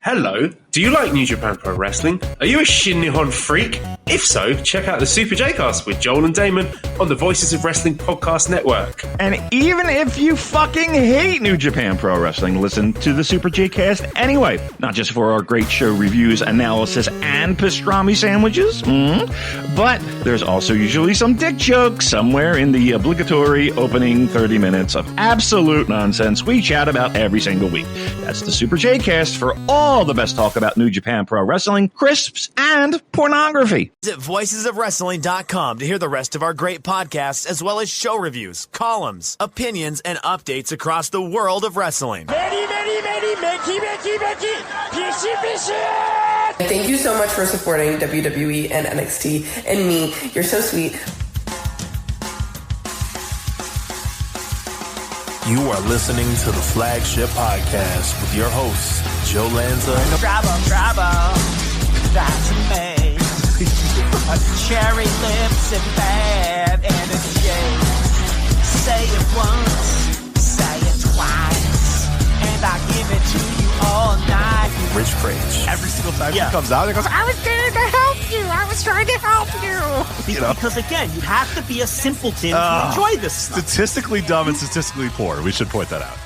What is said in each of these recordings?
Hello, do you like New Japan Pro Wrestling? Are you a Shin Nihon freak? If so, check out the Super J-Cast with Joel and Damon on the Voices of Wrestling podcast network. And even if you fucking hate New Japan Pro Wrestling, listen to the Super J-Cast anyway. Not just for our great show reviews, analysis, and pastrami sandwiches, but there's also usually some dick jokes somewhere in the obligatory opening 30 minutes of absolute nonsense we chat about every single week. That's the Super J-Cast for all the best talk about New Japan Pro Wrestling, crisps, and pornography. Visit voicesofwrestling.com to hear the rest of our great podcasts, as well as show reviews, columns, opinions, and updates across the world of wrestling. Thank you so much for supporting WWE and NXT and me. You're so sweet. You are listening to the Flagship Podcast with your hosts, Joe Lanza. Trouble, that's me. Cherry lips and bad energy. Say it once, say it twice, and I give it to you all night. Rich Craig. Every single time he comes out, he goes, I was there to help you. I was trying to help you. You know? Because again, you have to be a simpleton to enjoy this stuff. Statistically dumb and statistically poor. We should point that out.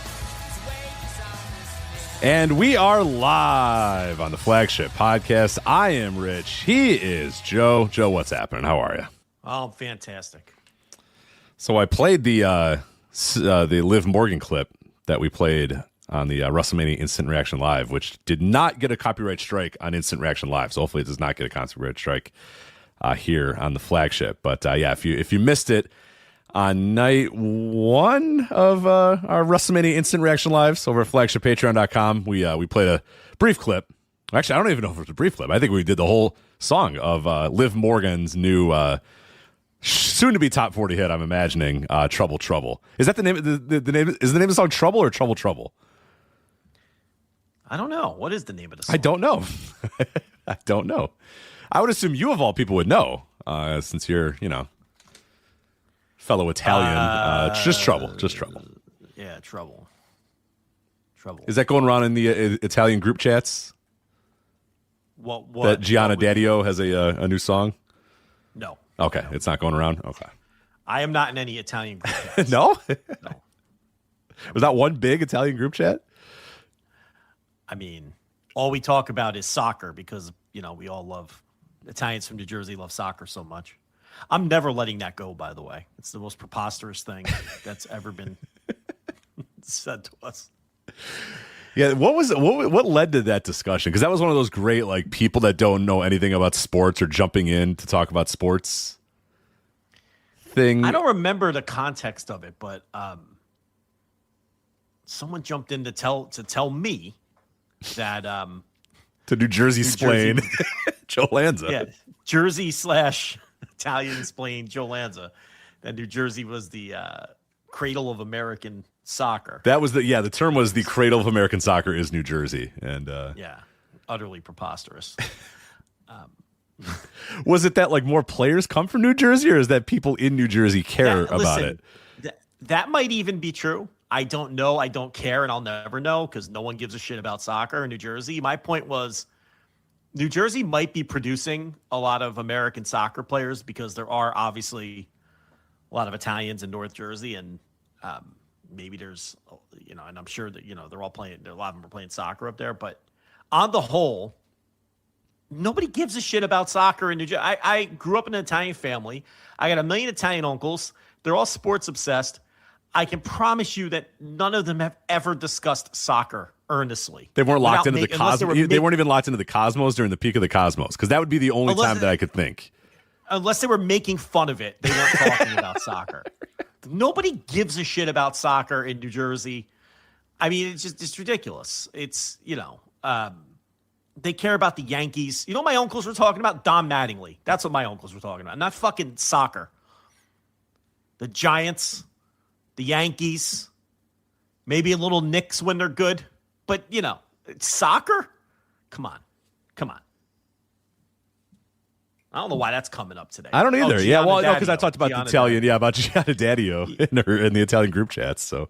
And we are live on the Flagship Podcast. I am Rich. He is Joe. Joe, what's happening? How are you? Oh, fantastic. So I played the Liv Morgan clip that we played on the WrestleMania Instant Reaction Live, which did not get a copyright strike on Instant Reaction Live. So hopefully it does not get a copyright strike here on the Flagship. But yeah, if you missed it on night one of our WrestleMania Instant Reaction Lives over at FlagshipPatreon.com, we played a brief clip. Actually, I don't even know if it was a brief clip. I think we did the whole song of Liv Morgan's new soon-to-be top 40 hit, I'm imagining, Trouble Trouble. Is that the name? The name is the name of the song Trouble or Trouble Trouble? I don't know. What is the name of the song? I don't know. I don't know. I would assume you of all people would know, since you're, fellow Italian. Just Trouble. Yeah, Trouble. Is that going around in the Italian group chats? What? That Gianna Daddio has a new song? No. Okay, No. it's not going around? Okay. I am not in any Italian group chats. No? No. Was that one big Italian group chat? I mean, all we talk about is soccer because, we all love Italians from New Jersey love soccer so much. I'm never letting that go, by the way. It's the most preposterous thing that's ever been said to us. Yeah, what led to that discussion? Because that was one of those great, people that don't know anything about sports or jumping in to talk about sports thing. I don't remember the context of it, but someone jumped in to tell me that to New Jersey splain Joe Lanza. Yeah, Jersey/Italian splain Joe Lanza. That New Jersey was the cradle of American soccer. That was the term was the cradle of American soccer is New Jersey, and utterly preposterous. Was it that more players come from New Jersey, or is that people in New Jersey care about it? That might even be true. I don't know. I don't care, and I'll never know because no one gives a shit about soccer in New Jersey. My point was New Jersey might be producing a lot of American soccer players because there are obviously a lot of Italians in North Jersey, and maybe there's, and I'm sure that, they're all playing, a lot of them are playing soccer up there. But on the whole, nobody gives a shit about soccer in New Jersey. I grew up in an Italian family. I got a million Italian uncles. They're all sports obsessed. I can promise you that none of them have ever discussed soccer earnestly. They weren't locked into the Cosmos. They weren't even locked into the Cosmos during the peak of the Cosmos, because that would be the only time that I could think. Unless they were making fun of it, they weren't talking about soccer. Nobody gives a shit about soccer in New Jersey. I mean, it's ridiculous. It's, they care about the Yankees. My uncles were talking about Don Mattingly. That's what my uncles were talking about, not fucking soccer. The Giants, the Yankees, maybe a little Knicks when they're good. But, soccer? Come on. I don't know why that's coming up today. I don't either. Gianna No, because I Daddio. talked about Gianna the Italian, Daddio. about Gianna Daddio in the Italian group chats. So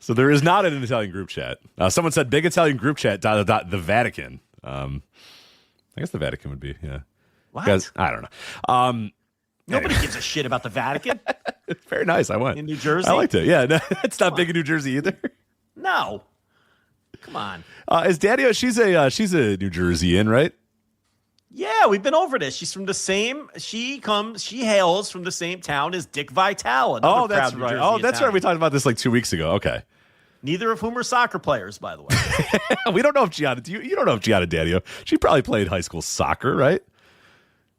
there is not an Italian group chat. Someone said big Italian group chat. ... The Vatican. I guess the Vatican would be. Yeah. What? 'Cause, I don't know. Nobody gives a shit about the Vatican Very nice. I went in New Jersey. I liked it. Yeah, no, it's not big in New Jersey either. No, come on. Is Daddio? She's a New Jerseyan, right? Yeah, we've been over this. She's from the same. She hails from the same town as Dick Vitale. Oh, that's right. Oh, that's right. We talked about this like 2 weeks ago. Okay. Neither of whom are soccer players, by the way. We don't know if Gianna. You don't know if Gianna Daddio. She probably played high school soccer, right?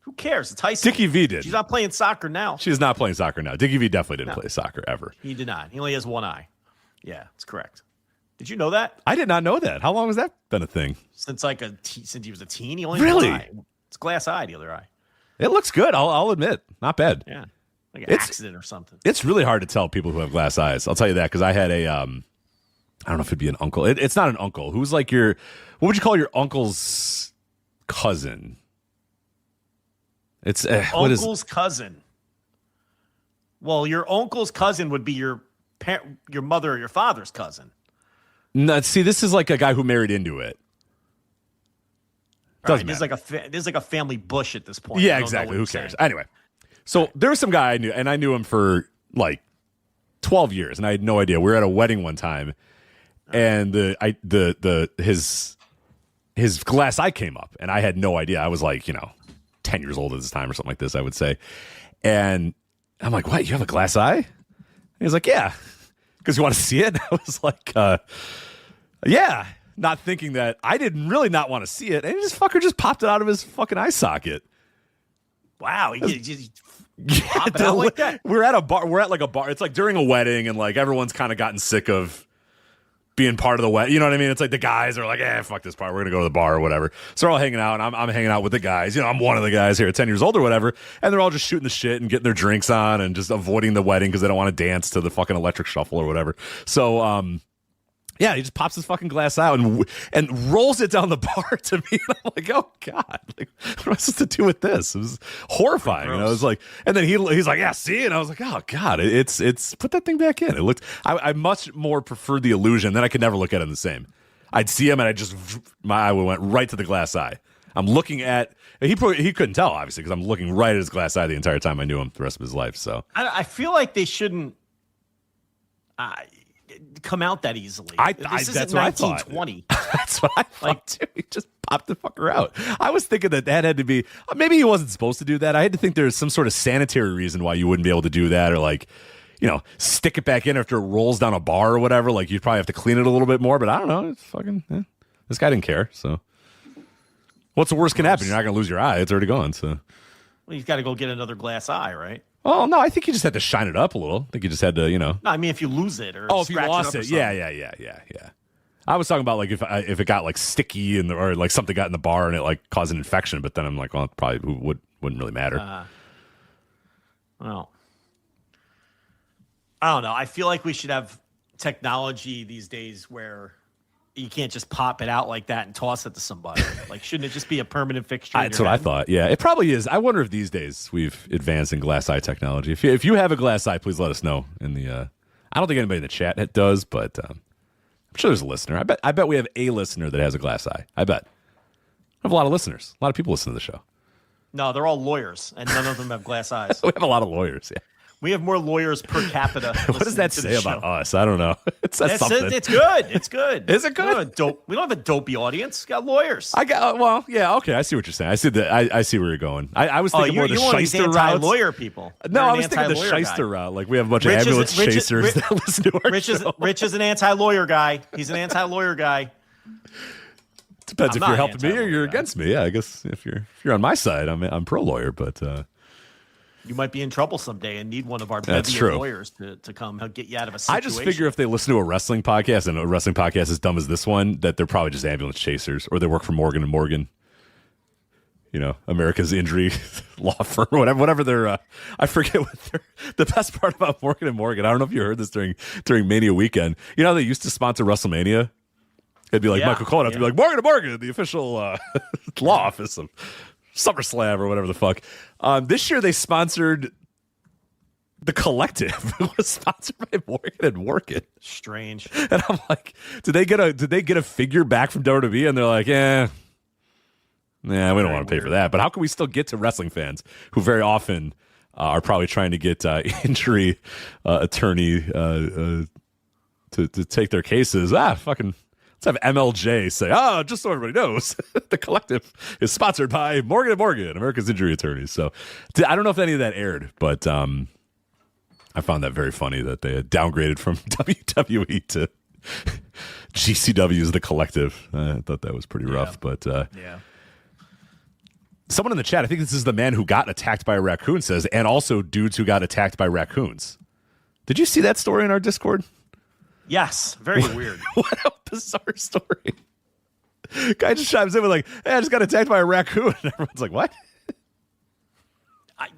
Who cares? It's high school. Dickie V did. She's not playing soccer now. She is not playing soccer now. Dickie V definitely didn't play soccer ever. He did not. He only has one eye. Yeah, that's correct. Did you know that? I did not know that. How long has that been a thing? Since since he was a teen, he only Really? has one eye. It's glass eye, the other eye. It looks good. I'll admit, not bad. Yeah, like an accident or something. It's really hard to tell people who have glass eyes. I'll tell you that because I had a I don't know if it'd be an uncle. It's not an uncle. Who's like what would you call your uncle's cousin? It's uncle's cousin. Well, your uncle's cousin would be your mother or your father's cousin. No, see, this is like a guy who married into it. Doesn't There's like a family bush at this point. Yeah, I don't know exactly. what Who you're cares? saying. Anyway, so there was some guy I knew, and I knew him for like 12 years, and I had no idea. We were at a wedding one time, and his glass eye came up, and I had no idea. I was like, 10 years old at this time or something like this, I would say. And I'm like, what? You have a glass eye? And he's like, yeah. Because you want to see it? I was like, yeah. Not thinking that I didn't really not want to see it. And this fucker just popped it out of his fucking eye socket. Wow. He pop it out like that? We're at a bar. We're at like a bar. It's like during a wedding, and like everyone's kind of gotten sick of being part of the wedding. You know what I mean? It's like the guys are like, fuck this part. We're going to go to the bar or whatever. So we're all hanging out, and I'm hanging out with the guys. I'm one of the guys here at 10 years old or whatever. And they're all just shooting the shit and getting their drinks on and just avoiding the wedding because they don't want to dance to the fucking electric shuffle or whatever. So, yeah, he just pops his fucking glass out and rolls it down the bar to me. And I'm like, oh, God. Like, what am I supposed to do with this? It was horrifying. I was like, and then he's like, yeah, see? And I was like, oh, God, it's put that thing back in. It looked, I much more preferred the illusion. Then I could never look at him the same. I'd see him and my eye went right to the glass eye. I'm looking at, he couldn't tell, obviously, because I'm looking right at his glass eye the entire time I knew him the rest of his life. So I feel like they shouldn't come out that easily. This isn't 1920. That's what I thought too. He just popped the fucker out. I was thinking that had to be, maybe he wasn't supposed to do that. I had to think there's some sort of sanitary reason why you wouldn't be able to do that, or like, stick it back in after it rolls down a bar or whatever. Like you'd probably have to clean it a little bit more, but I don't know. It's fucking, this guy didn't care. So what's the worst can happen? You're not going to lose your eye. It's already gone. So, well, you've got to go get another glass eye, right? Oh, no, I think you just had to shine it up a little. I think you just had to, No, I mean, if you lose it or if you lost it. Yeah. I was talking about like if it got like sticky or like something got in the bar and it like caused an infection, but then I'm like, well, it probably wouldn't really matter. Well, I don't know. I feel like we should have technology these days where you can't just pop it out like that and toss it to somebody. Like, shouldn't it just be a permanent fixture? That's what I thought. Yeah, it probably is. I wonder if these days we've advanced in glass eye technology. If you have a glass eye, please let us know in the. I don't think anybody in the chat does, but I'm sure there's a listener. I bet we have a listener that has a glass eye. I bet. We have a lot of listeners. A lot of people listen to the show. No, they're all lawyers, and none of them have glass eyes. We have a lot of lawyers. Yeah. We have more lawyers per capita. What does that say about us? I don't know. It says something. It's good. It's good. Is it good? We don't have a dopey audience. We got lawyers. Yeah, okay. I see what you're saying. I see that. I see where you're going. I was thinking more the shyster route. Anti-lawyer people. No, I was thinking the shyster route. Like we have a bunch of ambulance chasers that listen to our show. Rich is an anti-lawyer guy. He's an anti-lawyer guy. Depends if you're helping me or you're against me. Yeah, I guess if you're on my side, I'm pro lawyer, but. You might be in trouble someday and need one of our bevy of lawyers to come get you out of a situation. I just figure if they listen to a wrestling podcast and a wrestling podcast as dumb as this one, that they're probably just ambulance chasers or they work for Morgan & Morgan. America's injury law firm, whatever they're. I forget what they're. The best part about Morgan & Morgan, I don't know if you heard this during Mania weekend. You know how they used to sponsor WrestleMania? It'd be like Michael Cole would have to be like, Morgan & Morgan, the official law office of SummerSlam or whatever the fuck. This year they sponsored the Collective. It was sponsored by Morgan and Morgan. Strange. And I'm like, did they get a figure back from WWE? And they're like, we don't want to pay for that. But how can we still get to wrestling fans who very often are probably trying to get injury attorney to take their cases? Fucking let's have MLJ say, just so everybody knows, the Collective is sponsored by Morgan & Morgan, America's Injury Attorneys. So I don't know if any of that aired, but I found that very funny that they had downgraded from WWE to GCW's The Collective. I thought that was pretty rough, but someone in the chat, I think this is the man who got attacked by a raccoon, says, and also dudes who got attacked by raccoons. Did you see that story in our Discord? Yes. Very weird. What a bizarre story. Guy just chimes in with like, hey, I just got attacked by a raccoon. And everyone's like, what? I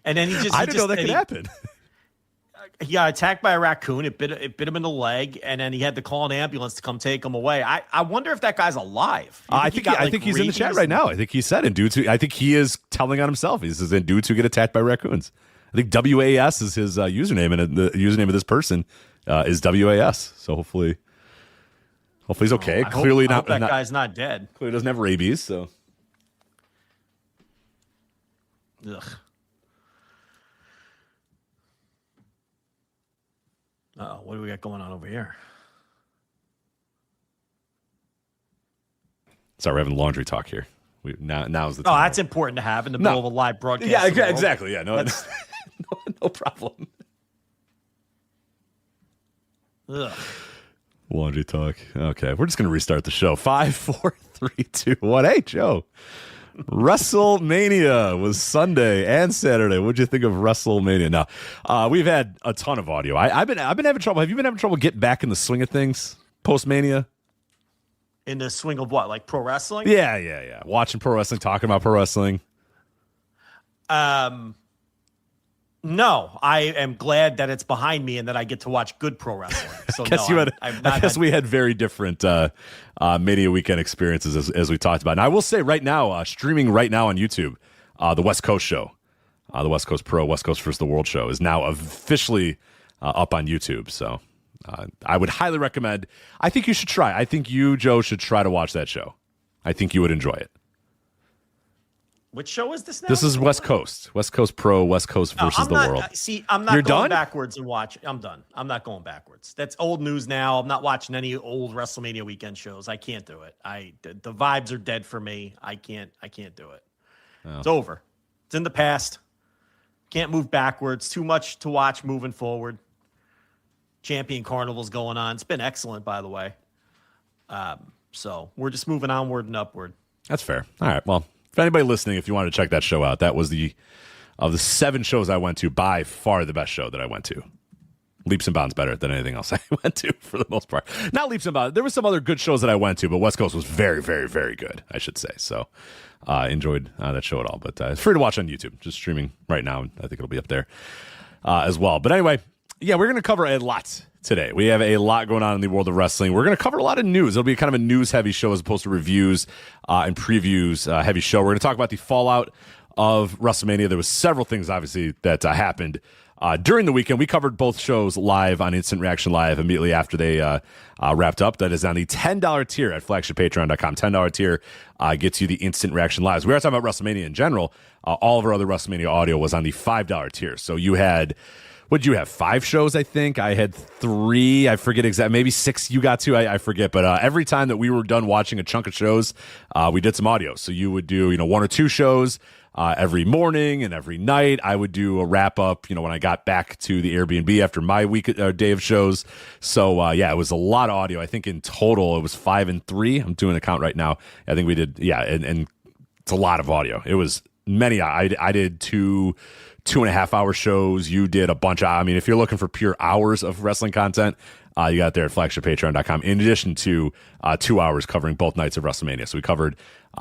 didn't know that could happen. He got attacked by a raccoon. It bit him in the leg, and then he had to call an ambulance to come take him away. I wonder if that guy's alive. I think he's in the chat right now. I think he said in dudes who, I think he is telling on himself. He says in dudes who get attacked by raccoons. I think WAS is his username, and the username of this person is WAS. So hopefully he's okay. I hope that guy's not dead. Clearly doesn't have rabies. So. Ugh. What do we got going on over here? Sorry, we're having laundry talk here. Now's the time. Oh, that's important to have in the middle of a live broadcast. Yeah, exactly. Yeah, no problem. Ugh. Laundry talk. Okay, we're just going to restart the show. 5, 4, 3, 2, 1. Hey, Joe. WrestleMania was Sunday and Saturday. What'd you think of WrestleMania? Now, we've had a ton of audio. I've been having trouble. Have you been having trouble getting back in the swing of things post Mania? In the swing of what? Like pro wrestling? Yeah. Watching pro wrestling, talking about pro wrestling. No, I am glad that it's behind me and that I get to watch good pro wrestling. So I guess we had very different Mania weekend experiences as we talked about. And I will say right now, streaming right now on YouTube, the West Coast show, the West Coast Pro, West Coast vs. the World show is now officially up on YouTube. So I would highly recommend. I think you should try. I think you, Joe, should try to watch that show. I think you would enjoy it. Which show is this now? This is West Coast. West Coast Pro, West Coast versus the World. See, I'm not going backwards and watch. I'm done. I'm not going backwards. That's old news now. I'm not watching any old WrestleMania weekend shows. I can't do it. The vibes are dead for me. I can't do it. Oh. It's over. It's in the past. Can't move backwards. Too much to watch moving forward. Champion Carnival's going on. It's been excellent, by the way. So we're just moving onward and upward. That's fair. All right. Well, for anybody listening, if you want to check that show out, that was of the 7 shows I went to, by far the best show that I went to. Leaps and bounds better than anything else I went to for the most part. Not leaps and bounds. There were some other good shows that I went to, but West Coast was very, very, very good, I should say. So enjoyed that show at all. But it's free to watch on YouTube. Just streaming right now. I think it'll be up there as well. But anyway, yeah, we're going to cover a lot today. We have a lot going on in the world of wrestling. We're going to cover a lot of news. It'll be kind of a news-heavy show as opposed to reviews and previews heavy show. We're going to talk about the fallout of WrestleMania. There was several things, obviously, that happened during the weekend. We covered both shows live on Instant Reaction Live immediately after they wrapped up. That is on the $10 tier at flagshippatreon.com. $10 tier gets you the Instant Reaction Lives. We are talking about WrestleMania in general. All of our other WrestleMania audio was on the $5 tier. So you had... What'd you have? 5 shows, I think. I had 3. I forget exactly. Maybe 6 you got to. I forget. But every time that we were done watching a chunk of shows, we did some audio. So you would do, 1 or 2 shows every morning and every night. I would do a wrap up, when I got back to the Airbnb after my day of shows. So it was a lot of audio. I think in total it was 5 and 3. I'm doing a count right now. I think we did. Yeah, and it's a lot of audio. It was many. I did 2.5 hour shows. You did a bunch of, if you're looking for pure hours of wrestling content, you got it there at flagshippatreon.com, in addition to 2 hours covering both nights of WrestleMania. So we covered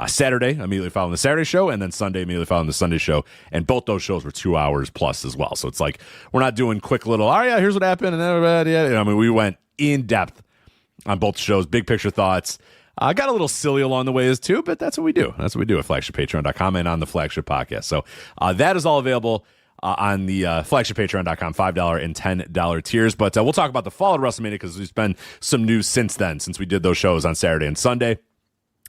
Saturday, immediately following the Saturday show, and then Sunday, immediately following the Sunday show. And both those shows were 2 hours plus as well. So it's like, we're not doing quick little, here's what happened, and then, we went in depth on both shows, big picture thoughts, Got a little silly along the way as too, but that's what we do. That's what we do at flagshippatreon.com and on the Flagship podcast. So that is all available on the flagshippatreon.com $5 and $10 tiers. But we'll talk about the fall of WrestleMania because there's been some news since then, since we did those shows on Saturday and Sunday.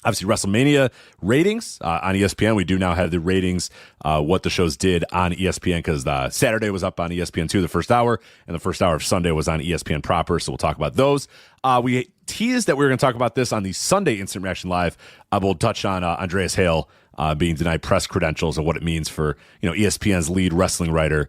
Obviously, WrestleMania ratings on ESPN. We do now have the ratings, what the shows did on ESPN, because Saturday was up on ESPN2, the first hour, and the first hour of Sunday was on ESPN proper, so we'll talk about those. We teased that we were going to talk about this on the Sunday Instant Reaction Live. We'll touch on Andreas Hale being denied press credentials and what it means for ESPN's lead wrestling writer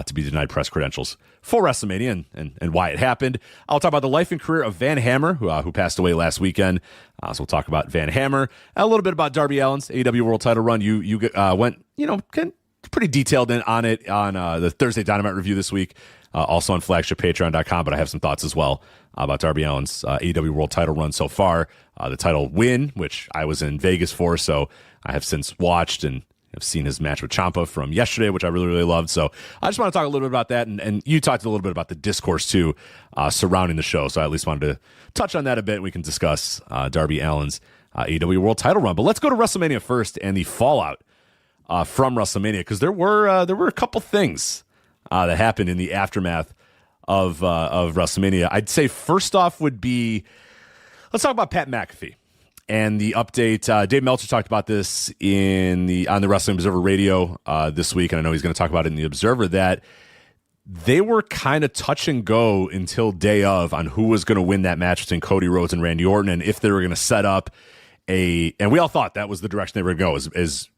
to be denied press credentials for WrestleMania and why it happened. I'll talk about the life and career of Van Hammer, who passed away last weekend. So we'll talk about Van Hammer. A little bit about Darby Allin's AEW World Title run. You went pretty detailed in on it on the Thursday Dynamite review this week, also on flagshippatreon.com. But I have some thoughts as well about Darby Allin's AEW World Title run so far. The title win, which I was in Vegas for, so I have since watched and I've seen his match with Ciampa from yesterday, which I really, really loved. So I just want to talk a little bit about that. And you talked a little bit about the discourse, too, surrounding the show. So I at least wanted to touch on that a bit. We can discuss Darby Allin's AEW World Title run. But let's go to WrestleMania first and the fallout from WrestleMania, because there were a couple things that happened in the aftermath of WrestleMania. I'd say first off would be, let's talk about Pat McAfee. And the update, Dave Meltzer talked about this on the Wrestling Observer Radio this week, and I know he's going to talk about it in the Observer, that they were kind of touch and go until day of on who was going to win that match between Cody Rhodes and Randy Orton, and if they were going to set up and we all thought that was the direction they were going to go, is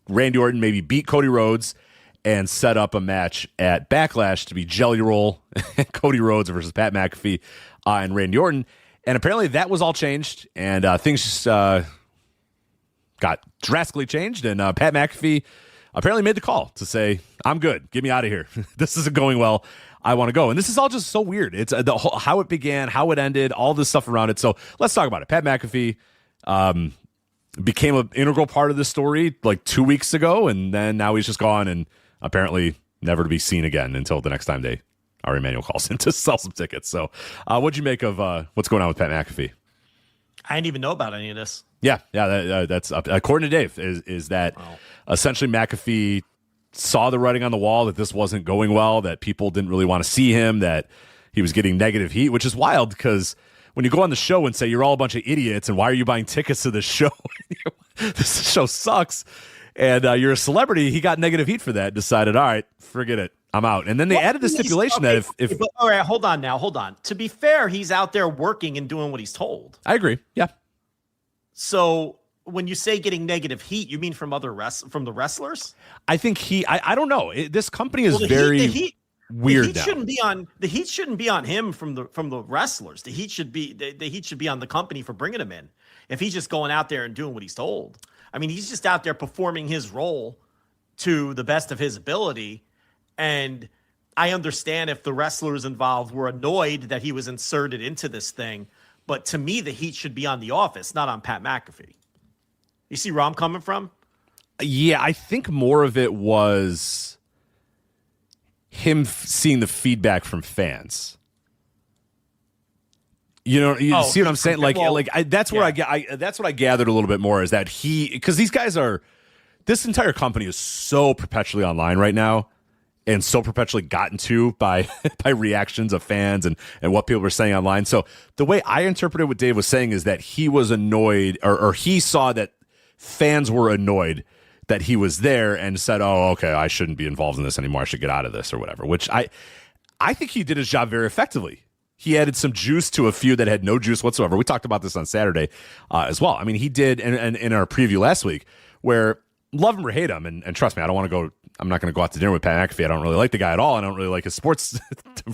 Randy Orton maybe beat Cody Rhodes and set up a match at Backlash to be Jelly Roll, Cody Rhodes versus Pat McAfee and Randy Orton. And apparently that was all changed, and things just got drastically changed. And Pat McAfee apparently made the call to say, "I'm good. Get me out of here. This isn't going well. I want to go." And this is all just so weird. It's how it began, how it ended, all this stuff around it. So let's talk about it. Pat McAfee became an integral part of the story like 2 weeks ago, and then now he's just gone and apparently never to be seen again until the next time Ari Emanuel calls in to sell some tickets. So what'd you make of what's going on with Pat McAfee? I didn't even know about any of this. Yeah, that's according to Dave, is that essentially McAfee saw the writing on the wall that this wasn't going well, that people didn't really want to see him, that he was getting negative heat, which is wild because when you go on the show and say you're all a bunch of idiots and why are you buying tickets to this show? This show sucks. And you're a celebrity. He got negative heat for that, decided, all right, forget it. I'm out. And then they added the stipulation that if all right, hold on. To be fair, he's out there working and doing what he's told. I agree. Yeah. So when you say getting negative heat, you mean from from the wrestlers? I think I don't know. This company is very weird. The heat shouldn't be on him from the wrestlers. The heat should be on the company for bringing him in. If he's just going out there and doing what he's told. I mean, he's just out there performing his role to the best of his ability. And I understand if the wrestlers involved were annoyed that he was inserted into this thing. But to me, the heat should be on the office, not on Pat McAfee. You see where I'm coming from? Yeah, I think more of it was him seeing the feedback from fans. You know, see what I'm saying? That's where that's what I gathered a little bit more is that because these guys this entire company is so perpetually online right now. And so perpetually gotten to by reactions of fans and what people were saying online. So the way I interpreted what Dave was saying is that he was annoyed or he saw that fans were annoyed that he was there and said, oh, okay, I shouldn't be involved in this anymore. I should get out of this or whatever, which I think he did his job very effectively. He added some juice to a feud that had no juice whatsoever. We talked about this on Saturday as well. I mean, he did in our preview last week where love him or hate him, and trust me, I'm not going to go out to dinner with Pat McAfee. I don't really like the guy at all. I don't really like his sports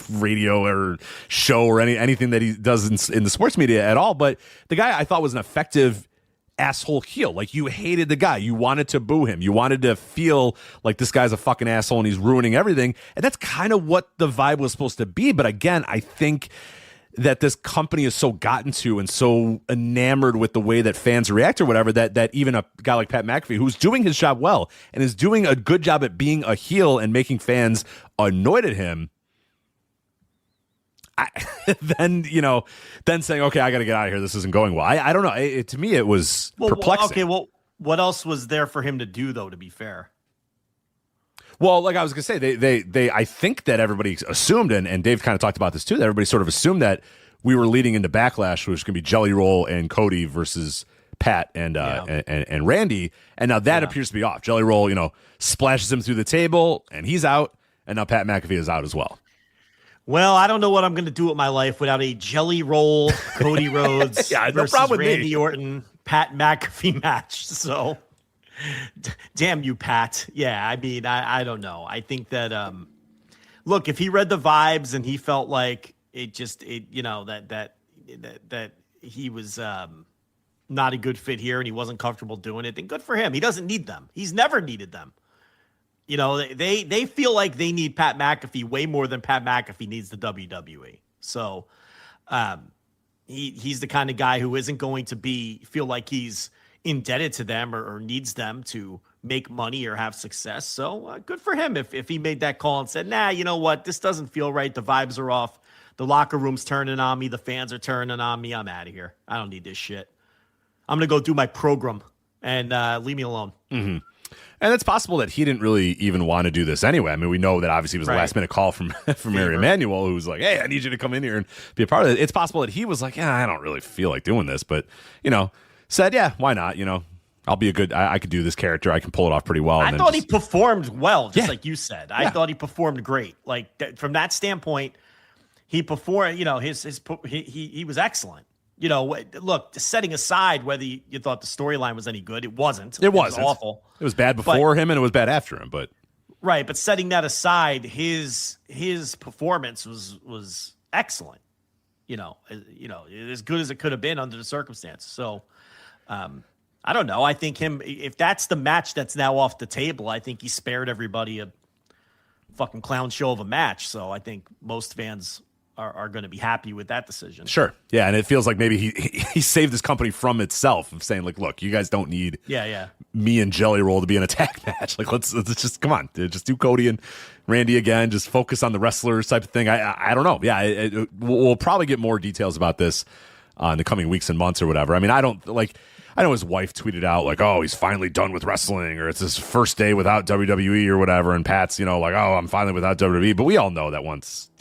radio or show or anything that he does in the sports media at all. But the guy I thought was an effective asshole heel. Like, you hated the guy. You wanted to boo him. You wanted to feel like this guy's a fucking asshole and he's ruining everything. And that's kind of what the vibe was supposed to be. But again, I think that this company is so gotten to and so enamored with the way that fans react or whatever, that even a guy like Pat McAfee, who's doing his job well and is doing a good job at being a heel and making fans annoyed at him, then saying, okay, I got to get out of here. This isn't going well. I don't know. To me, it was perplexing. Okay, well, what else was there for him to do, though, to be fair? Well, like I was going to say, they I think that everybody assumed, and Dave kind of talked about this too, that everybody sort of assumed that we were leading into Backlash, which was going to be Jelly Roll and Cody versus Pat and Randy, and now that appears to be off. Jelly Roll, splashes him through the table, and he's out, and now Pat McAfee is out as well. Well, I don't know what I'm going to do with my life without a Jelly Roll, Cody Rhodes versus Randy Orton, Pat McAfee match. So, damn you, Pat. Yeah, I mean, I don't know. I think that, look, if he read the vibes and he felt like that he was not a good fit here and he wasn't comfortable doing it, then good for him. He doesn't need them. He's never needed them. They feel like they need Pat McAfee way more than Pat McAfee needs the WWE. So he's the kind of guy who isn't going to feel like he's indebted to them or needs them to make money or have success. So good for him if he made that call and said, nah, you know what? This doesn't feel right. The vibes are off. The locker room's turning on me. The fans are turning on me. I'm out of here. I don't need this shit. I'm going to go do my program and leave me alone. Mm-hmm. And it's possible that he didn't really even want to do this anyway. I mean, we know that obviously it was a last-minute call from Mary Emanuel, who was like, hey, I need you to come in here and be a part of it. It's possible that he was like, yeah, I don't really feel like doing this. But, said, yeah, why not? I'll be I could do this character. I can pull it off pretty well. I thought he performed well, just like you said. I thought he performed great. Like, from that standpoint, he performed, he was excellent. Look, setting aside whether you thought the storyline was any good, it wasn't. It was awful. It was bad before him and it was bad after him, but right. But setting that aside, his performance was excellent. As good as it could have been under the circumstances. So, I don't know. I think if that's the match that's now off the table, I think he spared everybody a fucking clown show of a match. So I think most fans are going to be happy with that decision. Sure. Yeah, and it feels like maybe he saved his company from itself of saying, like, look, you guys don't need me and Jelly Roll to be in a tag match. Like, let's just, come on, just do Cody and Randy again. Just focus on the wrestlers type of thing. I don't know. Yeah, we'll probably get more details about this in the coming weeks and months or whatever. I mean, I know his wife tweeted out, like, oh, he's finally done with wrestling, or it's his first day without WWE or whatever, and Pat's, like, oh, I'm finally without WWE. But we all know that once,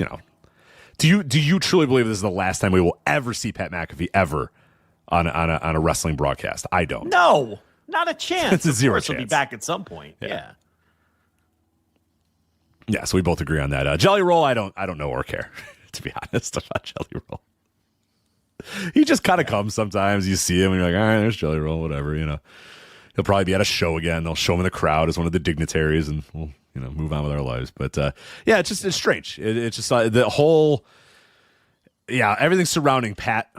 Do you truly believe this is the last time we will ever see Pat McAfee ever on a wrestling broadcast? I don't. No, not a chance. It's a zero chance. He'll be back at some point. Yeah. Yeah. So we both agree on that. Jelly Roll, I don't know or care, to be honest, about Jelly Roll. He just kind of comes sometimes. You see him and you're like, all right, there's Jelly Roll, whatever. He'll probably be at a show again. They'll show him in the crowd as one of the dignitaries, and we'll move on with our lives. But it's strange. It's just the whole, everything surrounding Pat,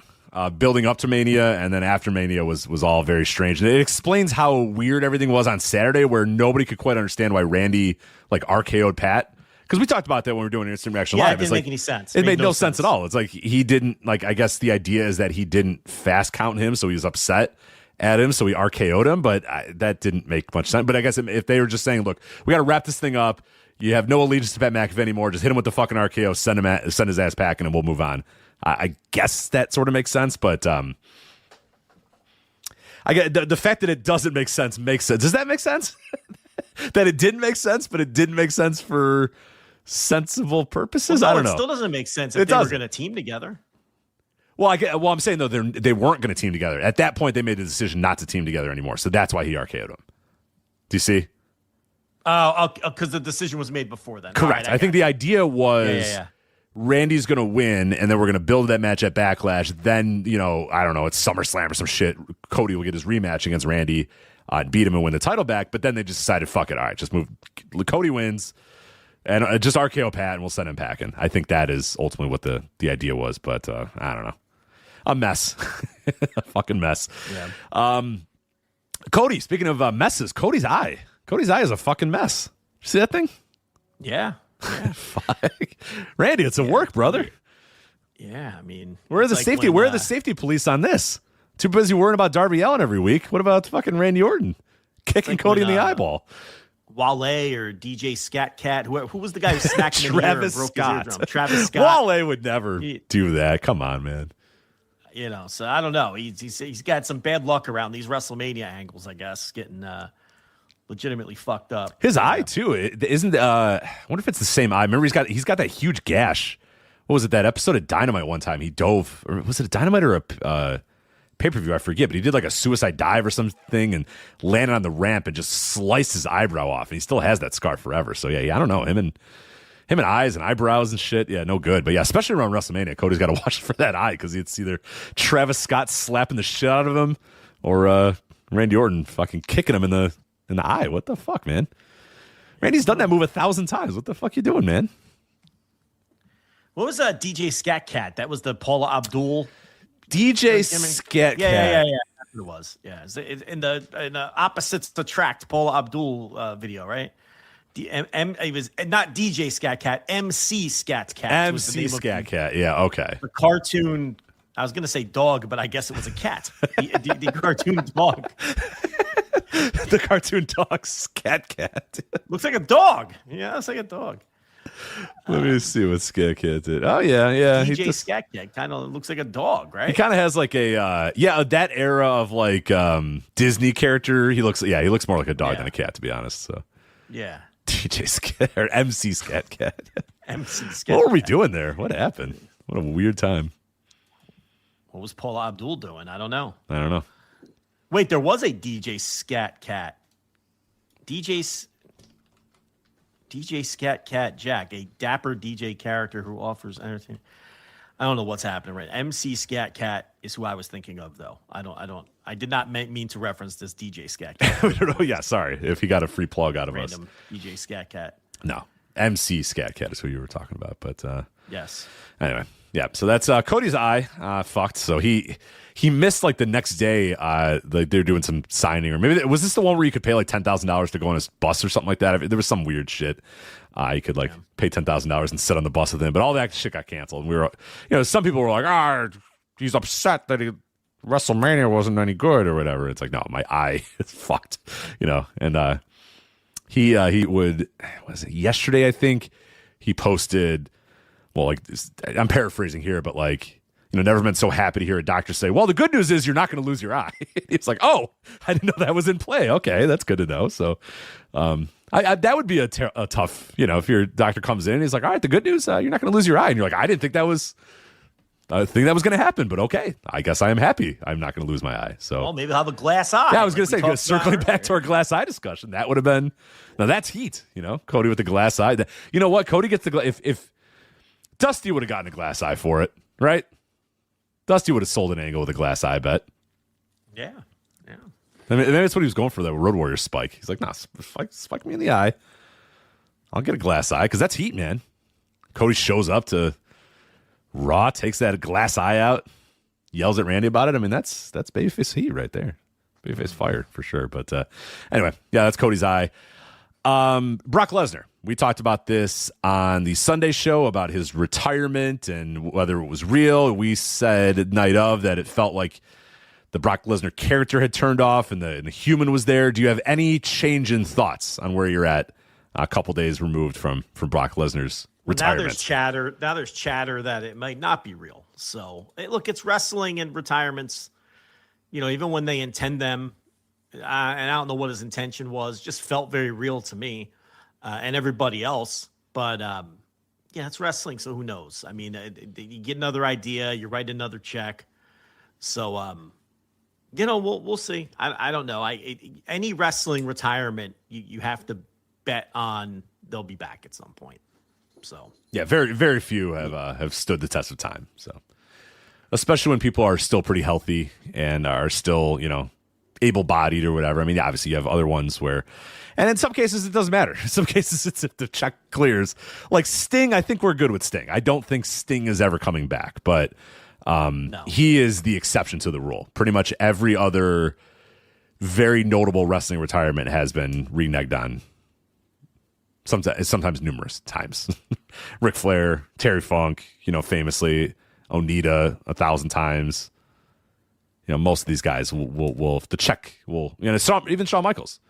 building up to Mania and then after Mania was all very strange. And it explains how weird everything was on Saturday, where nobody could quite understand why Randy RKO'd Pat. Because we talked about that when we were doing Instant Reaction Live. It didn't make any sense. It made no sense at all. It's like he didn't, I guess the idea is that he didn't fast count him, so he was upset at him, so he RKO'd him, but that didn't make much sense. But I guess if they were just saying, look, we got to wrap this thing up, you have no allegiance to Pat McAfee anymore, just hit him with the fucking RKO, send his ass packing, and we'll move on. I guess that sort of makes sense, but I get the fact that it doesn't make sense makes sense. Does that make sense? That it didn't make sense, but it didn't make sense for sensible purposes? Well, no, I don't know. It still doesn't make sense if they were going to team together. Well, I'm saying, though, they weren't going to team together. At that point, they made the decision not to team together anymore. So that's why he RKO'd him. Do you see? Because the decision was made before then. Correct. Right, I think the idea was Randy's going to win, and then we're going to build that match at Backlash. Then, I don't know, it's SummerSlam or some shit. Cody will get his rematch against Randy, beat him and win the title back. But then they just decided, fuck it. All right, just move. Cody wins. And just RKO Pat, and we'll send him packing. I think that is ultimately what the idea was, but I don't know. A mess. A fucking mess. Yeah. Cody, speaking of messes, Cody's eye. Cody's eye is a fucking mess. You see that thing? Yeah. Fuck. Randy, it's a work, brother. Yeah, I mean. Where are the safety? Where are the safety police on this? Too busy worrying about Darby Allin every week. What about fucking Randy Orton kicking Cody in the eyeball? Wale or DJ Scat Cat. Who was the guy who smacked him in the ear and broke his eardrum? Travis Scott. Wale would never do that. Come on, man. So I don't know. He's got some bad luck around these WrestleMania angles, I guess, getting legitimately fucked up. His eye too. Isn't I wonder if it's the same eye. Remember, he's got that huge gash. What was it? That episode of Dynamite one time he dove, or was it a Dynamite or a pay-per-view? I forget, but he did like a suicide dive or something and landed on the ramp and just sliced his eyebrow off, and he still has that scar forever. So yeah, I don't know him and eyes and eyebrows and shit. Yeah, no good. But yeah, especially around WrestleMania, Cody's got to watch for that eye because it's either Travis Scott slapping the shit out of him or Randy Orton fucking kicking him in the eye. What the fuck, man? Randy's done that move 1,000 times. What the fuck you doing, man? What was DJ Scat Cat? That was the Paula Abdul. DJ Scat Cat. Yeah. That's what it was. Yeah, in the Opposites Attract Paula Abdul video, right? It was not DJ Scat Cat, MC Scat Cat. MC Scat Cat. Yeah, okay. The cartoon. I was gonna say dog, but I guess it was a cat. the cartoon dog. The cartoon dog, Scat Cat. Looks like a dog. Yeah, it's like a dog. Let me see what Scat Cat did. Oh yeah. DJ Scat Cat kind of looks like a dog, right? He kind of has like a that era of like Disney character. He looks more like a dog than a cat, to be honest. So yeah. DJ Scat or MC Scat Cat. MC Scat. What were we doing there? What happened? What a weird time. What was Paula Abdul doing? I don't know. Wait, there was a DJ Scat Cat. DJ Scat Cat Jack, a dapper DJ character who offers entertainment. I don't know what's happening right. MC Scat Cat is who I was thinking of, though. I did not mean to reference this DJ Scat Cat. Yeah, sorry if he got a free plug out of us. Random DJ Scat Cat. No, MC Scat Cat is who you were talking about. But yes. Anyway, yeah. So that's Cody's eye fucked. So he missed like the next day. They're doing some signing, or maybe was this the one where you could pay like $10,000 to go on his bus or something like that? There was some weird shit. You could pay $10,000 and sit on the bus with him, but all that shit got canceled. And we were, some people were like, he's upset that WrestleMania wasn't any good or whatever. It's like, no, my eye is fucked, And he would, was it yesterday? I think he posted. Well, I'm paraphrasing here, but never been so happy to hear a doctor say, well, the good news is you're not going to lose your eye. It's like, oh, I didn't know that was in play. Okay, that's good to know. So that would be a tough, if your doctor comes in and he's like, all right, the good news, you're not going to lose your eye. And you're like, I didn't think that was going to happen, but okay, I guess I am happy I'm not going to lose my eye. So, well, maybe I'll have a glass eye. Yeah, I was going to say, circling back to our glass eye discussion, that would have been, now that's heat, Cody with the glass eye. You know what? Cody gets the glass. If Dusty would have gotten a glass eye for it, right? Dusty would have sold an angle with a glass eye, I bet. Yeah. I mean, maybe that's what he was going for, that Road Warrior spike. He's like, nah, spike me in the eye. I'll get a glass eye, because that's heat, man. Cody shows up to Raw, takes that glass eye out, yells at Randy about it. I mean, that's babyface heat right there. Babyface fire, for sure. But anyway, yeah, that's Cody's eye. Brock Lesnar. We talked about this on the Sunday show about his retirement and whether it was real. We said at night of that it felt like the Brock Lesnar character had turned off and the human was there. Do you have any change in thoughts on where you're at a couple days removed from Brock Lesnar's retirement? Now there's chatter that it might not be real. So look, it's wrestling and retirements. Even when they intend them, and I don't know what his intention was, just felt very real to me. And everybody else, but it's wrestling, so who knows? I mean, you get another idea, you write another check, so we'll see. I don't know. Any wrestling retirement, you have to bet on they'll be back at some point. So yeah, very very few have stood the test of time. So especially when people are still pretty healthy and are still able-bodied or whatever. I mean, obviously you have other ones where. And in some cases, it doesn't matter. In some cases, it's if the check clears. Like Sting, I think we're good with Sting. I don't think Sting is ever coming back, but no. He is the exception to the rule. Pretty much every other very notable wrestling retirement has been reneged on. Sometimes numerous times. Ric Flair, Terry Funk, famously, Onita 1,000 times. Most of these guys will if the check will, even Shawn Michaels,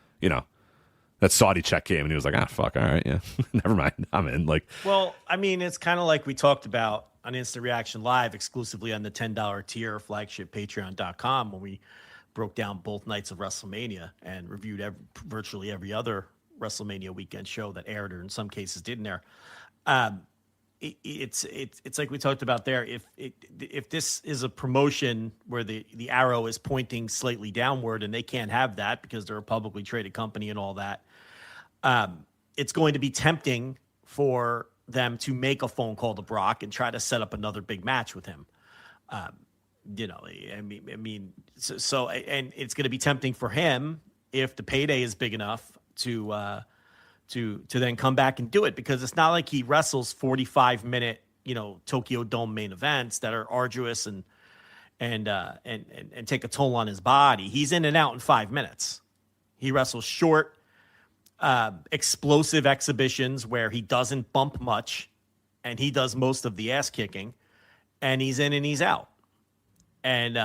that Saudi check came, and he was like, fuck, all right, yeah, never mind, I'm in. Like, well, I mean, it's kind of like we talked about on Instant Reaction Live, exclusively on the $10 tier, flagship patreon.com, when we broke down both nights of WrestleMania and reviewed virtually every other WrestleMania weekend show that aired, or in some cases didn't air. It's like we talked about there. If this is a promotion where the arrow is pointing slightly downward, and they can't have that because they're a publicly traded company and all that, it's going to be tempting for them to make a phone call to Brock and try to set up another big match with him. You know, I mean, so and it's going to be tempting for him if the payday is big enough to then come back and do it, because it's not like he wrestles 45-minute, Tokyo Dome main events that are arduous and take a toll on his body. He's in and out in 5 minutes. He wrestles short, explosive exhibitions where he doesn't bump much, and he does most of the ass kicking, and he's in and he's out. And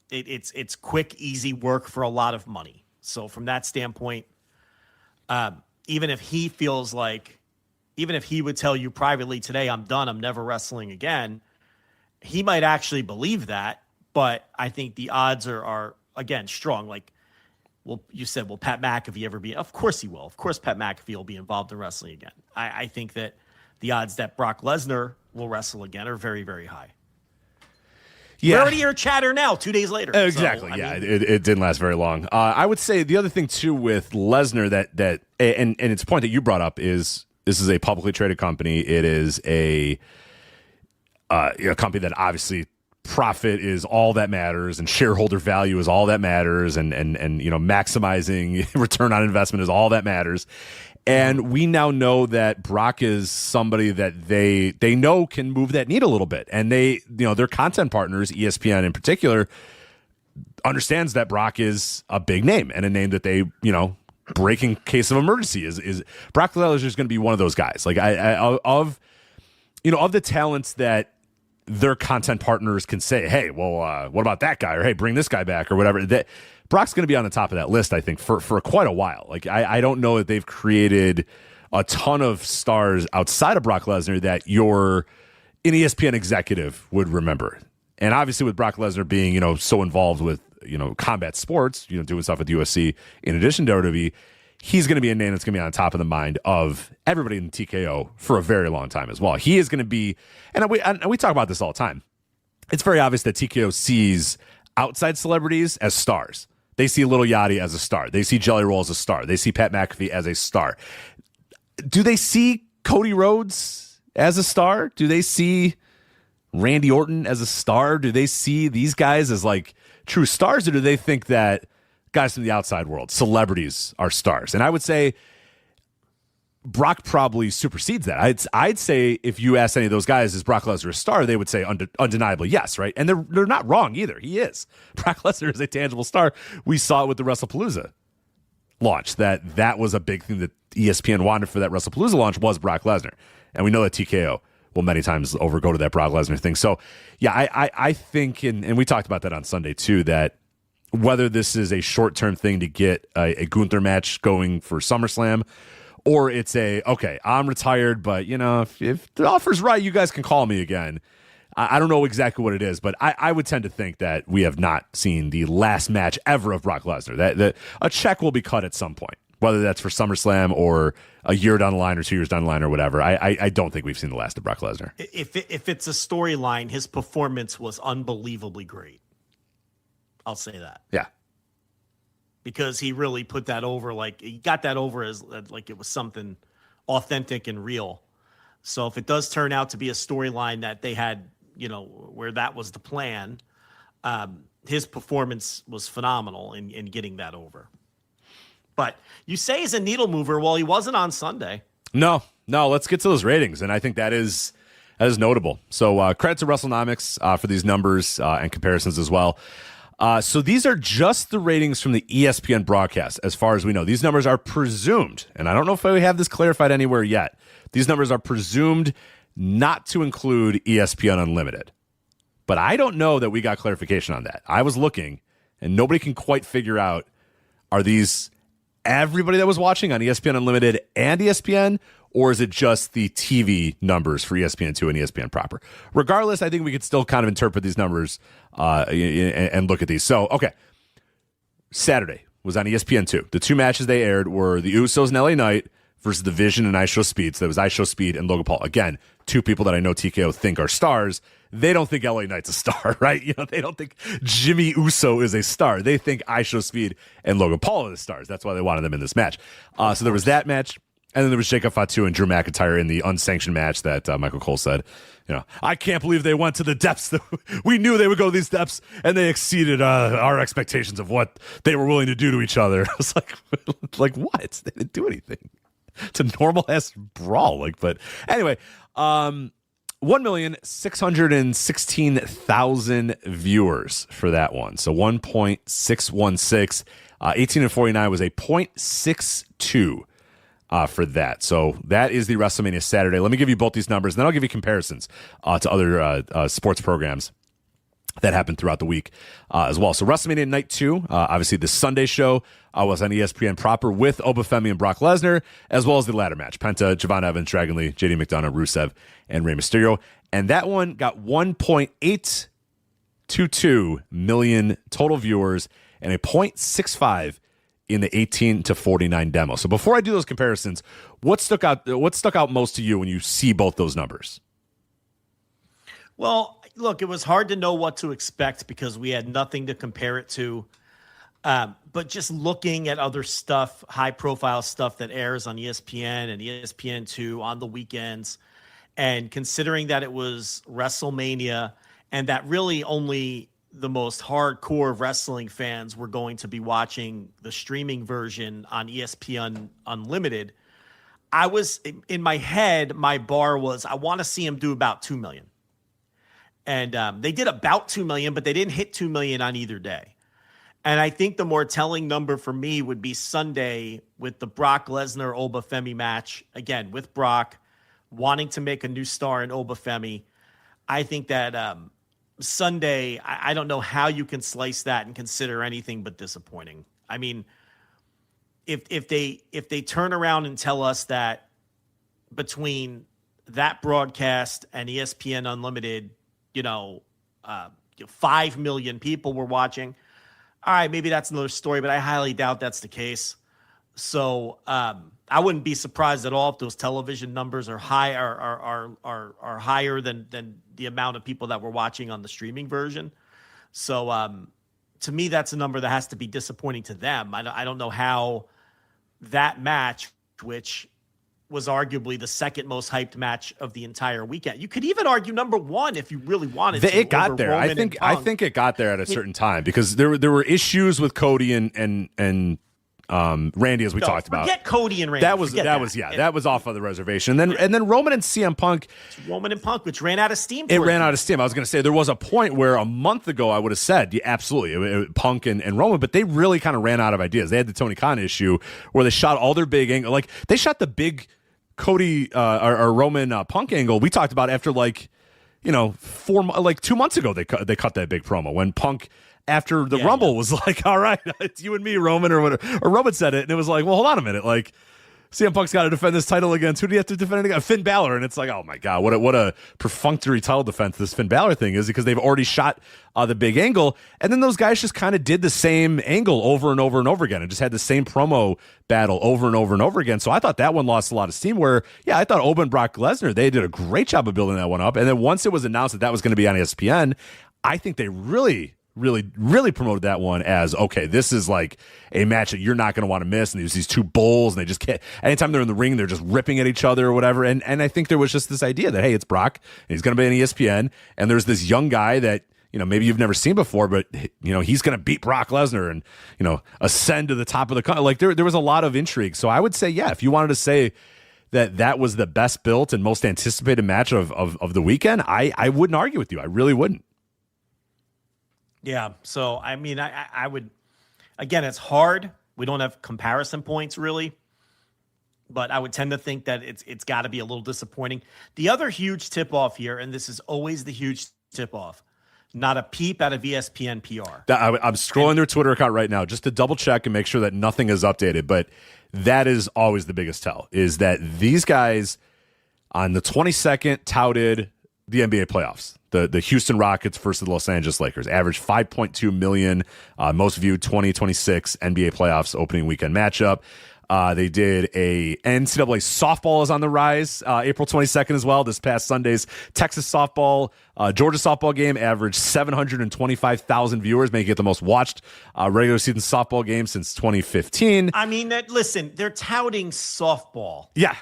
it's quick, easy work for a lot of money. So from that standpoint, even if he feels like, even if he would tell you privately today, I'm done, I'm never wrestling again, he might actually believe that. But I think the odds are again, strong. Like, well, you said, will Pat McAfee ever be? Of course he will. Of course Pat McAfee will be involved in wrestling again. I think that the odds that Brock Lesnar will wrestle again are very, very high. Yeah. We're already hearing chatter now, 2 days later. Exactly. So, yeah, it didn't last very long. I would say the other thing too with Lesnar that and it's a point that you brought up is this is a publicly traded company. It is a company that obviously profit is all that matters, and shareholder value is all that matters, and maximizing return on investment is all that matters. And we now know that Brock is somebody that they know can move that needle a little bit. And their content partners, ESPN in particular, understands that Brock is a big name and a name that they, break in case of emergency is Brock Lesnar is going to be one of those guys. Like of the talents that their content partners can say, hey, well, what about that guy? Or hey, bring this guy back or whatever. That Brock's going to be on the top of that list, I think, for quite a while. Like, I don't know that they've created a ton of stars outside of Brock Lesnar that an ESPN executive would remember. And obviously with Brock Lesnar being, so involved with, combat sports, doing stuff with USC in addition to WWE, he's going to be a name that's going to be on top of the mind of everybody in TKO for a very long time as well. He is going to be, and we talk about this all the time. It's very obvious that TKO sees outside celebrities as stars. They see Little Yachty as a star. They see Jelly Roll as a star. They see Pat McAfee as a star. Do they see Cody Rhodes as a star? Do they see Randy Orton as a star? Do they see these guys as like true stars, or do they think that guys from the outside world, celebrities, are stars? And I would say Brock probably supersedes that. I'd say if you ask any of those guys, is Brock Lesnar a star? They would say undeniably yes, right? And they're not wrong either. He is. Brock Lesnar is a tangible star. We saw it with the WrestlePalooza launch. That was a big thing that ESPN wanted for that WrestlePalooza launch was Brock Lesnar. And we know that TKO will many times overgo to that Brock Lesnar thing. So, yeah, I think, and we talked about that on Sunday too, that whether this is a short-term thing to get a Gunther match going for SummerSlam, or it's okay, I'm retired, but, if the offer's right, you guys can call me again. I don't know exactly what it is, but I would tend to think that we have not seen the last match ever of Brock Lesnar. That a check will be cut at some point, whether that's for SummerSlam or a year down the line or 2 years down the line or whatever. I don't think we've seen the last of Brock Lesnar. If it's a storyline, his performance was unbelievably great. I'll say that. Yeah. Because he really put that over, like he got that over as like it was something authentic and real. So if it does turn out to be a storyline that they had, where that was the plan, his performance was phenomenal in getting that over. But you say he's a needle mover. Well, he wasn't on Sunday. No. Let's get to those ratings, and I think that is notable. So credit to WrestleNomics for these numbers and comparisons as well. So these are just the ratings from the ESPN broadcast, as far as we know. These numbers are presumed, and I don't know if we have this clarified anywhere yet. These numbers are presumed not to include ESPN Unlimited. But I don't know that we got clarification on that. I was looking, and nobody can quite figure out, are these everybody that was watching on ESPN Unlimited and ESPN, or is it just the TV numbers for ESPN2 and ESPN proper? Regardless, I think we could still kind of interpret these numbers and look at these. So, okay. Saturday was on ESPN2. The two matches they aired were the Usos and LA Knight versus The Vision and I Show Speed. So that was I Show Speed and Logan Paul. Again, two people that I know TKO think are stars. They don't think LA Knight's a star, right? They don't think Jimmy Uso is a star. They think I Show Speed and Logan Paul are the stars. That's why they wanted them in this match. So there was that match. And then there was Jacob Fatu and Drew McIntyre in the unsanctioned match that Michael Cole said, I can't believe they went to the depths. We knew they would go to these depths, and they exceeded our expectations of what they were willing to do to each other. I was like what? They didn't do anything. It's a normal-ass brawl. But anyway, 1,616,000 viewers for that one. So 1.616. 18 and 49 was a 0.62. For that. So that is the WrestleMania Saturday. Let me give you both these numbers, and then I'll give you comparisons to other sports programs that happened throughout the week as well. So WrestleMania Night 2, obviously the Sunday show was on ESPN proper with Obafemi and Brock Lesnar, as well as the ladder match, Penta, Javon Evans, Dragon Lee, JD McDonough, Rusev, and Rey Mysterio. And that one got 1.822 million total viewers and a 0.65 in the 18 to 49 demo. So before I do those comparisons, what stuck out most to you when you see both those numbers? Well, look, it was hard to know what to expect because we had nothing to compare it to. But just looking at other stuff, high profile stuff that airs on ESPN and ESPN2 on the weekends, and considering that it was WrestleMania and that really only the most hardcore wrestling fans were going to be watching the streaming version on ESPN Unlimited, I was in my head, my bar was, I want to see him do about 2 million. And they did about 2 million, but they didn't hit 2 million on either day. And I think the more telling number for me would be Sunday with the Brock Lesnar Obafemi match, again, with Brock wanting to make a new star in Obafemi. I think that Sunday, I don't know how you can slice that and consider anything but disappointing. I mean, if they turn around and tell us that between that broadcast and ESPN Unlimited, 5 million people were watching, all right, maybe that's another story, but I highly doubt that's the case. So I wouldn't be surprised at all if those television numbers are high are higher than the amount of people that were watching on the streaming version. So to me, that's a number that has to be disappointing to them. I don't know how that match, which was arguably the second most hyped match of the entire weekend. You could even argue number one if you really wanted to. It got there. I think it got there at a certain time because there were issues with Cody and Randy, as we talked about. Forget Cody and Randy. That was off of the reservation. And then Roman and CM Punk. Roman and Punk, which ran out of steam. It ran out of steam. I was going to say there was a point where a month ago I would have said, yeah, absolutely, Punk and Roman, but they really kind of ran out of ideas. They had the Tony Khan issue where they shot all their big angle. Like they shot the big Cody or Roman Punk angle. We talked about after 2 months ago they cut that big promo when Punk. After the Rumble was like, all right, it's you and me, Roman, or whatever. Or Roman said it, and it was like, well, hold on a minute. Like, CM Punk's got to defend this title against, who do you have to defend it against? Finn Balor. And it's like, oh my God, what a perfunctory title defense this Finn Balor thing is, because they've already shot the big angle. And then those guys just kind of did the same angle over and over and over again and just had the same promo battle over and over and over again. So I thought that one lost a lot of steam where, I thought Oba and Brock Lesnar, they did a great job of building that one up. And then once it was announced that was going to be on ESPN, I think they really promoted that one as, okay, this is like a match that you're not going to want to miss. And there's these two bulls, and they just can't, anytime they're in the ring, they're just ripping at each other or whatever. And I think there was just this idea that, hey, it's Brock, and he's going to be on ESPN, and there's this young guy that, maybe you've never seen before, but, he's going to beat Brock Lesnar and, ascend to the top of the country. Like there was a lot of intrigue. So I would say, if you wanted to say that was the best built and most anticipated match of the weekend, I wouldn't argue with you. I really wouldn't. Yeah. So, I mean, I would, again, it's hard. We don't have comparison points really, but I would tend to think that it's got to be a little disappointing. The other huge tip off here, and this is always the huge tip off, Not a peep out of ESPN PR. I'm scrolling their Twitter account right now just to double check and make sure that nothing is updated. But that is always the biggest tell, is that these guys on the 22nd touted the NBA playoffs. The Houston Rockets versus the Los Angeles Lakers averaged 5.2 million, most viewed 2026 NBA playoffs opening weekend matchup. They did a NCAA softball is on the rise, April 22nd as well. This past Sunday's Texas softball, Georgia softball game averaged 725,000 viewers, making it the most watched regular season softball game since 2015. I mean, listen, they're touting softball. Yeah.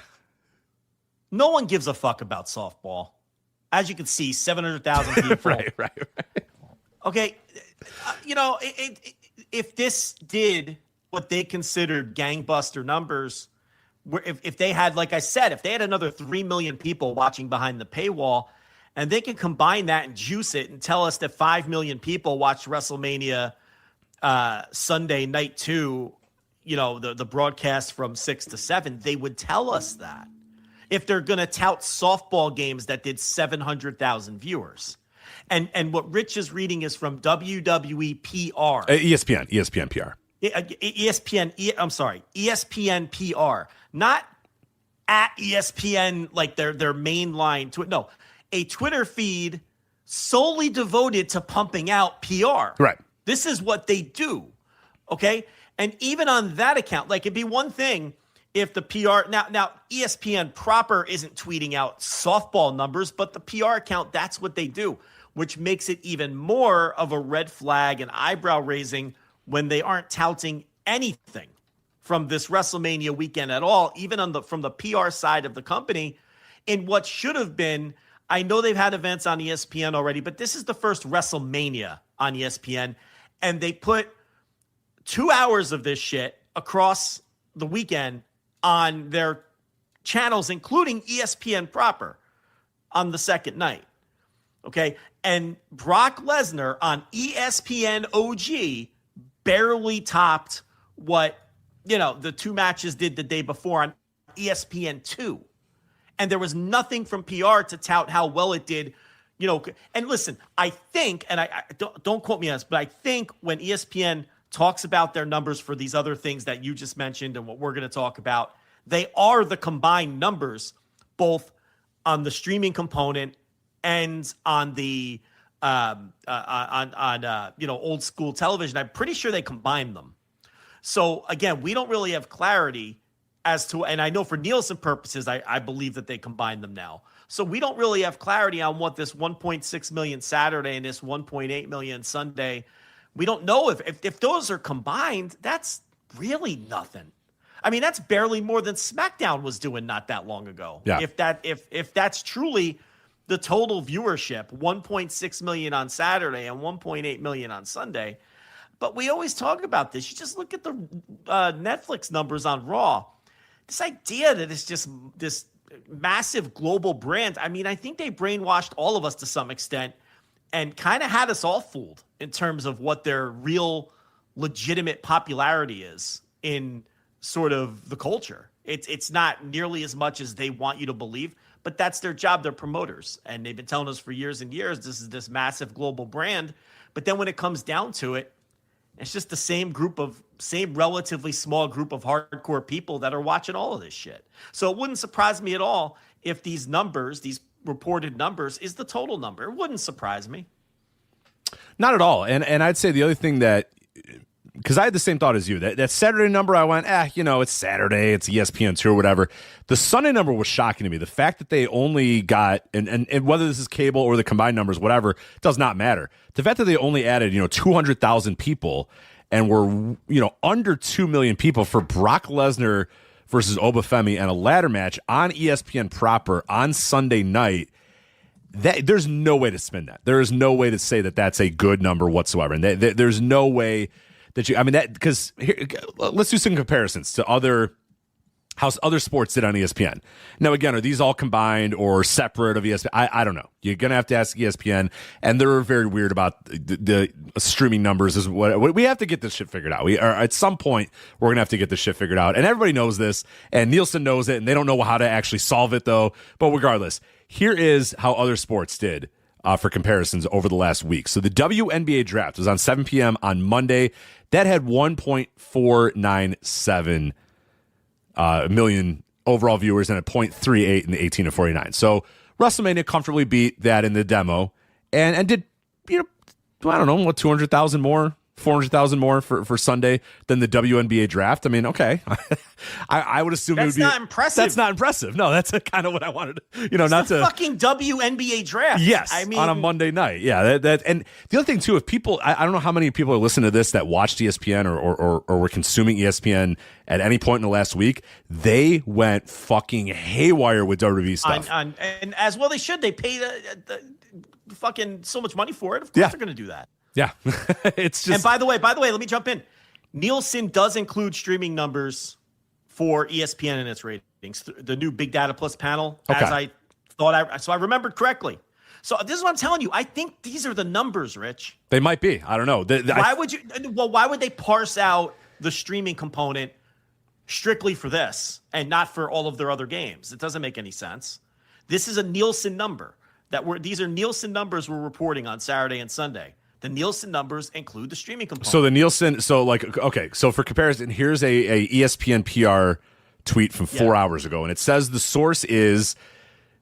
No one gives a fuck about softball. As you can see, 700,000 people. Right. Okay, if this did what they considered gangbuster numbers, where if they had, like I said, if they had another 3 million people watching behind the paywall, and they can combine that and juice it and tell us that 5 million people watched WrestleMania Sunday night 2, the broadcast from 6 to 7, they would tell us that. If they're going to tout softball games that did 700,000 viewers. And what Rich is reading is from WWE PR. ESPN PR. ESPN PR. Not at ESPN, like their main line. No, a Twitter feed solely devoted to pumping out PR. Right. This is what they do, okay? And even on that account, like it'd be one thing if the PR now ESPN proper isn't tweeting out softball numbers, but the PR account, that's what they do, which makes it even more of a red flag and eyebrow raising when they aren't touting anything from this WrestleMania weekend at all, even from the PR side of the company, in what should have been. I know they've had events on ESPN already, but this is the first WrestleMania on ESPN, and they put 2 hours of this shit across the weekend on their channels, including ESPN proper, on the second night. Okay. And Brock Lesnar on ESPN OG barely topped what, the 2 matches did the day before on ESPN 2. And there was nothing from PR to tout how well it did, and listen, I think, and I don't quote me on this, but I think when ESPN talks about their numbers for these other things that you just mentioned and what we're going to talk about, they are the combined numbers, both on the streaming component and on the old school television. I'm pretty sure they combine them. So again, we don't really have clarity as to, and I know for Nielsen purposes, I believe that they combine them now. So we don't really have clarity on what this 1.6 million Saturday and this 1.8 million Sunday. We don't know if those are combined. That's really nothing. I mean, that's barely more than SmackDown was doing not that long ago. Yeah. If that's truly the total viewership, 1.6 million on Saturday and 1.8 million on Sunday. But we always talk about this. You just look at the Netflix numbers on Raw. This idea that it's just this massive global brand. I mean, I think they brainwashed all of us to some extent and kind of had us all fooled in terms of what their real legitimate popularity is in sort of the culture. It's not nearly as much as they want you to believe, but that's their job. They're promoters, and they've been telling us for years and years this is this massive global brand. But then when it comes down to it, it's just the same relatively small group of hardcore people that are watching all of this shit. So it wouldn't surprise me at all if these numbers, these reported numbers, is the total number. It wouldn't surprise me. Not at all. And I'd say the other thing that, because I had the same thought as you, that Saturday number, I went, it's Saturday, it's ESPN2 or whatever. The Sunday number was shocking to me. The fact that they only got, and whether this is cable or the combined numbers, whatever, does not matter. The fact that they only added, 200,000 people and were, under 2 million people for Brock Lesnar versus Obafemi and a ladder match on ESPN proper on Sunday night, there's no way to spin that. There is no way to say that that's a good number whatsoever. And there's no way that because let's do some comparisons to how other sports did on ESPN. Now, again, are these all combined or separate of ESPN? I don't know. You're going to have to ask ESPN, and they're very weird about the streaming numbers. Is what we have to get this shit figured out. At some point, we're going to have to get this shit figured out, and everybody knows this, and Nielsen knows it, and they don't know how to actually solve it, though. But regardless, here is how other sports did for comparisons over the last week. So the WNBA draft was on 7 p.m. on Monday. That had 1.497 million overall viewers and a 0.38 in the 18 to 49. So WrestleMania comfortably beat that in the demo and did, I don't know, what, 200,000 more, 400,000 more for Sunday than the WNBA draft. I mean, okay. I would assume that's it would be not impressive. That's not impressive. No, that's kind of what I wanted to, not the to fucking WNBA draft. Yes, I mean, on a Monday night. Yeah, that and the other thing too, if people, I don't know how many people are listening to this that watched ESPN or were consuming ESPN at any point in the last week, they went fucking haywire with WWE stuff. And as well they should. They paid the fucking so much money for it. Of course they're going to do that. Yeah, it's just. And by the way, let me jump in. Nielsen does include streaming numbers for ESPN and its ratings. The new Big Data Plus panel, as I thought, so I remembered correctly. So this is what I'm telling you. I think these are the numbers, Rich. They might be. I don't know. Why would you? Well, why would they parse out the streaming component strictly for this and not for all of their other games? It doesn't make any sense. This is a Nielsen number these are Nielsen numbers we're reporting on Saturday and Sunday. The Nielsen numbers include the streaming component. So the Nielsen, so for comparison, here's a ESPN PR tweet from 4 hours ago, and it says the source is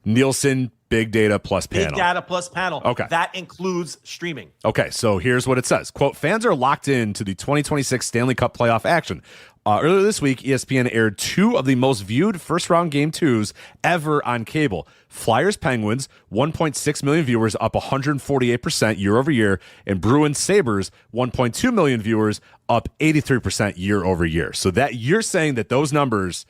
Nielsen Big Data Plus panel. Big Data Plus panel. Okay. That includes streaming. Okay, so here's what it says. Quote, fans are locked into the 2026 Stanley Cup playoff action. Earlier this week, ESPN aired two of the most viewed first-round Game 2s ever on cable. Flyers-Penguins, 1.6 million viewers, up 148% year-over-year, and Bruins-Sabres, 1.2 million viewers, up 83% year-over-year. So that you're saying that those numbers,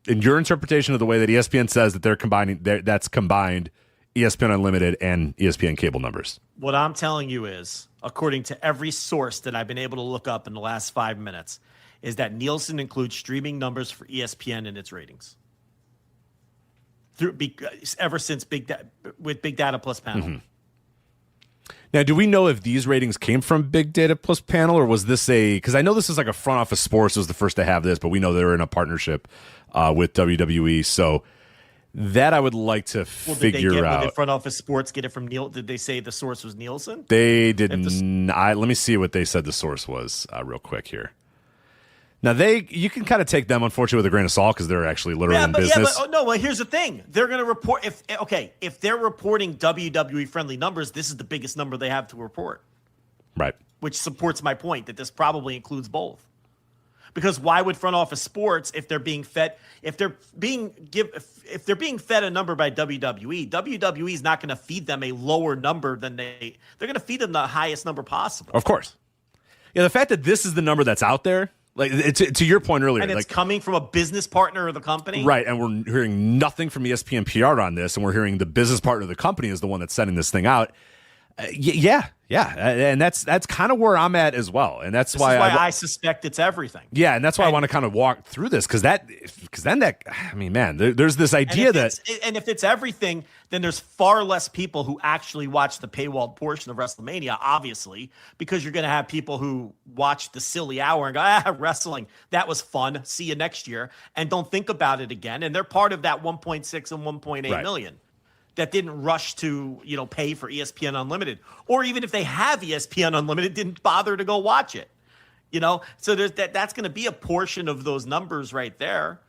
in your interpretation of the way that ESPN says that they're combining, that's combined ESPN Unlimited and ESPN cable numbers. What I'm telling you is, according to every source that I've been able to look up in the last 5 minutes, is that Nielsen includes streaming numbers for ESPN in its ratings. Ever since Big Data Plus panel. Mm-hmm. Now, do we know if these ratings came from Big Data Plus panel, or was this because I know this is like a Front Office Sports was the first to have this, but we know they're in a partnership with WWE, so that I would like to figure out. Did Front Office Sports get it from Nielsen? Did they say the source was Nielsen? They didn't. Let me see what they said the source was real quick here. Now, you can kind of take them, unfortunately, with a grain of salt because they're actually literally in business. Well, here's the thing. They're going to report, if they're reporting WWE-friendly numbers, this is the biggest number they have to report. Right. Which supports my point that this probably includes both. Because why would Front Office Sports, if they're being fed a number by WWE is not going to feed them a lower number than they're going to feed them the highest number possible. Of course. Yeah, the fact that this is the number that's out there, like to your point earlier, and it's coming from a business partner of the company, right? And we're hearing nothing from ESPN PR on this, and we're hearing the business partner of the company is the one that's sending this thing out. Yeah, and that's kind of where I'm at as well, and that's why I suspect it's everything. Yeah, and that's why I want to kind of walk through this because there's this idea and if it's everything, then there's far less people who actually watch the paywalled portion of WrestleMania, obviously, because you're going to have people who watch the silly hour and go, wrestling, that was fun, see you next year, and don't think about it again, and they're part of that 1.6 and 1.8 million. That didn't rush to, pay for ESPN Unlimited. Or even if they have ESPN Unlimited, didn't bother to go watch it. So there's that's going to be a portion of those numbers right there.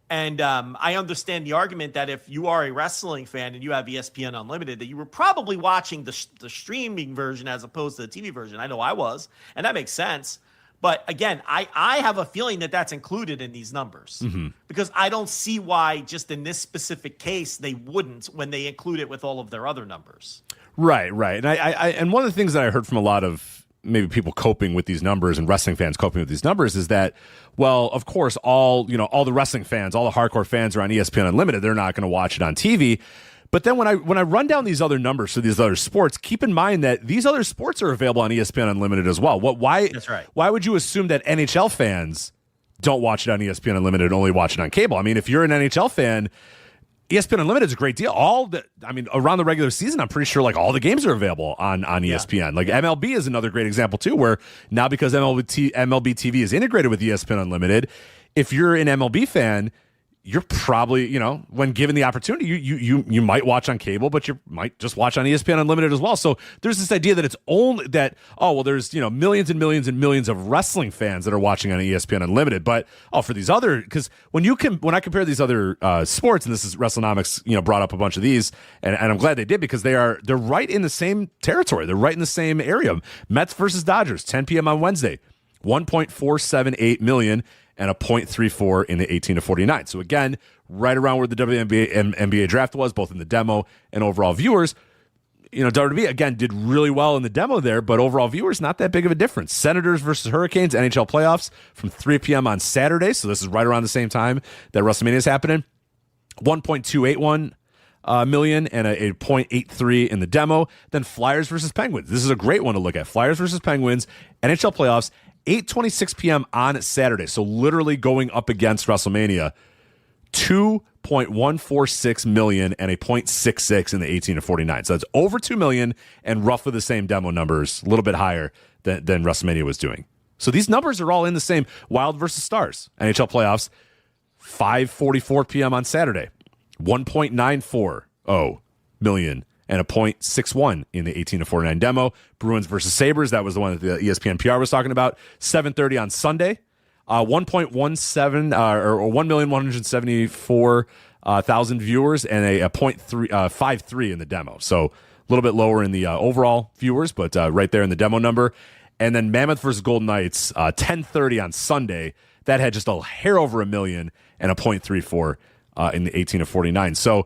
And I understand the argument that if you are a wrestling fan and you have ESPN Unlimited, that you were probably watching the streaming version as opposed to the TV version. I know I was, and that makes sense. But again, I have a feeling that that's included in these numbers because I don't see why just in this specific case they wouldn't when they include it with all of their other numbers. Right. And and one of the things that I heard from a lot of maybe people coping with these numbers and wrestling fans coping with these numbers is that, well, of course, all the wrestling fans, all the hardcore fans are on ESPN Unlimited. They're not going to watch it on TV. But then when I run down these other numbers for these other sports, keep in mind that these other sports are available on ESPN Unlimited as well. Why? That's right. Why would you assume that NHL fans don't watch it on ESPN Unlimited and only watch it on cable? I mean, if you're an NHL fan, ESPN Unlimited is a great deal. Around the regular season, I'm pretty sure like all the games are available on ESPN. Yeah. Like MLB is another great example too, where now because MLB TV is integrated with ESPN Unlimited, if you're an MLB fan, you're probably, when given the opportunity, you might watch on cable, but you might just watch on ESPN Unlimited as well. So there's this idea that it's only that, there's, millions and millions and millions of wrestling fans that are watching on ESPN Unlimited. But, for these other, because when I compare these other sports, and this is WrestleNomics, brought up a bunch of these, and I'm glad they did, because they're right in the same territory. They're right in the same area. Mets versus Dodgers, 10 p.m. on Wednesday, 1.478 million. And a 0.34 in the 18 to 49. So again, right around where the WNBA and NBA draft was, both in the demo and overall viewers. WWE, again, did really well in the demo there, but overall viewers, not that big of a difference. Senators versus Hurricanes, NHL playoffs from 3 p.m. on Saturday. So this is right around the same time that WrestleMania is happening. 1.281 million and a 0.83 in the demo. Then Flyers versus Penguins. This is a great one to look at. Flyers versus Penguins, NHL playoffs, 8:26 p.m. on Saturday. So literally going up against WrestleMania, 2.146 million and a 0.66 in the 18 to 49. So that's over 2 million and roughly the same demo numbers, a little bit higher than WrestleMania was doing. So these numbers are all in the same. Wild versus Stars, NHL playoffs, 5:44 p.m. on Saturday, 1.940 million and a 0.61 in the 18 to 49 demo. Bruins versus Sabres, that was the one that the ESPN PR was talking about. 7:30 on Sunday, 1.17 or 1,174,000 viewers and a 0.53 in the demo. So a little bit lower in the overall viewers, but right there in the demo number. And then Mammoth versus Golden Knights, 10:30 on Sunday. That had just a hair over a million and a 0.34 in the 18 to 49. So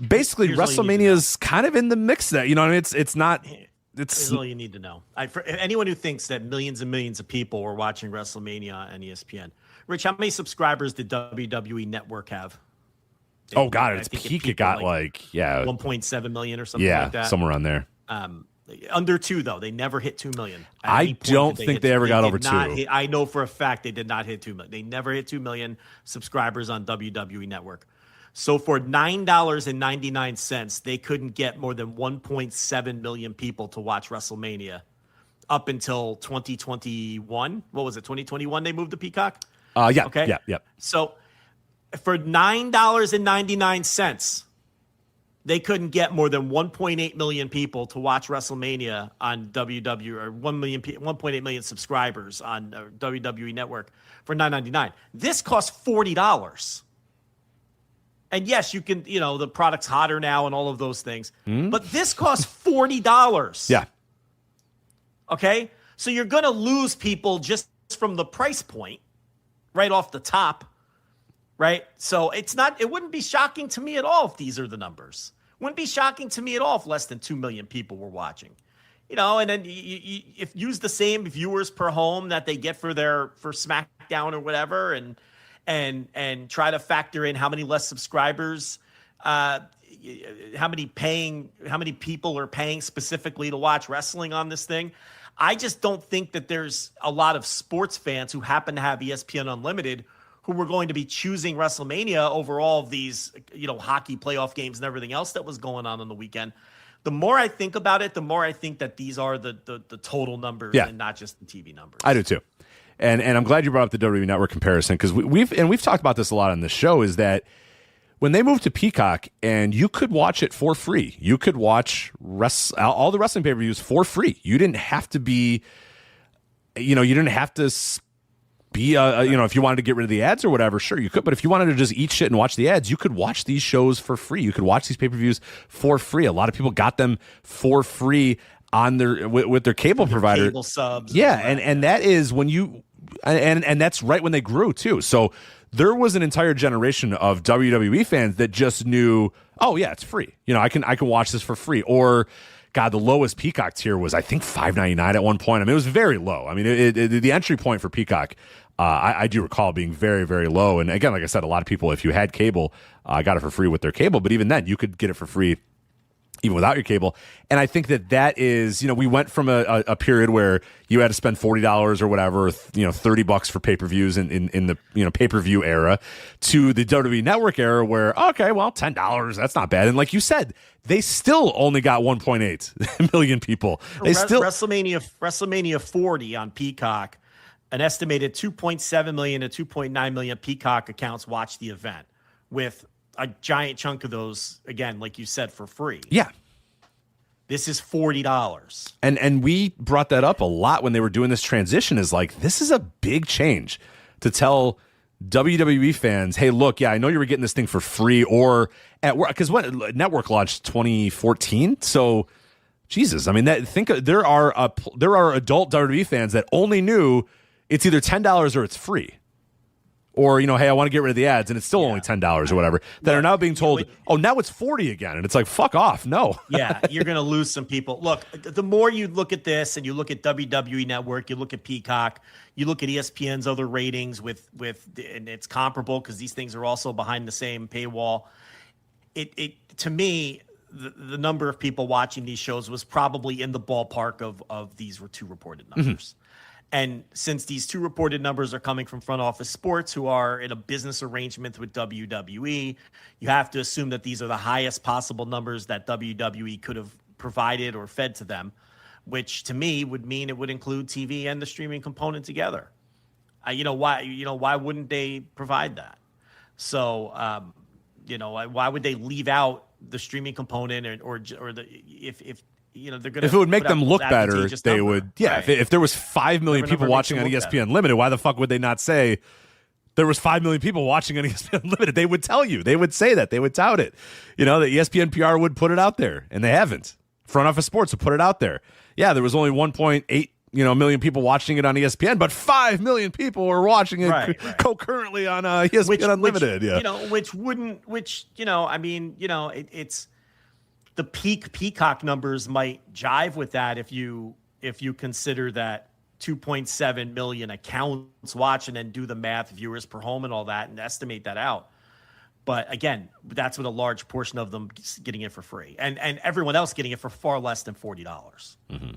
basically, WrestleMania is kind of in the mix there. You know what I mean? It's not. Here's all you need to know. For anyone who thinks that millions and millions of people were watching WrestleMania on ESPN, Rich, how many subscribers did WWE Network have? Oh God, at its peak, it got like 1.7 million or something like that. Yeah, somewhere around there. Under 2 though. They never hit 2 million. I don't think they ever got over 2. I know for a fact they did not hit 2 million. They never hit 2 million subscribers on WWE Network. So for $9.99, they couldn't get more than 1.7 million people to watch WrestleMania up until 2021. What was it? 2021 they moved to Peacock? Yeah. Okay. Yeah. So for $9.99, they couldn't get more than 1.8 million people to watch WrestleMania on WWE, or 1.8 million subscribers on WWE Network for $9.99. This costs $40. And yes, you can, the product's hotter now and all of those things. But this costs $40. Yeah. Okay? So you're going to lose people just from the price point right off the top, right? So it wouldn't be shocking to me at all if these are the numbers. Wouldn't be shocking to me at all if less than 2 million people were watching. And then if use the same viewers per home that they get for SmackDown or whatever, and try to factor in how many less subscribers, how many people are paying specifically to watch wrestling on this thing. I just don't think that there's a lot of sports fans who happen to have ESPN Unlimited who were going to be choosing WrestleMania over all of these, hockey playoff games and everything else that was going on the weekend. The more I think about it, the more I think that these are the total numbers and not just the TV numbers. I do too. And I'm glad you brought up the WWE Network comparison, because we've talked about this a lot on this show, is that when they moved to Peacock and you could watch it for free, you could watch all the wrestling pay-per-views for free. You didn't have to be, you didn't have to be, if you wanted to get rid of the ads or whatever, sure, you could. But if you wanted to just eat shit and watch the ads, you could watch these shows for free. You could watch these pay-per-views for free. A lot of people got them for free on their with their cable provider, cable subs. Yeah, and that is when you and that's right when they grew too. So there was an entire generation of WWE fans that just knew, oh yeah, it's free. I can watch this for free. Or God, the lowest Peacock tier was I think $5.99 at one point. I mean, it was very low. I mean, the entry point for Peacock, I do recall being very, very low. And again, like I said, a lot of people, if you had cable, got it for free with their cable. But even then, you could get it for free even without your cable. And I think that is, we went from a period where you had to spend $40 or whatever, $30 for pay-per-views in the, pay-per-view era, to the WWE Network era where, okay, well, $10, that's not bad. And like you said, they still only got 1.8 million people. WrestleMania 40 on Peacock, an estimated 2.7 million to 2.9 million Peacock accounts watched the event. with a giant chunk of those, again, like you said, for free. Yeah. This is $40. And we brought that up a lot when they were doing this transition, is like, this is a big change to tell WWE fans, hey, look, yeah, I know you were getting this thing for free or at work, because what network launched 2014. So Jesus, I mean, there are adult WWE fans that only knew it's either $10 or it's free. Or, hey, I want to get rid of the ads, and it's still only $10 or whatever, that are now being told, now it's $40 again. And it's like, fuck off. No. Yeah, you're going to lose some people. Look, the more you look at this and you look at WWE Network, you look at Peacock, you look at ESPN's other ratings and it's comparable because these things are also behind the same paywall. It to me, the number of people watching these shows was probably in the ballpark of these were two reported numbers. Mm-hmm. And since these two reported numbers are coming from Front Office Sports, who are in a business arrangement with WWE, you have to assume that these are the highest possible numbers that WWE could have provided or fed to them, which to me would mean it would include TV and the streaming component together. Why wouldn't they provide that? So, why would they leave out the streaming component or the if they're going to, if it would make them look better, they would. Yeah. Right. If there was 5 million people watching on ESPN Limited, why the fuck would they not say there was 5 million people watching on ESPN Limited? They would tell you. They would say that. They would tout it. The ESPN PR would put it out there, and they haven't. Front Office Sports would put it out there. Yeah, there was only 1.8 million people watching it on ESPN, but 5 million people were watching it concurrently on ESPN Unlimited. It's the Peacock numbers might jive with that if you consider that 2.7 million accounts watch and then do the math, viewers per home and all that, and estimate that out. But again, that's with a large portion of them getting it for free, and everyone else getting it for far less than $40. Mm-hmm.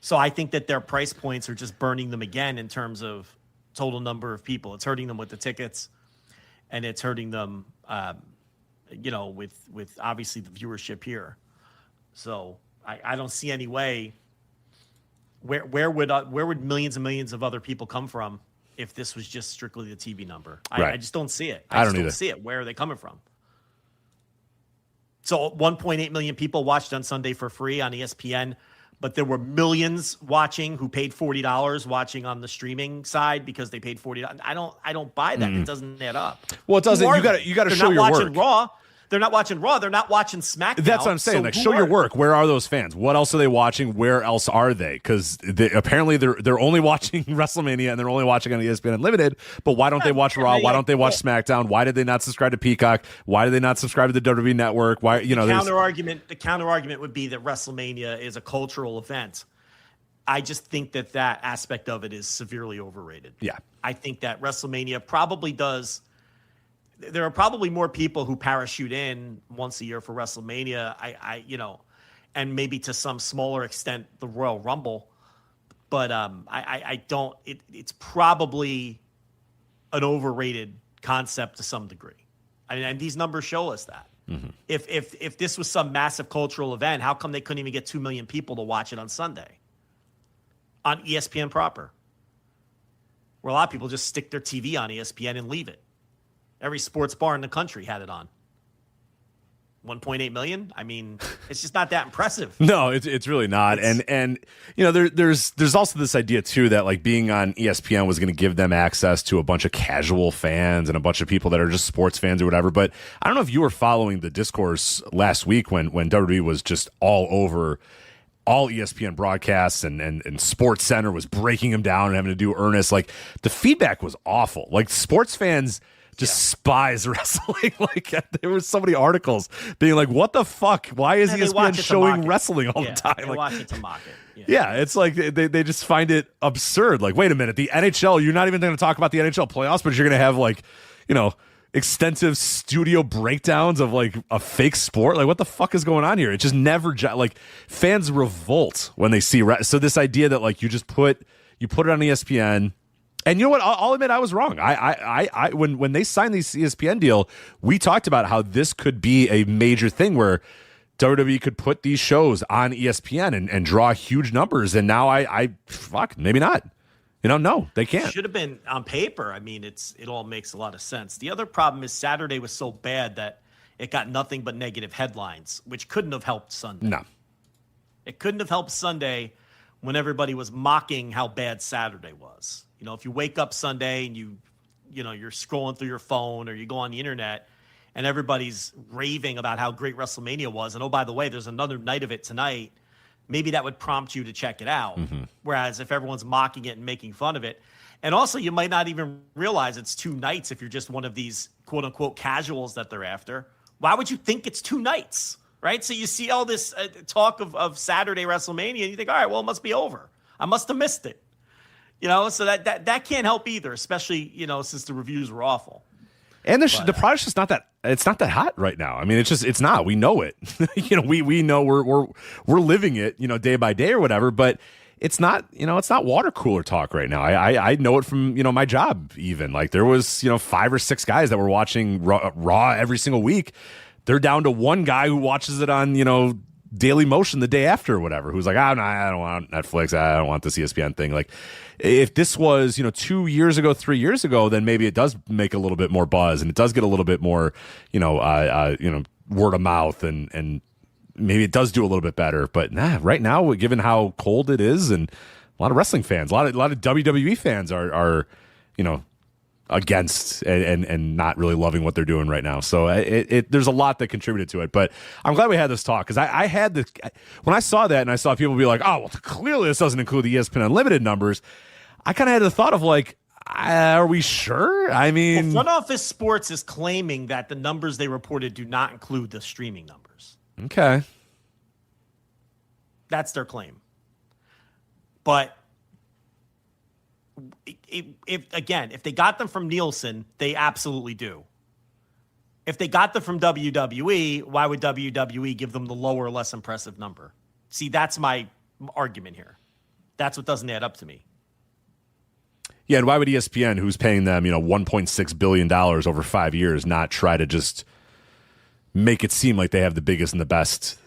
So I think that their price points are just burning them again in terms of total number of people. It's hurting them with the tickets, and it's hurting them, with obviously the viewership here. So I don't see any way. Where would millions and millions of other people come from if this was just strictly the TV number? I just don't see it. I don't see it. Where are they coming from? So 1.8 million people watched on Sunday for free on ESPN, but there were millions watching who paid $40 watching on the streaming side because they paid $40. I don't buy that. It doesn't add up. Well, it doesn't. You got to show your work. Raw. They're not watching Raw. They're not watching SmackDown. That's what I'm saying. Like, show your work. Where are those fans? What else are they watching? Where else are they? Because apparently they're only watching WrestleMania and they're only watching on ESPN Unlimited. But why don't they watch Raw? Why don't they watch SmackDown? Why did they not subscribe to Peacock? Why did they not subscribe to the WWE Network? Why the counter argument would be that WrestleMania is a cultural event. I just think that aspect of it is severely overrated. Yeah, I think that WrestleMania probably does. There are probably more people who parachute in once a year for WrestleMania. And maybe to some smaller extent the Royal Rumble, but I don't. It's probably an overrated concept to some degree. And these numbers show us that. Mm-hmm. If this was some massive cultural event, how come they couldn't even get 2 million people to watch it on Sunday on ESPN proper, where a lot of people just stick their TV on ESPN and leave it? Every sports bar in the country had it on. 1.8 million. I mean, it's just not that impressive. No, it's really not. And there's also this idea too that like being on ESPN was going to give them access to a bunch of casual fans and a bunch of people that are just sports fans or whatever. But I don't know if you were following the discourse last week when WWE was just all over all ESPN broadcasts and Sports Center was breaking them down and having to do earnest. Like the feedback was awful. Like sports fans despise wrestling. Like there were so many articles being like, what the fuck? Why is ESPN showing wrestling all the time? They like, watch it to mock it. Yeah, it's like they just find it absurd. Like, wait a minute, the NHL, you're not even going to talk about the NHL playoffs, but you're going to have like, extensive studio breakdowns of like a fake sport. Like, what the fuck is going on here? It just never like fans revolt when they see so this idea that like you put it on ESPN. And you know what? I'll admit I was wrong. I when they signed this ESPN deal, we talked about how this could be a major thing where WWE could put these shows on ESPN and draw huge numbers. And now I maybe not. No, they can't. Should have been on paper. I mean, it all makes a lot of sense. The other problem is Saturday was so bad that it got nothing but negative headlines, which couldn't have helped Sunday. No. It couldn't have helped Sunday when everybody was mocking how bad Saturday was. If you wake up Sunday and you're scrolling through your phone or you go on the internet and everybody's raving about how great WrestleMania was, and oh, by the way, there's another night of it tonight, maybe that would prompt you to check it out. Mm-hmm. Whereas if everyone's mocking it and making fun of it, and also you might not even realize it's 2 nights if you're just one of these quote unquote casuals that they're after. Why would you think it's 2 nights, right? So you see all this talk of Saturday WrestleMania and you think, all right, well, it must be over. I must have missed it. So that can't help either, especially, since the reviews were awful. And the product's just not that hot right now. I mean, it's not. We know it. We know we're living it, day by day or whatever, but it's not, it's not water cooler talk right now. I know it from, my job even. Like there was, 5 or 6 guys that were watching Raw every single week. They're down to one guy who watches it on, Daily Motion the day after or whatever, who's like, I don't want Netflix. I don't want this ESPN thing. Like if this was, 2 years ago, 3 years ago, then maybe it does make a little bit more buzz and it does get a little bit more, word of mouth and maybe it does do a little bit better. But right now, given how cold it is and a lot of wrestling fans, a lot of WWE fans are against and not really loving what they're doing right now. So there's a lot that contributed to it, but I'm glad we had this talk because I had this when I saw that and I saw people be like, oh, well, clearly this doesn't include the ESPN Unlimited numbers. I kind of had the thought of like, are we sure? I mean, Front Office Sports is claiming that the numbers they reported do not include the streaming numbers. Okay. That's their claim. But if they got them from Nielsen, they absolutely do. If they got them from WWE, why would WWE give them the lower, less impressive number? See, that's my argument here. That's what doesn't add up to me. Yeah, and why would ESPN, who's paying them, $1.6 billion over 5 years, not try to just make it seem like they have the biggest and the best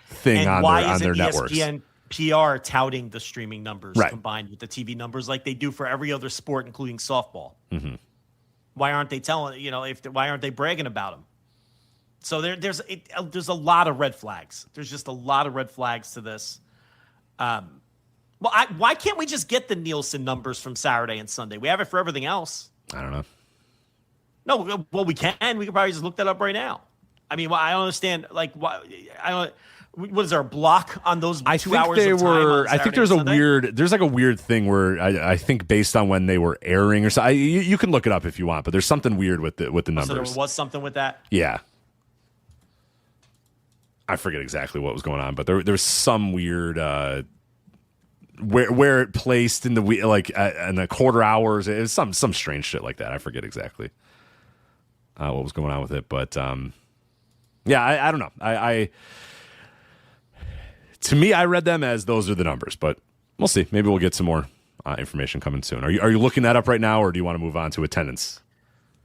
thing on their networks? ESPN PR touting the streaming numbers combined with the TV numbers like they do for every other sport, including softball. Mm-hmm. Why aren't they telling? Why aren't they bragging about them? So there's a lot of red flags. There's just a lot of red flags to this. Why can't we just get the Nielsen numbers from Saturday and Sunday? We have it for everything else. I don't know. No, well, we can. We could probably just look that up right now. I mean, I don't understand. Like, why? I don't. What is there a block on those 2 hours of time on I think there's there's like a weird thing where I think based on when they were airing or something. You can look it up if you want, but there's something weird with the numbers. So there was something with that? Yeah. I forget exactly what was going on, but there's some weird where it placed in the in the quarter hours. It was some strange shit like that. I forget exactly what was going on with it, but yeah, I don't know. To me, I read them as those are the numbers, but we'll see. Maybe we'll get some more information coming soon. Are you looking that up right now, or do you want to move on to attendance?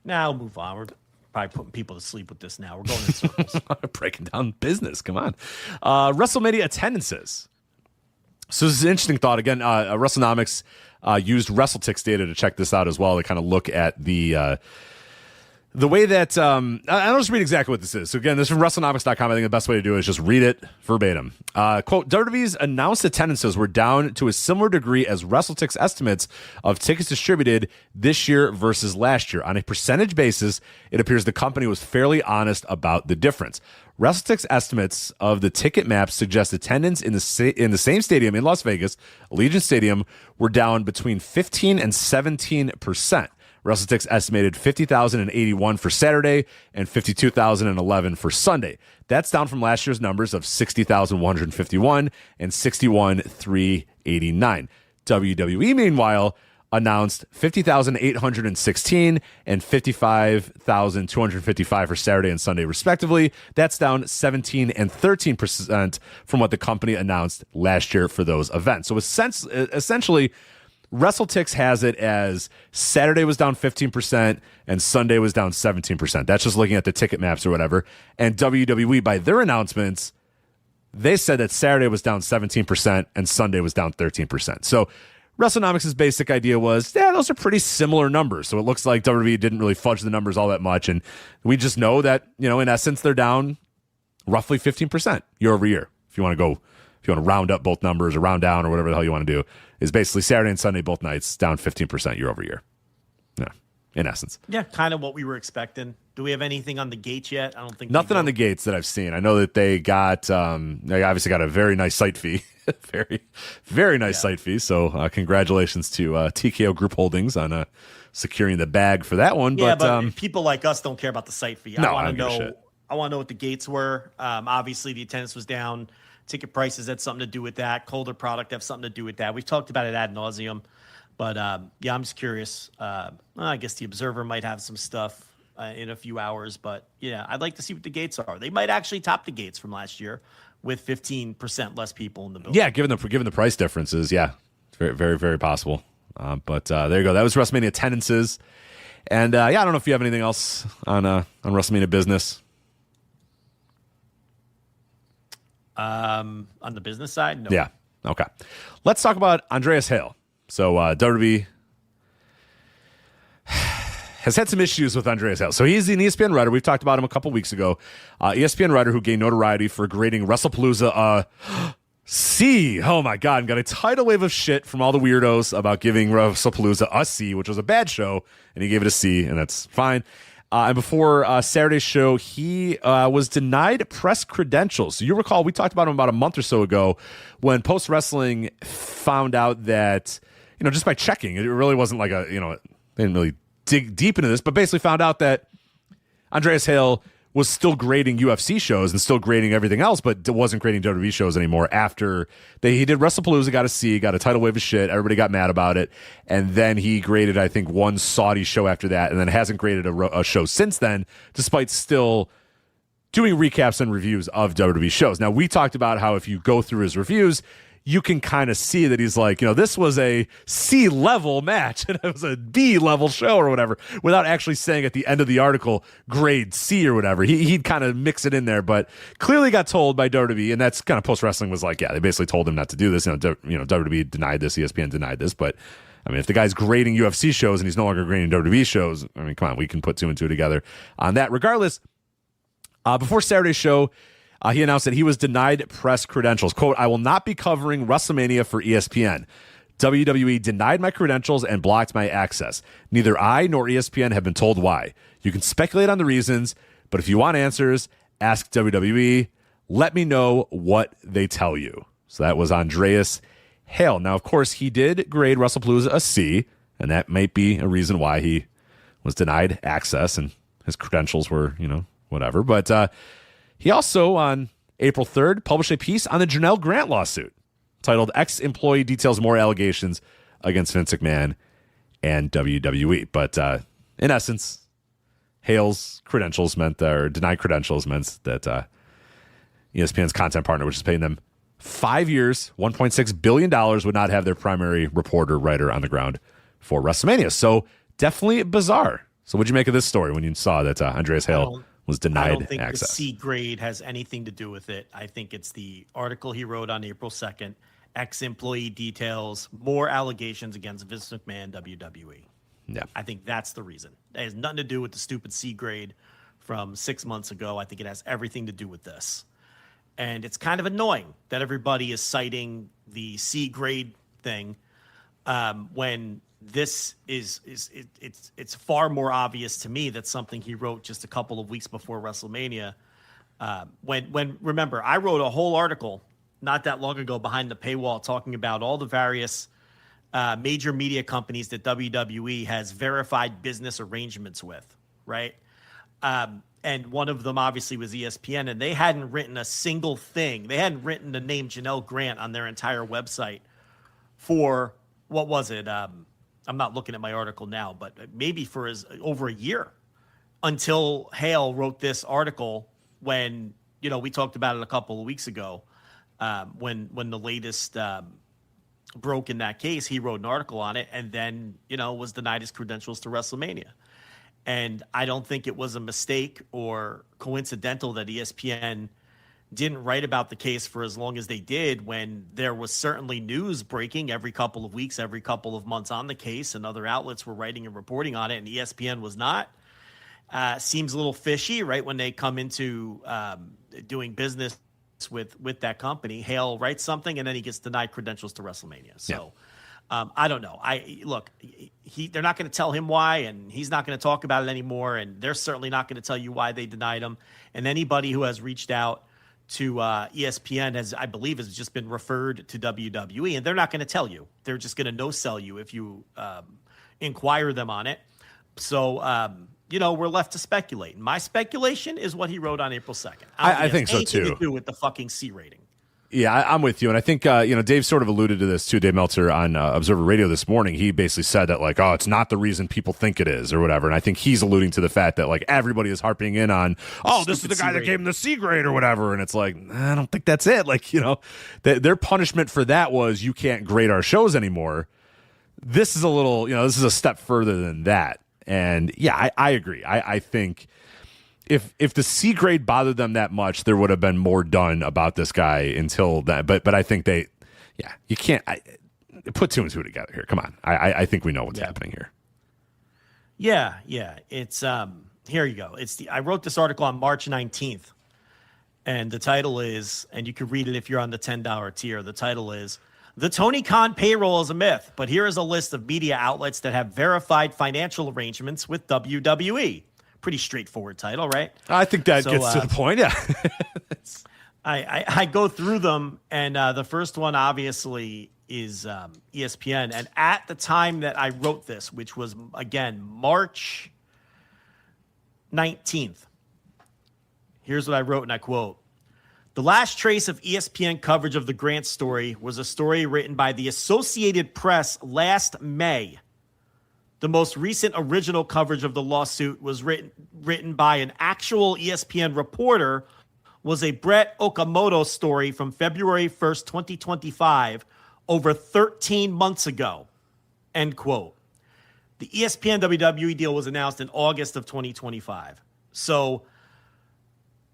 Now we'll move on. We're probably putting people to sleep with this now. We're going in circles. Breaking down business. Come on. WrestleMania attendances. So this is an interesting thought. Again, WrestleNomics used WrestleTix data to check this out as well to kind of look at the way that I'll just read exactly what this is. So again, this is from WrestleNomics.com. I think the best way to do it is just read it verbatim. Quote, WWE's announced attendances were down to a similar degree as WrestleTix estimates of tickets distributed this year versus last year. On a percentage basis, it appears the company was fairly honest about the difference. WrestleTix estimates of the ticket maps suggest attendance in the same stadium in Las Vegas, Allegiant Stadium, were down between 15 and 17%. WrestleTix estimated 50,081 for Saturday and 52,011 for Sunday. That's down from last year's numbers of 60,151 and 61,389. WWE, meanwhile, announced 50,816 and 55,255 for Saturday and Sunday, respectively. That's down 17 and 13% from what the company announced last year for those events. So essentially, WrestleTix has it as Saturday was down 15% and Sunday was down 17%. That's just looking at the ticket maps or whatever. And WWE, by their announcements, they said that Saturday was down 17% and Sunday was down 13%. So WrestleNomics' basic idea was, yeah, those are pretty similar numbers. So it looks like WWE didn't really fudge the numbers all that much. And we just know that, in essence, they're down roughly 15% year over year. If you want to round up both numbers or round down or whatever the hell you want to do, is basically Saturday and Sunday, both nights, down 15% year over year. Yeah, in essence. Yeah, kind of what we were expecting. Do we have anything on the gates yet? I don't think nothing on the gates that I've seen. I know that they obviously got a very nice site fee, very, very nice site fee. So congratulations to TKO Group Holdings on securing the bag for that one. Yeah, but people like us don't care about the site fee. No, I want I to don't give a know. shit. I want to know what the gates were. Obviously, the attendance was down. Ticket prices had something to do with that. Colder product have something to do with that. We've talked about it ad nauseum. But, I'm just curious. I guess the Observer might have some stuff in a few hours. But, yeah, I'd like to see what the gates are. They might actually top the gates from last year with 15% less people in the building. Yeah, given the price differences, yeah. It's very, very, very possible. But there you go. That was WrestleMania attendances. And, I don't know if you have anything else on WrestleMania business. On the business side? No. Yeah. Okay. Let's talk about Andreas Hale. So WWE has had some issues with Andreas Hale. So he's an ESPN writer. We've talked about him a couple weeks ago. ESPN writer who gained notoriety for grading WrestlePalooza C. Oh my God. And got a tidal wave of shit from all the weirdos about giving WrestlePalooza a C, which was a bad show. And he gave it a C, and that's fine. And before Saturday's show, he was denied press credentials. So you recall, we talked about him about a month or so ago when Post Wrestling found out that, just by checking, it really wasn't like they didn't really dig deep into this, but basically found out that Andreas Hale was still grading UFC shows and still grading everything else, but wasn't grading WWE shows anymore after he did WrestlePalooza, got a C, got a tidal wave of shit. Everybody got mad about it. And then he graded, I think, one Saudi show after that, and then hasn't graded a show since then, despite still doing recaps and reviews of WWE shows. Now, we talked about how if you go through his reviews, you can kind of see that he's like, this was a C-level match and it was a B-level show or whatever, without actually saying at the end of the article, grade C or whatever. He'd kind of mix it in there, but clearly got told by WWE, and that's kind of Post-Wrestling was like, yeah, they basically told him not to do this. WWE denied this, ESPN denied this, but I mean, if the guy's grading UFC shows and he's no longer grading WWE shows, I mean, come on, we can put two and two together on that. Regardless, before Saturday's show, he announced that he was denied press credentials. Quote, "I will not be covering WrestleMania for ESPN. WWE denied my credentials and blocked my access. Neither I nor ESPN have been told why. You can speculate on the reasons, but if you want answers, ask WWE. Let me know what they tell you." So that was Andreas Hale. Now, of course, he did grade WrestlePalooza a C, and that might be a reason why he was denied access and his credentials were, whatever. But he also, on April 3rd, published a piece on the Janelle Grant lawsuit titled "Ex-Employee Details More Allegations Against Vince McMahon and WWE." But in essence, Hale's credentials meant, or denied credentials meant that ESPN's content partner, which is paying them 5 years, $1.6 billion, would not have their primary reporter, writer on the ground for WrestleMania. So definitely bizarre. So what'd you make of this story when you saw that Andreas Hale was denied access? I don't think the C grade has anything to do with it. I think it's the article he wrote on April 2nd, ex-employee details, more allegations against Vince McMahon, WWE. Yeah. I think that's the reason. It has nothing to do with the stupid C grade from 6 months ago. I think it has everything to do with this. And it's kind of annoying that everybody is citing the C grade thing when this it's far more obvious to me that something he wrote just a couple of weeks before WrestleMania. When remember, I wrote a whole article not that long ago behind the paywall talking about all the various major media companies that WWE has verified business arrangements with, right? And one of them obviously was ESPN, and they hadn't written a single thing. They hadn't written the name Janelle Grant on their entire website for, what was it? I'm not looking at my article now, but maybe for over a year, until Hale wrote this article when, we talked about it a couple of weeks ago, when the latest broke in that case. He wrote an article on it and then, was denied his credentials to WrestleMania. And I don't think it was a mistake or coincidental that ESPN didn't write about the case for as long as they did, when there was certainly news breaking every couple of weeks, every couple of months on the case, and other outlets were writing and reporting on it, and ESPN was not. Seems a little fishy, right, when they come into doing business with that company. Hale writes something, and then he gets denied credentials to WrestleMania. So I don't know. They're not going to tell him why, and he's not going to talk about it anymore, and they're certainly not going to tell you why they denied him. And anybody who has reached out to ESPN I believe has just been referred to WWE, and they're not going to tell you. They're just going to no-sell you if you inquire them on it. So, we're left to speculate. My speculation is what he wrote on April 2nd. I think so, too. To do with the fucking C rating. Yeah, I'm with you. And I think, Dave sort of alluded to this too, Dave Meltzer on Observer Radio this morning. He basically said that, like, it's not the reason people think it is or whatever. And I think he's alluding to the fact that, like, everybody is harping in on, this is the guy that gave him the C grade or whatever. And it's like, I don't think that's it. Like, their punishment for that was you can't grade our shows anymore. This is a little, this is a step further than that. And yeah, I agree. I think if the C grade bothered them that much, there would have been more done about this guy until that. But I think you can't put two and two together here. Come on. I think we know what's happening here. Yeah. It's here you go. I wrote this article on March 19th, and the title is, and you can read it if you're on the $10 tier. The title is, "The Tony Khan payroll is a myth, but here is a list of media outlets that have verified financial arrangements with WWE." Pretty straightforward title, right? I think that gets to the point, yeah. I go through them, and the first one, obviously, is ESPN. And at the time that I wrote this, which was, again, March 19th, here's what I wrote, and I quote, "The last trace of ESPN coverage of the Grant story was a story written by the Associated Press last May. The most recent original coverage of the lawsuit was written by an actual ESPN reporter, was a Brett Okamoto story from February 1st, 2025, over 13 months ago." End quote. The ESPN WWE deal was announced in August of 2025. So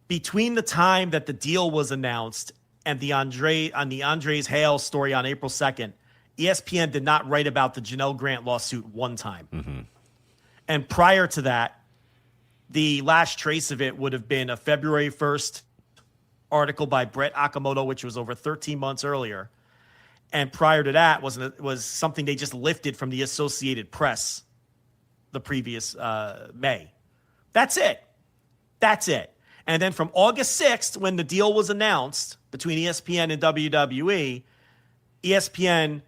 between the time that the deal was announced and the Andreas Hale story on April 2nd, ESPN did not write about the Janelle Grant lawsuit one time. Mm-hmm. And prior to that, the last trace of it would have been a February 1st article by Brett Okamoto, which was over 13 months earlier. And prior to that was something they just lifted from the Associated Press the previous May. That's it. And then from August 6th, when the deal was announced between ESPN and WWE, ESPN,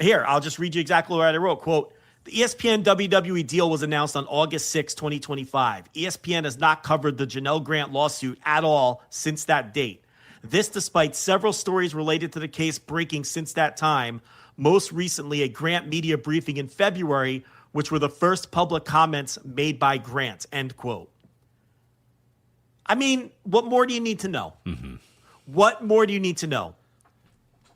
here, I'll just read you exactly what I wrote. Quote, "The ESPN WWE deal was announced on August 6, 2025. ESPN has not covered the Janelle Grant lawsuit at all since that date. This despite several stories related to the case breaking since that time, most recently a Grant media briefing in February, which were the first public comments made by Grant." End quote. I mean, what more do you need to know? Mm-hmm. What more do you need to know?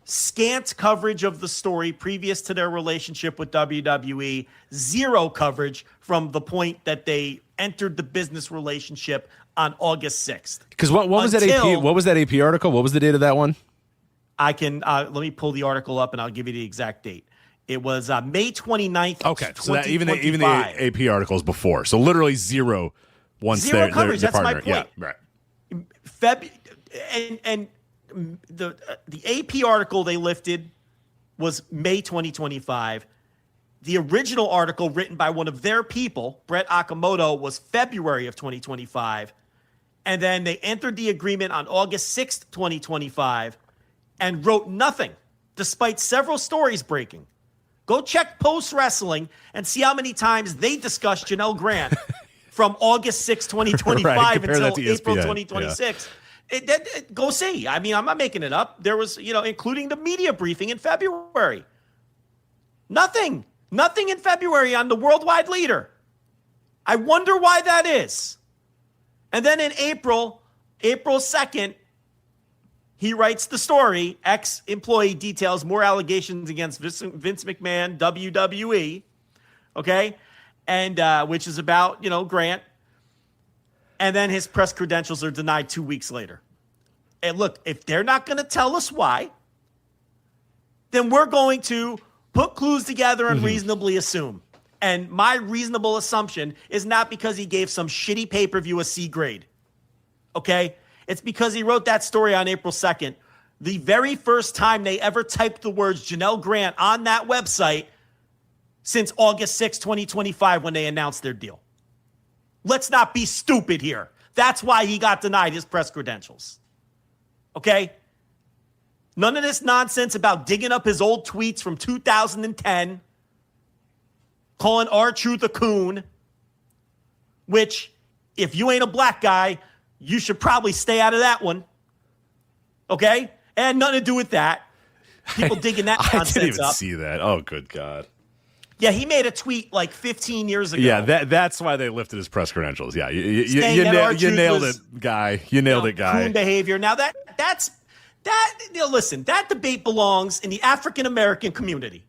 Scant coverage of the story previous to their relationship with WWE. Zero coverage from the point that they entered the business relationship on August 6th. Because what was that AP? What was that AP article? What was the date of that one? I can let me pull the article up and I'll give you the exact date. It was May 29th. Okay, so that even the AP articles before. So literally zero. Once zero coverage. That's my point. Yeah, right. And the AP article they lifted was May 2025. The original article written by one of their people, Brett Okamoto, was February of 2025. And then they entered the agreement on August 6th, 2025, and wrote nothing, despite several stories breaking. Go check Post Wrestling and see how many times they discussed Janelle Grant from August 6, 2025 right, until April ESPN. 2026. Yeah. Go see. I mean, I'm not making it up. There was, including the media briefing in February. Nothing in February on the worldwide leader. I wonder why that is. And then in April 2nd, he writes the story, ex-employee details more allegations against Vince McMahon, WWE, okay? And which is about, Grant. And then his press credentials are denied 2 weeks later. And look, if they're not going to tell us why, then we're going to put clues together and reasonably assume. And my reasonable assumption is not because he gave some shitty pay-per-view a C grade. Okay? It's because he wrote that story on April 2nd. The very first time they ever typed the words Janelle Grant on that website since August 6, 2025, when they announced their deal. Let's not be stupid here. That's why he got denied his press credentials. Okay? None of this nonsense about digging up his old tweets from 2010, calling R-Truth a coon, which, if you ain't a black guy, you should probably stay out of that one. Okay? It had nothing to do with that. People digging that nonsense up. I didn't even see that. Oh, good God. Yeah, he made a tweet like 15 years ago. Yeah, that's why they lifted his press credentials. Yeah, you nailed it, guy. You nailed it, guy. Coon behavior. Now that's listen, that debate belongs in the African American community.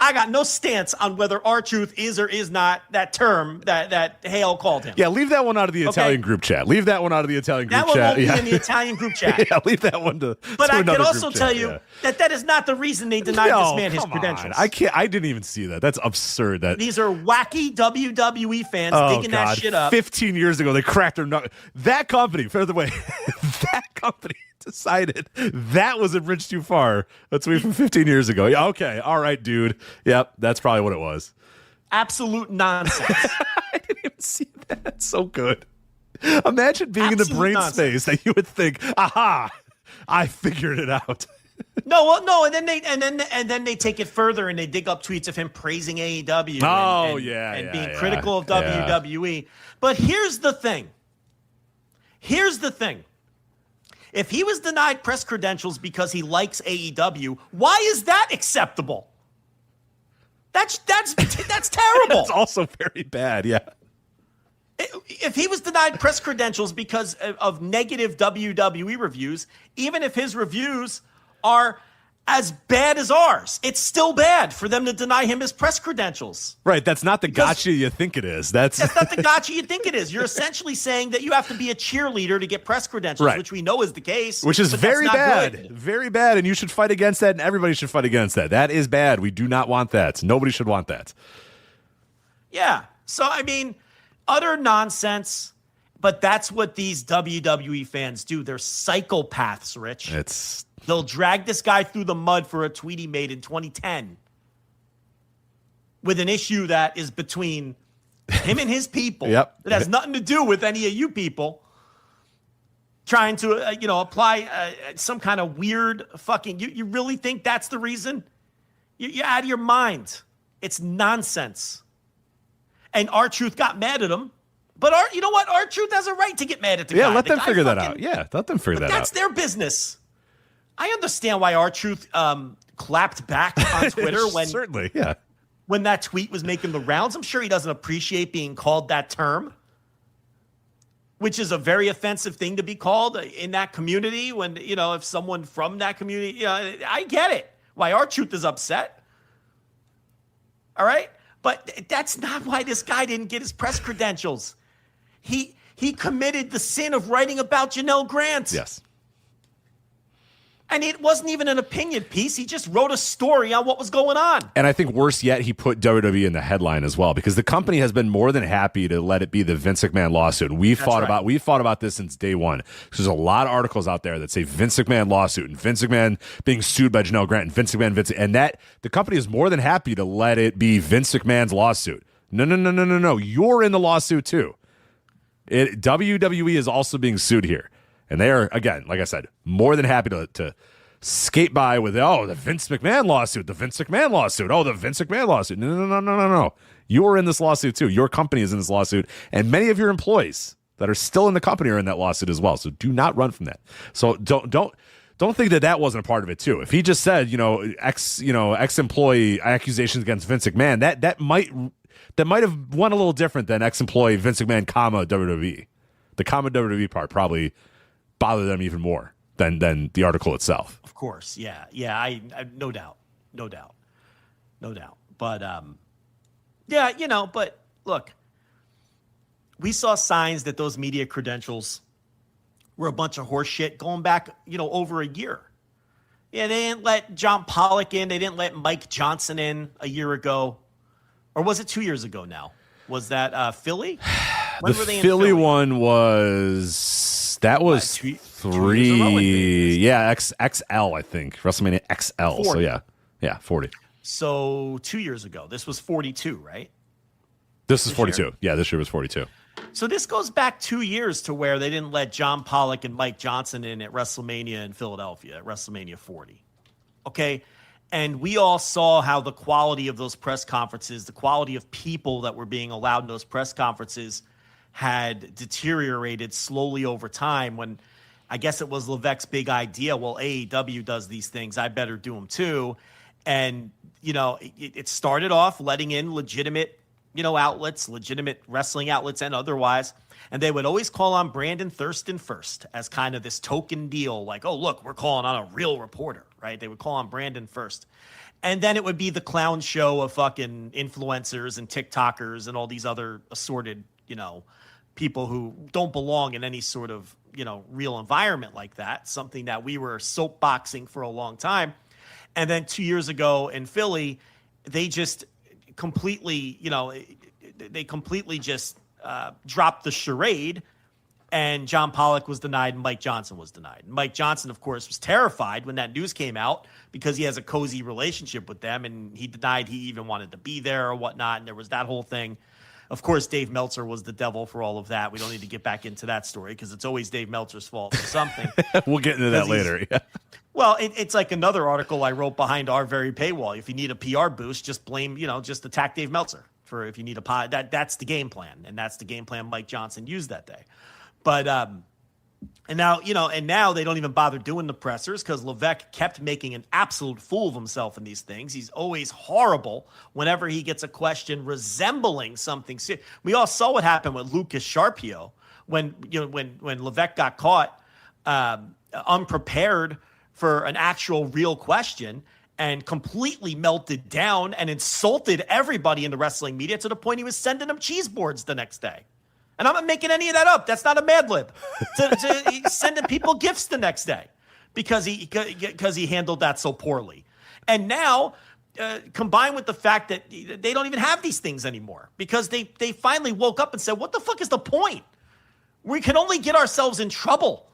I got no stance on whether R-Truth is or is not that term that Hale called him. Yeah, leave that one out of the Italian group chat. Leave that one out of the Italian group chat. That one won't be in the Italian group chat. Yeah, leave that one to. But I can also group tell chat, you that is not the reason they denied this man his credentials. I can't. I didn't even see that. That's absurd. These are wacky WWE fans digging that shit up. 15 years ago, they cracked their nut. That company, by the way, that company decided that was a bridge too far. That's me from 15 years ago. Yeah, okay, all right, dude. Yep, that's probably what it was. Absolute nonsense. I didn't even see that. That's so good. Imagine being in the brain space that you would think, aha, I figured it out. No, and then they take it further and they dig up tweets of him praising AEW and being critical of WWE. But here's the thing. If he was denied press credentials because he likes AEW, why is that acceptable? That's terrible. That's also very bad, yeah. If he was denied press credentials because of negative WWE reviews, even if his reviews are as bad as ours, it's still bad for them to deny him his press credentials. Right, that's not the gotcha you think it is. That's not the gotcha you think it is. You're essentially saying that you have to be a cheerleader to get press credentials, right, which we know is the case. Which is very bad. Good. Very bad, and you should fight against that, and everybody should fight against that. That is bad. We do not want that. Nobody should want that. Yeah. So, I mean, utter nonsense, but that's what these WWE fans do. They're psychopaths, Rich. They'll drag this guy through the mud for a tweet he made in 2010 with an issue that is between him and his people. Yep. That has nothing to do with any of you people trying to, apply some kind of weird fucking. You really think that's the reason? You're out of your mind. It's nonsense. And R-Truth got mad at him. But you know what? R-Truth has a right to get mad at the guy. Yeah, let them figure that out. Yeah, let them figure that out. That's their business. I understand why R-Truth clapped back on Twitter when that tweet was making the rounds. I'm sure he doesn't appreciate being called that term, which is a very offensive thing to be called in that community. When, if someone from that community, I get it. Why R-Truth is upset. All right? But that's not why this guy didn't get his press credentials. He committed the sin of writing about Janelle Grant. Yes. And it wasn't even an opinion piece. He just wrote a story on what was going on. And I think worse yet, he put WWE in the headline as well, because the company has been more than happy to let it be the Vince McMahon lawsuit. And we've fought about this since day one. There's a lot of articles out there that say Vince McMahon lawsuit and Vince McMahon being sued by Janelle Grant and Vince McMahon, and that the company is more than happy to let it be Vince McMahon's lawsuit. No. You're in the lawsuit too. WWE is also being sued here. And they are, again, like I said, more than happy to skate by with, the Vince McMahon lawsuit, the Vince McMahon lawsuit, the Vince McMahon lawsuit. No. You are in this lawsuit too. Your company is in this lawsuit. And many of your employees that are still in the company are in that lawsuit as well. So do not run from that. So don't think that wasn't a part of it too. If he just said, ex-employee accusations against Vince McMahon, that might have won a little different than ex-employee Vince McMahon, WWE. The comma WWE part probably bother them even more than the article itself. Of course, yeah, I no doubt. But but look, we saw signs that those media credentials were a bunch of horse shit going back, over a year. Yeah, they didn't let John Pollock in. They didn't let Mike Johnson in a year ago. Or was it 2 years ago now? Was that Philly? When were they in Philly Philly? one was 3. Yeah, XL, I think. WrestleMania XL. 40. So yeah, 40. So 2 years ago. This was 42, right? This is 42. year? Yeah, this year was 42. So this goes back 2 years to where they didn't let John Pollock and Mike Johnson in at WrestleMania in Philadelphia, at WrestleMania 40. Okay? And we all saw how the quality of those press conferences, the quality of people that were being allowed in those press conferences had deteriorated slowly over time when I guess it was Levesque's big idea. Well, AEW does these things. I better do them too. And, it started off letting in legitimate outlets, legitimate wrestling outlets and otherwise. And they would always call on Brandon Thurston first as kind of this token deal. Like, oh, look, we're calling on a real reporter, right? They would call on Brandon first. And then it would be the clown show of fucking influencers and TikTokers and all these other assorted, people who don't belong in any sort of, real environment like that. Something that we were soapboxing for a long time. And then 2 years ago in Philly, they just completely, dropped the charade, and John Pollock was denied and Mike Johnson was denied. Mike Johnson, of course, was terrified when that news came out because he has a cozy relationship with them, and he denied he even wanted to be there or whatnot, and there was that whole thing. Of course, Dave Meltzer was the devil for all of that. We don't need to get back into that story because it's always Dave Meltzer's fault for something. We'll get into that later. Yeah. Well, it's like another article I wrote behind our very paywall. If you need a PR boost, just blame, just attack Dave Meltzer for if you need a pod. That's the game plan, and that's the game plan Mike Johnson used that day. But and now they don't even bother doing the pressers because Levesque kept making an absolute fool of himself in these things. He's always horrible whenever he gets a question resembling something. We all saw what happened with Lucas Sharpio when Levesque got caught unprepared for an actual real question and completely melted down and insulted everybody in the wrestling media to the point he was sending them cheese boards the next day. And I'm not making any of that up. That's not a Mad Lib. He's sending people gifts the next day because he handled that so poorly. And now, combined with the fact that they don't even have these things anymore because they finally woke up and said, what the fuck is the point? We can only get ourselves in trouble.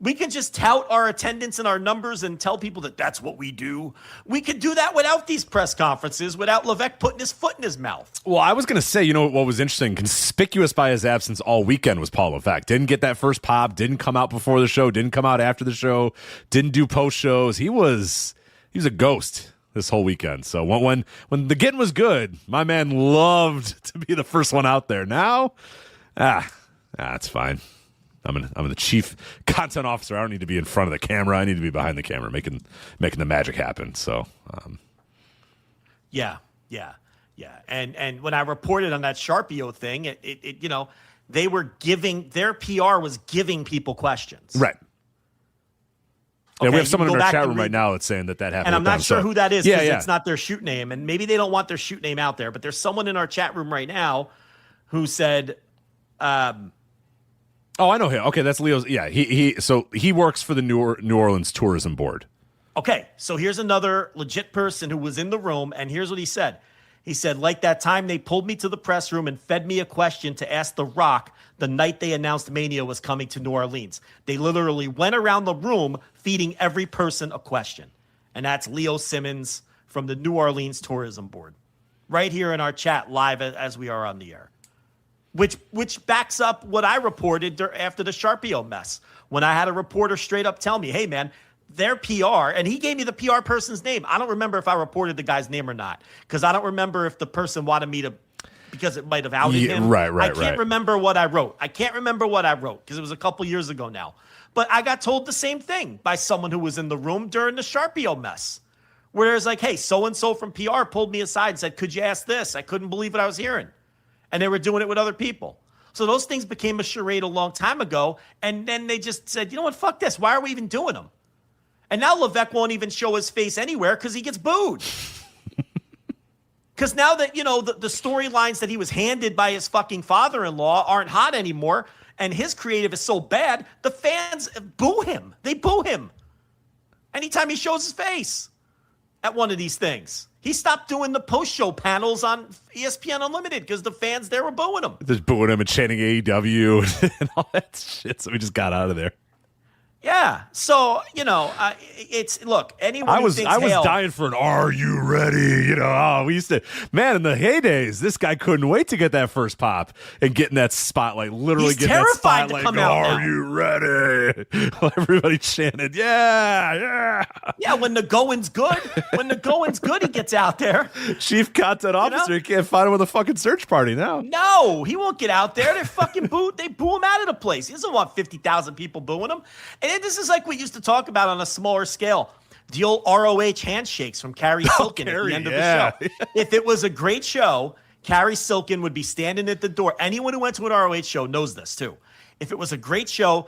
We can just tout our attendance and our numbers and tell people that that's what we do. We could do that without these press conferences, without Levesque putting his foot in his mouth. Well, I was going to say, what was interesting, conspicuous by his absence all weekend was Paul Levesque. Didn't get that first pop, didn't come out before the show, didn't come out after the show, didn't do post shows. He was a ghost this whole weekend. So when the getting was good, my man loved to be the first one out there. Now, it's fine. I'm the chief content officer. I don't need to be in front of the camera. I need to be behind the camera, making the magic happen. So, yeah. And when I reported on that Sharpio thing, it they were giving their PR was giving people questions. Right. Okay, yeah, we have someone in our chat room read, right now that's saying that happened. And I'm not sure who that is because yeah. it's not their shoot name, and maybe they don't want their shoot name out there. But there's someone in our chat room right now who said. Oh, I know him. Okay, that's Leo's. Yeah, he works for the New Orleans Tourism Board. Okay, so here's another legit person who was in the room, and here's what he said. He said, like that time they pulled me to the press room and fed me a question to ask The Rock the night they announced Mania was coming to New Orleans. They literally went around the room feeding every person a question. And that's Leo Simmons from the New Orleans Tourism Board. Right here in our chat live as we are on the air. Which backs up what I reported after the Sharpio mess. When I had a reporter straight up tell me, hey, man, their PR, and he gave me the PR person's name. I don't remember if I reported the guy's name or not, because I don't remember if the person wanted me to, because it might have outed him. Right. I can't remember what I wrote. Because it was a couple years ago now. But I got told the same thing by someone who was in the room during the Sharpio mess, where it's like, hey, so-and-so from PR pulled me aside and said, could you ask this? I couldn't believe what I was hearing. And they were doing it with other people. So those things became a charade a long time ago. And then they just said, you know what, fuck this. Why are we even doing them? And now Levesque won't even show his face anywhere because he gets booed. Because now that, the storylines that he was handed by his fucking father-in-law aren't hot anymore, and his creative is so bad, the fans boo him. They boo him anytime he shows his face at one of these things. He stopped doing the post-show panels on ESPN Unlimited because the fans there were booing him. Just booing him and chanting AEW and all that shit. So we just got out of there. Yeah. So, it's, look, anyone I was Hale, dying for an "Are you ready?" We used to, man, in the heydays, this guy couldn't wait to get that first pop and get in that spotlight. Literally, he's get terrified that spotlight. to come out Are now. you ready? Everybody chanted, "Yeah." Yeah, when the going's good, he gets out there. Chief content officer, you can't find him with a fucking search party now. No, he won't get out there. They fucking they boo him out of the place. He doesn't want 50,000 people booing him. And this is like we used to talk about on a smaller scale. The old ROH handshakes from Carrie Silkin at the end of the show. If it was a great show, Carrie Silkin would be standing at the door. Anyone who went to an ROH show knows this too. If it was a great show,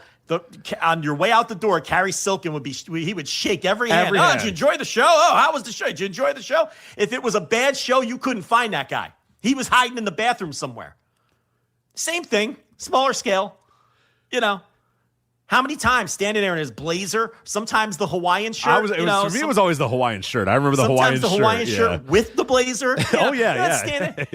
on your way out the door, Carrie Silkin he would shake every hand. Oh, did you enjoy the show? Oh, how was the show? Did you enjoy the show? If it was a bad show, you couldn't find that guy. He was hiding in the bathroom somewhere. Same thing, smaller scale, How many times standing there in his blazer, sometimes the Hawaiian shirt? For me, it was always the Hawaiian shirt. I remember the Hawaiian shirt. Sometimes the Hawaiian shirt with the blazer. Oh, yeah. Standing,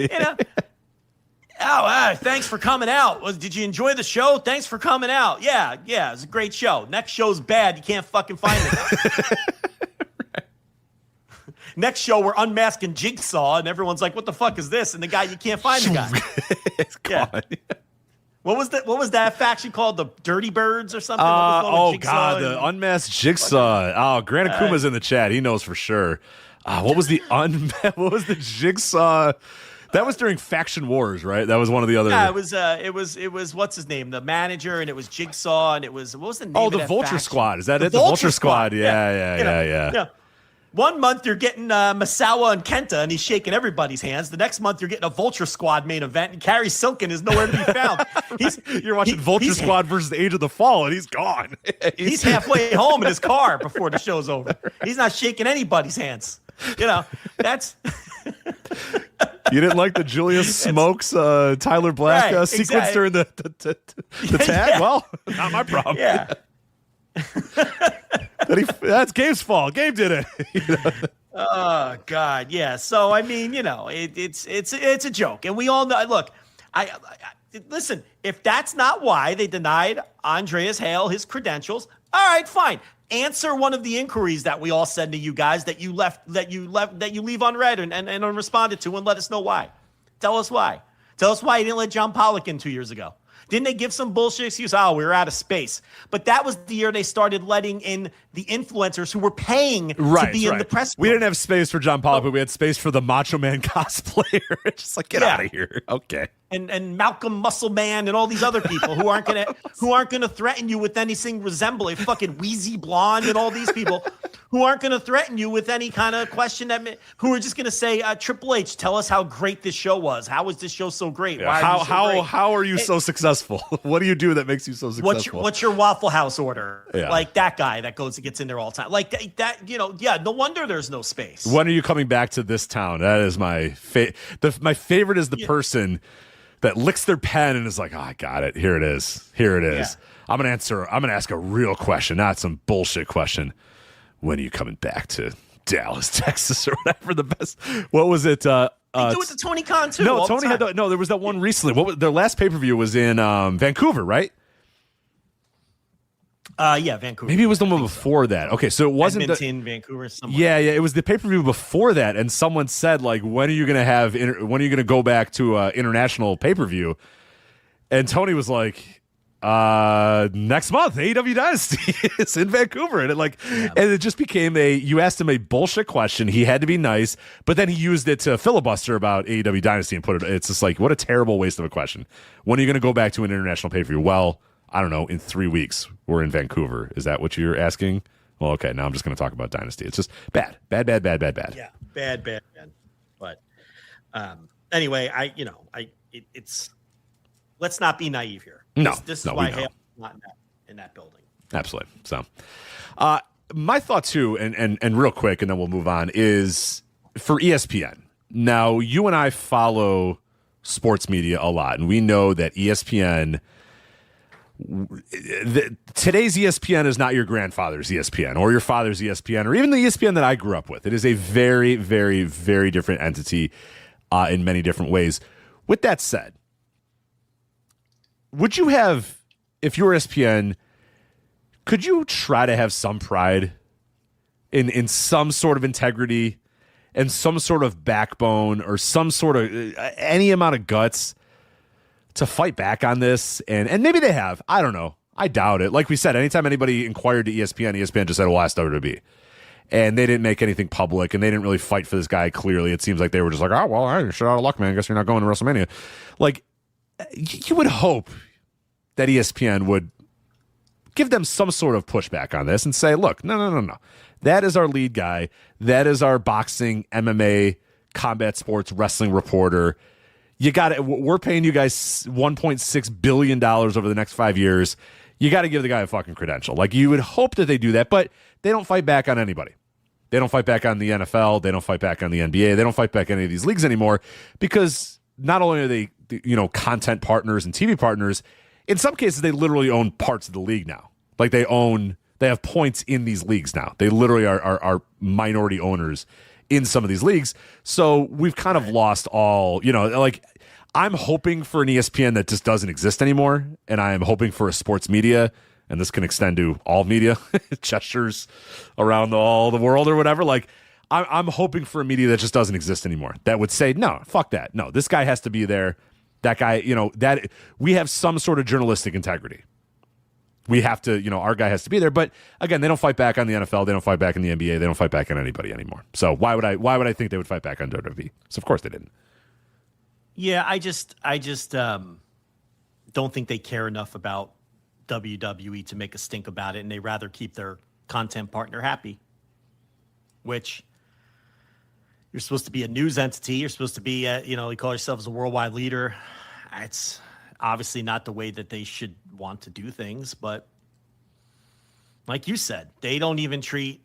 thanks for coming out. Did you enjoy the show? Thanks for coming out. Yeah, it was a great show. Next show's bad. You can't fucking find it. Right. Next show, we're unmasking Jigsaw, and everyone's like, what the fuck is this? And the guy, you can't find the guy. It's gone. What was that faction called? The Dirty Birds or something? The unmasked Jigsaw. Oh, Grant Akuma's in the chat. He knows for sure. What was the Jigsaw? That was during Faction Wars, right? That was one of the other. Yeah, it was what's his name? The manager, and it was Jigsaw, and it was what was the name? Oh, of the that Vulture faction? Squad. Is that it? The Vulture Squad. Yeah. 1 month you're getting Misawa and Kenta, and he's shaking everybody's hands. The next month you're getting a Vulture Squad main event, and Carrie Silkin is nowhere to be found. You're watching Vulture Squad versus Age of the Fall, and he's gone. He's halfway home in his car before the show's over. He's not shaking anybody's hands. That's. You didn't like the Julius Smokes, Tyler Black sequence during the tag? Yeah. Well, not my problem. Yeah. That's Gabe's fault. Gabe did it. Oh God, yeah. So I mean, it's a joke, and we all know. Look, I listen. If that's not why they denied Andreas Hale his credentials, all right, fine. Answer one of the inquiries that we all send to you guys that you leave unread and unresponded to, and let us know why. Tell us why. Tell us why you didn't let John Pollock in 2 years ago. Didn't they give some bullshit excuse? Oh, we were out of space. But that was the year they started letting in the influencers who were paying to be in the press book. We didn't have space for John Pollock, but we had space for the Macho Man cosplayer. Just like, get out of here. Okay. And Malcolm Muscle Man and all these other people who aren't gonna threaten you with anything resembling fucking Wheezy Blonde and all these people who aren't gonna threaten you with any kind of question who are just gonna say, Triple H, tell us how great this show was. How was this show so great? Yeah, Why are you so great? How are you so successful? What do you do that makes you so successful? What's your Waffle House order? Yeah. Like that guy that gets in there all the time. Like that no wonder there's no space. When are you coming back to this town? That is my my favorite is the person that licks their pen and is like, oh, I got it. Here it is. Yeah. I'm gonna ask a real question, not some bullshit question. When are you coming back to Dallas, Texas, or whatever? The best. What was it? They do it to Tony Khan too. No, Tony had there was that one recently. Their last pay-per-view was in Vancouver, right? Yeah, Vancouver. Maybe it was the one before that. Okay, so it wasn't Edmonton, Vancouver. Somewhere. Yeah, it was the pay-per-view before that, and someone said like, when are you gonna go back to international pay-per-view? And Tony was like, next month, AEW Dynasty is in Vancouver, and it just became you asked him a bullshit question. He had to be nice, but then he used it to filibuster about AEW Dynasty and it's just like, what a terrible waste of a question. When are you gonna go back to an international pay-per-view? Well, I don't know, in 3 weeks, we're in Vancouver. Is that what you're asking? Well, okay, now I'm just going to talk about Dynasty. It's just bad. Yeah, bad. But anyway, it's let's not be naive here. This is why Hale's not in that building. Absolutely. So my thought too, and real quick, and then we'll move on, is for ESPN. Now, you and I follow sports media a lot, and we know that ESPN, today's ESPN is not your grandfather's ESPN or your father's ESPN or even the ESPN that I grew up with. It is a very, very, very different entity in many different ways. With that said, would you have, if you were ESPN, could you try to have some pride in some sort of integrity and some sort of backbone or some sort of any amount of guts to fight back on this? And maybe they have. I don't know. I doubt it. Like we said, anytime anybody inquired to ESPN, ESPN just said, well, ask WWE. And they didn't make anything public, and they didn't really fight for this guy, clearly. It seems like they were just like, oh, well, you're shit out of luck, man. I guess you're not going to WrestleMania. Like, you would hope that ESPN would give them some sort of pushback on this and say, look, no. That is our lead guy. That is our boxing, MMA, combat sports, wrestling reporter. You got it. We're paying you guys $1.6 billion over the next 5 years. You got to give the guy a fucking credential. Like, you would hope that they do that, but they don't fight back on anybody. They don't fight back on the NFL. They don't fight back on the NBA. They don't fight back any of these leagues anymore because not only are they, content partners and TV partners, in some cases they literally own parts of the league now. Like, they have points in these leagues now. They literally are minority owners in some of these leagues. So we've kind of lost all, like, I'm hoping for an ESPN that just doesn't exist anymore. And I am hoping for a sports media, and this can extend to all media, gestures around all the world or whatever. Like, I'm hoping for a media that just doesn't exist anymore. That would say, no, fuck that. No, this guy has to be there. That guy, that we have some sort of journalistic integrity. We have to, our guy has to be there. But again, they don't fight back on the NFL. They don't fight back in the NBA. They don't fight back on anybody anymore. So why would I think they would fight back on WWE? So of course they didn't. Yeah, I just don't think they care enough about WWE to make a stink about it, and they rather keep their content partner happy. Which, you're supposed to be a news entity. You're supposed to be, you call yourselves a worldwide leader. It's obviously not the way that they should want to do things, but like you said, they don't even treat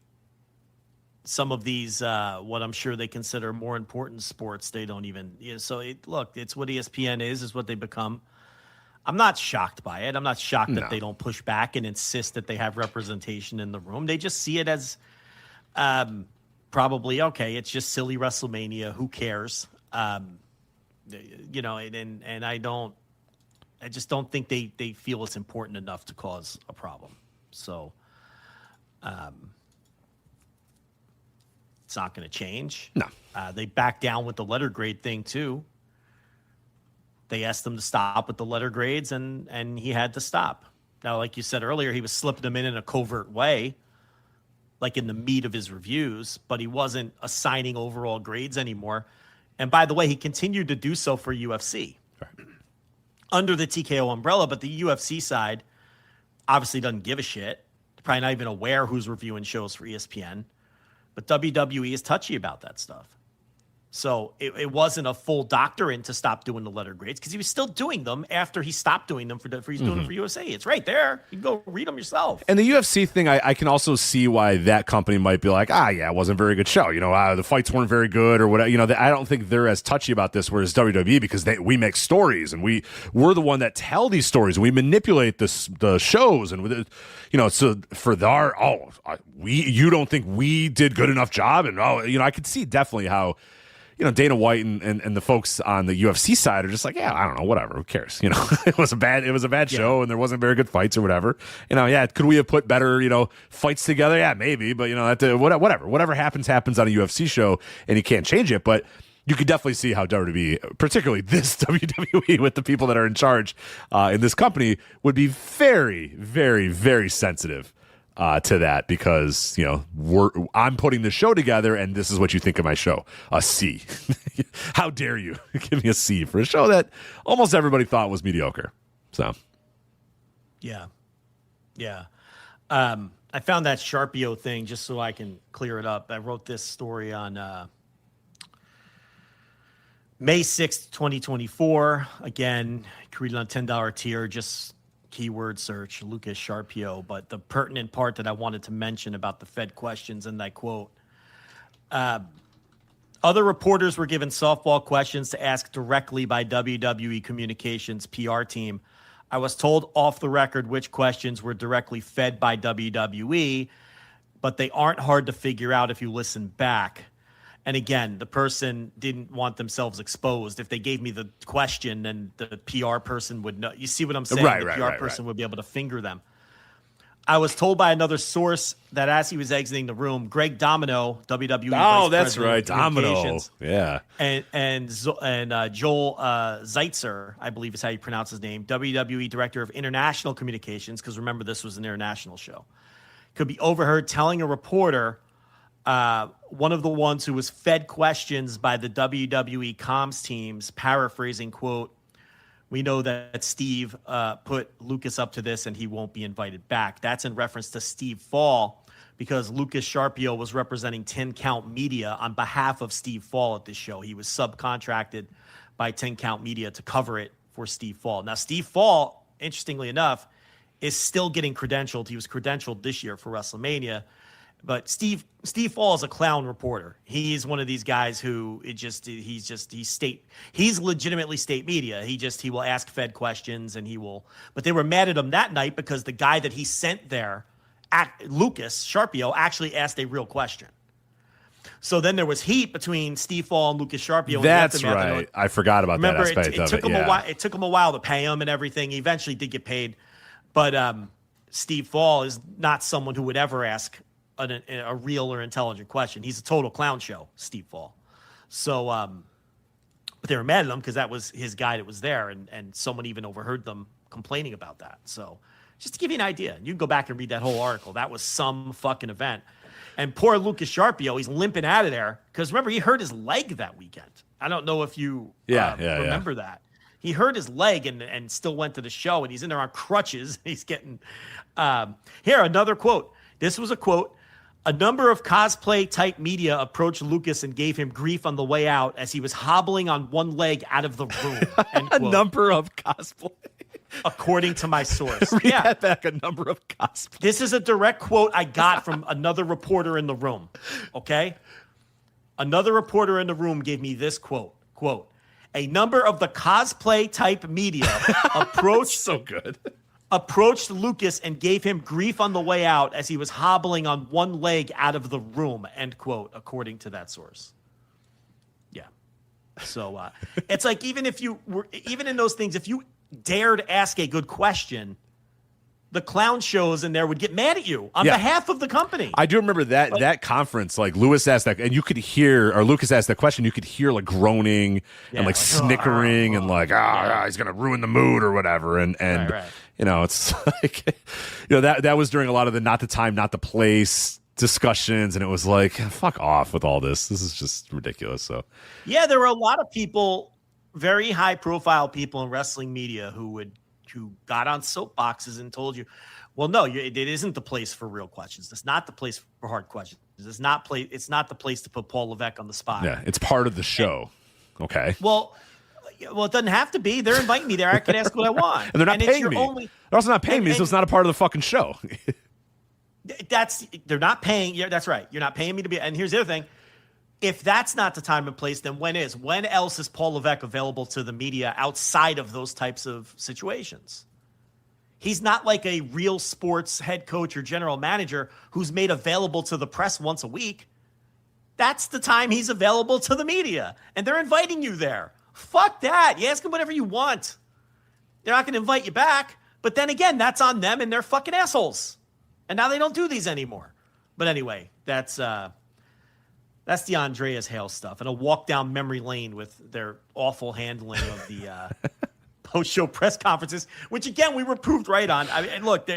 some of these, what I'm sure they consider more important sports. They don't even, so it's what ESPN is what they become. I'm not shocked by it. I'm not shocked that they don't push back and insist that they have representation in the room. They just see it as probably, okay, it's just silly WrestleMania. Who cares? And I just don't think they feel it's important enough to cause a problem. So it's not going to change. No. They backed down with the letter grade thing too. They asked him to stop with the letter grades, and he had to stop. Now, like you said earlier, he was slipping them in a covert way, like in the meat of his reviews, but he wasn't assigning overall grades anymore. And by the way, he continued to do so for UFC. Right. Under the TKO umbrella, but the UFC side obviously doesn't give a shit. They're probably not even aware who's reviewing shows for ESPN. But WWE is touchy about that stuff. So it wasn't a full doctrine to stop doing the letter grades because he was still doing them after he stopped doing them he's doing them for USA. It's right there. You can go read them yourself. And the UFC thing, I can also see why that company might be like, it wasn't a very good show. The fights weren't very good or whatever. I don't think they're as touchy about this, whereas WWE, because we make stories and we're the one that tell these stories. And we manipulate the shows and so for you don't think we did good enough job, and I could see definitely how. Dana White and the folks on the UFC side are just like, I don't know, whatever, who cares? It was a bad show and there wasn't very good fights or whatever. Could we have put better, fights together? Yeah, maybe, but whatever happens on a UFC show, and you can't change it. But you could definitely see how WWE, particularly this WWE with the people that are in charge in this company, would be very, very, very sensitive to that, because I'm putting the show together and this is what you think of my show. A C. How dare you give me a C for a show that almost everybody thought was mediocre. So yeah I found that Sharpio thing just so I can clear it up. I wrote this story on May 6th, 2024. Again, you can read it on $10 tier, just keyword search Lucas Sharpio. But the pertinent part that I wanted to mention about the Fed questions, and I quote, Other reporters were given softball questions to ask directly by WWE Communications PR team. I was told off the record which questions were directly fed by WWE, but they aren't hard to figure out if you listen back. And again, the person didn't want themselves exposed. If they gave me the question, then the PR person would know. You see what I'm saying? Right, the PR person would be able to finger them. I was told by another source that as he was exiting the room, Greg Domino, WWE Oh, Vice that's President right, of Domino. Communications, Yeah. and Joel Zeitzer, I believe is how you pronounce his name, WWE Director of International Communications, because remember, this was an international show, could be overheard telling a reporter, one of the ones who was fed questions by the WWE comms teams, paraphrasing, quote, "We know that Steve put Lucas up to this and he won't be invited back." That's in reference to Steve Fall, because Lucas Sharpio was representing 10 Count Media on behalf of Steve Fall at this show. He was subcontracted by 10 Count Media to cover it for Steve Fall. Now, Steve Fall, interestingly enough, is still getting credentialed. He was credentialed this year for WrestleMania. But Steve Fall is a clown reporter. He's one of these guys who he's legitimately state media. He will ask Fed questions and but they were mad at him that night because the guy that he sent there, Lucas Sharpio, actually asked a real question. So then there was heat between Steve Fall and Lucas Sharpio. That's right. I forgot about that aspect of it. It took him a while to pay him and everything. He eventually did get paid. But Steve Fall is not someone who would ever ask a real or intelligent question. He's a total clown show, Steve Fall. So, but they were mad at him because that was his guy that was there, and someone even overheard them complaining about that. So, just to give you an idea, you can go back and read that whole article. That was some fucking event. And poor Lucas Sharpio, he's limping out of there because remember, he hurt his leg that weekend. I don't know if you remember that. He hurt his leg and still went to the show, and he's in there on crutches. He's getting here, another quote. This was a quote. "A number of cosplay-type media approached Lucas and gave him grief on the way out as he was hobbling on one leg out of the room." End A quote. number of cosplay. According to my source. Read that back, a number of cosplay. This is a direct quote I got from another reporter in the room, okay? Another reporter in the room gave me this quote, "A number of the cosplay-type media approached..." So good. approached Lucas and gave him grief on the way out as he was hobbling on one leg out of the room, end quote, according to that source. Yeah. So it's like, even in those things, if you dared ask a good question, the clown shows in there would get mad at you on behalf of the company. I do remember that conference, like Lewis asked that, and you could hear, or Lucas asked that question, you could hear like groaning and like snickering and like, he's going to ruin the mood or whatever. And right. You know, it's like, you know, that was during a lot of the not the time, not the place discussions. And it was like, fuck off with all this. This is just ridiculous. So, yeah, there were a lot of people, very high profile people in wrestling media who got on soapboxes and told you, well, no, it isn't the place for real questions. It's not the place for hard questions. It's not the place to put Paul Levesque on the spot. Yeah, it's part of the show. Okay. Well, it doesn't have to be. They're inviting me there. I can ask what I want. And they're not paying me. They're also not paying me, so it's not a part of the fucking show. They're not paying. Yeah, that's right. You're not paying me to be. And here's the other thing. If that's not the time and place, then when is? When else is Paul Levesque available to the media outside of those types of situations? He's not like a real sports head coach or general manager who's made available to the press once a week. That's the time he's available to the media, and they're inviting you there. Fuck that. You ask them whatever you want. They're not going to invite you back. But then again, that's on them, and they're fucking assholes. And now they don't do these anymore. But anyway, that's the Andreas Hale stuff. And a walk down memory lane with their awful handling of the post-show press conferences, which again we were proved right on. I mean, look,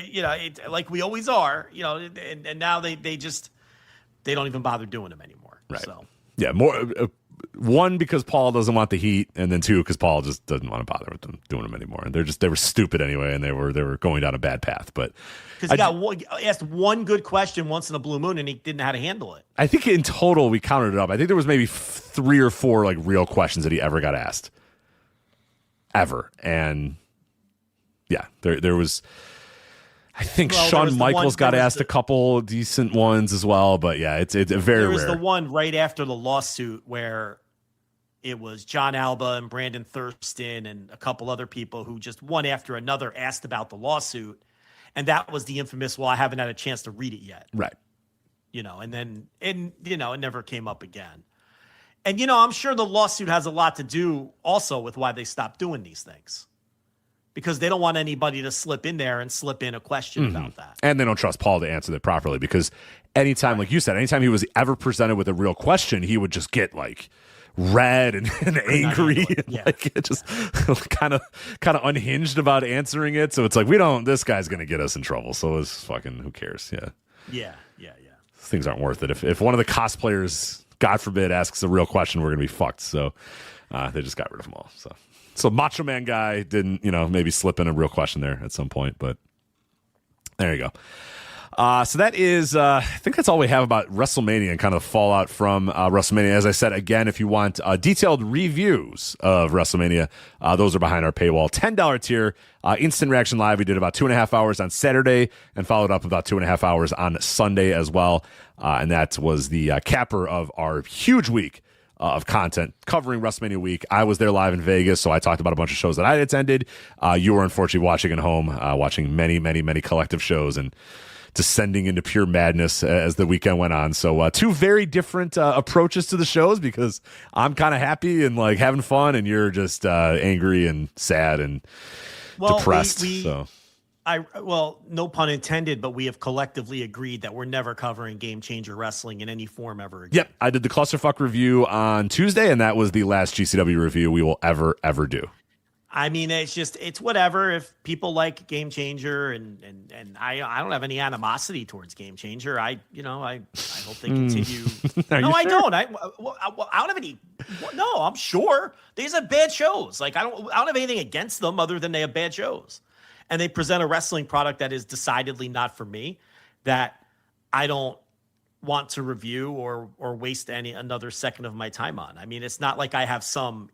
like we always are, and now they don't even bother doing them anymore. Right. So yeah, more. One, because Paul doesn't want the heat, and then two, because Paul just doesn't want to bother with them doing them anymore, and they were stupid anyway, and they were going down a bad path. But because he asked one good question once in a blue moon, and he didn't know how to handle it. I think in total we counted it up. I think there was maybe 3 or 4 like real questions that he ever got asked, ever, and yeah, there was. I think Well, there Shawn was the Michaels one- got there was asked the- a couple decent ones as well, but yeah, it's very There was rare. the one right after the lawsuit where it was John Alba and Brandon Thurston and a couple other people who just one after another asked about the lawsuit. And that was the infamous, well, I haven't had a chance to read it yet. Right. And then, it never came up again. And, I'm sure the lawsuit has a lot to do also with why they stopped doing these things. Because they don't want anybody to slip in there and slip in a question about that. And they don't trust Paul to answer that properly because anytime, like you said, anytime he was ever presented with a real question, he would just get like red and angry, and Yeah. like it just kind of unhinged about answering it. So it's like this guy's gonna get us in trouble. So it's fucking who cares? Yeah. Yeah. Things aren't worth it. If one of the cosplayers, God forbid, asks a real question, we're gonna be fucked. So they just got rid of them all. So Macho Man guy didn't, maybe slip in a real question there at some point, but there you go. So that is, I think that's all we have about WrestleMania and kind of fallout from WrestleMania. As I said, again, if you want detailed reviews of WrestleMania, those are behind our paywall. $10 tier, Instant Reaction Live. We did about 2.5 hours on Saturday and followed up about 2.5 hours on Sunday as well. And that was the capper of our huge week of content covering WrestleMania week. I was there live in Vegas, so I talked about a bunch of shows that I had attended. You were unfortunately watching at home, watching many, many, many collective shows and descending into pure madness as the weekend went on. So two very different approaches to the shows because I'm kind of happy and like having fun, and you're just angry and sad and depressed. No pun intended, but we have collectively agreed that we're never covering Game Changer Wrestling in any form ever again. Yep, I did the Clusterfuck review on Tuesday, and that was the last GCW review we will ever do. I mean, it's whatever. If people like Game Changer, and I don't have any animosity towards Game Changer. I hope they continue. No, I don't. I don't have any. No, I'm sure these are bad shows. Like I don't have anything against them other than they have bad shows, and they present a wrestling product that is decidedly not for me. That I don't want to review or waste another second of my time on. I mean, it's not like I have some.